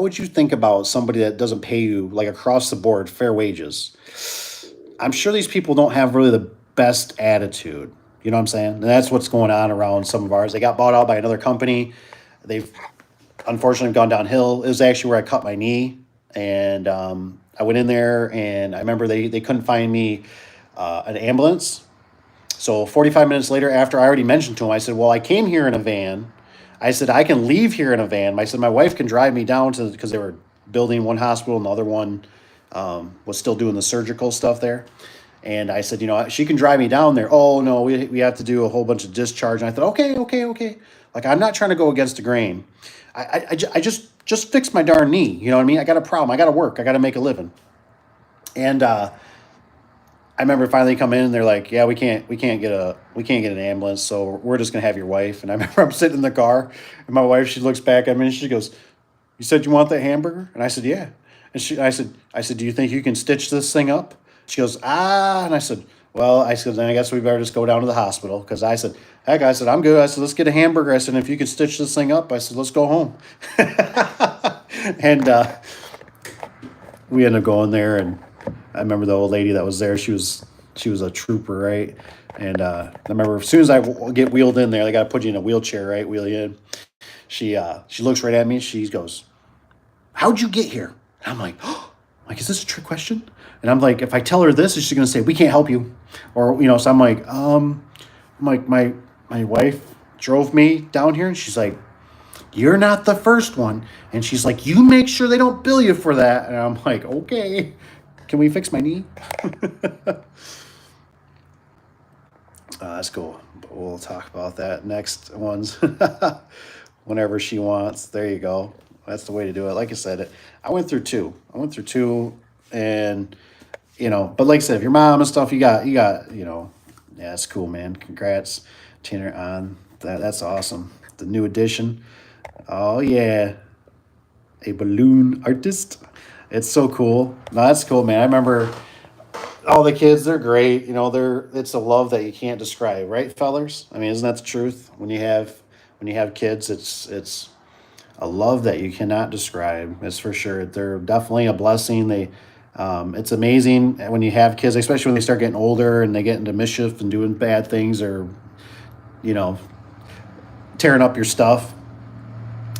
[SPEAKER 2] would you think about somebody that doesn't pay you like across the board fair wages? I'm sure these people don't have really the best attitude. You know what I'm saying? And that's what's going on around some of ours. They got bought out by another company. They've unfortunately gone downhill. It was actually where I cut my knee, and I went in there, and I remember they couldn't find me an ambulance. So 45 minutes later, after I already mentioned to him, I said, "Well, I came here in a van." I said, "I can leave here in a van." I said, "My wife can drive me down to," because they were building one hospital and the other one was still doing the surgical stuff there. And I said, she can drive me down there. Oh, no, we have to do a whole bunch of discharge. And I thought, okay, okay, okay. Like, I'm not trying to go against the grain. I just fixed my darn knee. You know what I mean? I got a problem. I got to work. I got to make a living. And I remember finally coming in and they're like, yeah, we can't get an ambulance. So we're just going to have your wife. And I remember I'm sitting in the car and my wife, she looks back at me and she goes, "You said you want that hamburger?" And I said, "Yeah." And I said, "Do you think you can stitch this thing up?" She goes, "Ah." And I said, "Well," I said, "then I guess we better just go down to the hospital." Because I said, "Heck," I said, "I'm good." I said, "Let's get a hamburger." I said, "If you could stitch this thing up," I said, "let's go home." And we ended up going there. And I remember the old lady that was there. She was a trooper, right? And I remember as soon as I get wheeled in there, they got to put you in a wheelchair, right? Wheel you in. She looks right at me. She goes, "How'd you get here?" And I'm like, "Oh, like, is this a trick question?" And I'm like, if I tell her this, is she going to say, "We can't help you"? Or, so I'm like, my wife drove me down here, and she's like, "You're not the first one." And she's like, "You make sure they don't bill you for that." And I'm like, "Okay, can we fix my knee?" That's cool. But we'll talk about that next ones whenever she wants. There you go. That's the way to do it. Like I said, I went through two. And but like I said, if your mom and stuff, you got, yeah, it's cool, man. Congrats, Tanner, on that. That's awesome. The new addition. Oh yeah, a balloon artist. It's so cool. No, that's cool, man. I remember all the kids. They're great. It's a love that you can't describe, right, fellers? I mean, isn't that the truth? When you have kids, it's a love that you cannot describe. It's for sure. They're definitely a blessing. It's amazing when you have kids, especially when they start getting older and they get into mischief and doing bad things, or you know tearing up your stuff.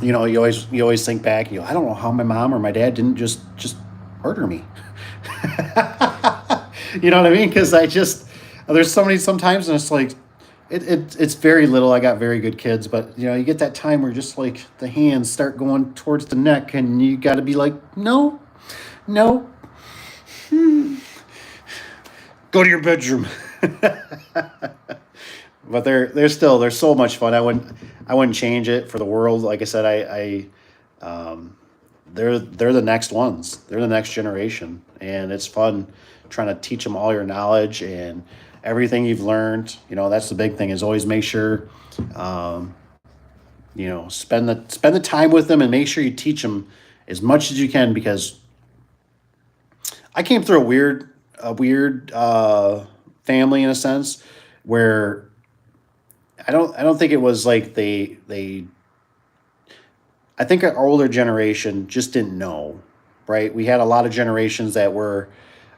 [SPEAKER 2] You always think back. I don't know how my mom or my dad didn't just murder me. You know what I mean? Because there's so many sometimes, and it's like it's very little. I got very good kids, but you get that time where just like the hands start going towards the neck, and you got to be like, no, no, go to your bedroom. But they're so much fun. I wouldn't change it for the world. Like I said, they're the next ones. They're the next generation, and it's fun trying to teach them all your knowledge and everything you've learned. That's the big thing, is always make sure, spend the time with them and make sure you teach them as much as you can, because I came through a weird family in a sense where I don't think it was like I think our older generation just didn't know, right? We had a lot of generations that were,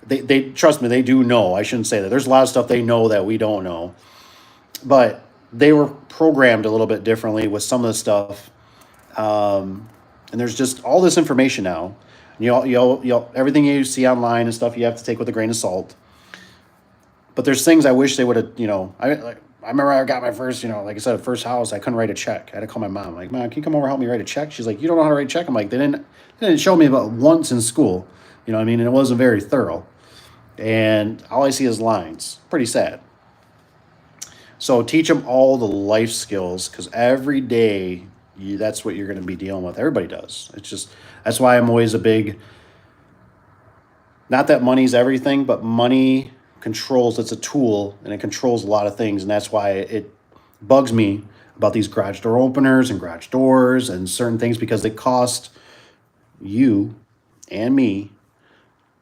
[SPEAKER 2] they trust me, they do know. I shouldn't say that. There's a lot of stuff they know that we don't know, but they were programmed a little bit differently with some of the stuff. And there's just all this information now. Everything you see online and stuff, you have to take with a grain of salt. But there's things I wish they would have, I remember I got my first, like I said, first house. I couldn't write a check. I had to call my mom. I'm like, "Mom, can you come over and help me write a check?" She's like, "You don't know how to write a check?" I'm like, They didn't show me about once in school. You know what I mean? And it wasn't very thorough. And all I see is lines. Pretty sad. So teach them all the life skills, because every day that's what you're going to be dealing with. Everybody does. That's why I'm always a big, not that money's everything, but money controls, it's a tool, and it controls a lot of things. And that's why it bugs me about these garage door openers and garage doors and certain things, because they cost you and me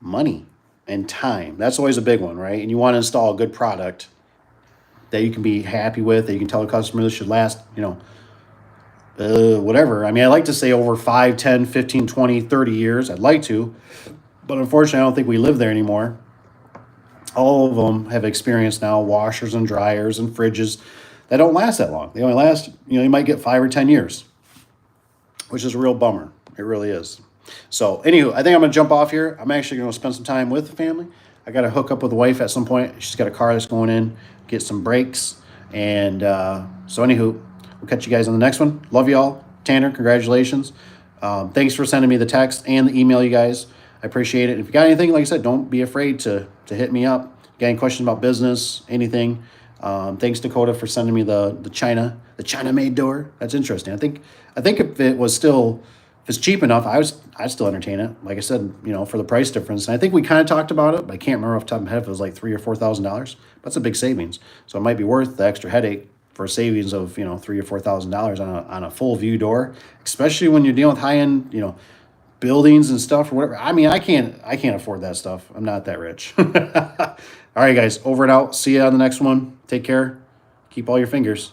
[SPEAKER 2] money and time. That's always a big one, right? And you want to install a good product that you can be happy with, that you can tell a customer this should last, whatever. I mean, I like to say over 5, 10, 15, 20, 30 years. I'd like to, but unfortunately, I don't think we live there anymore. All of them have experienced now washers and dryers and fridges that don't last that long. They only last, you might get 5 or 10 years, which is a real bummer. It really is. So, anywho, I think I'm going to jump off here. I'm actually going to spend some time with the family. I got to hook up with the wife at some point. She's got a car that's going in, get some brakes. And so, anywho, we'll catch you guys on the next one. Love y'all. Tanner, congratulations. Thanks for sending me the text and the email, you guys. I appreciate it. If you got anything, like I said, don't be afraid to hit me up. Got any questions about business, anything? Thanks, Dakota, for sending me the China made door. That's interesting. I think if it's cheap enough, I'd still entertain it. Like I said, for the price difference. And I think we kind of talked about it, but I can't remember off the top of my head if it was like $3,000 or $4,000. That's a big savings. So it might be worth the extra headache for a savings of $3,000 or $4,000 on a full view door, especially when you're dealing with high end buildings and stuff or whatever. I mean, I can't afford that stuff. I'm not that rich. All right, guys, over and out. See you on the next one. Take care. Keep all your fingers.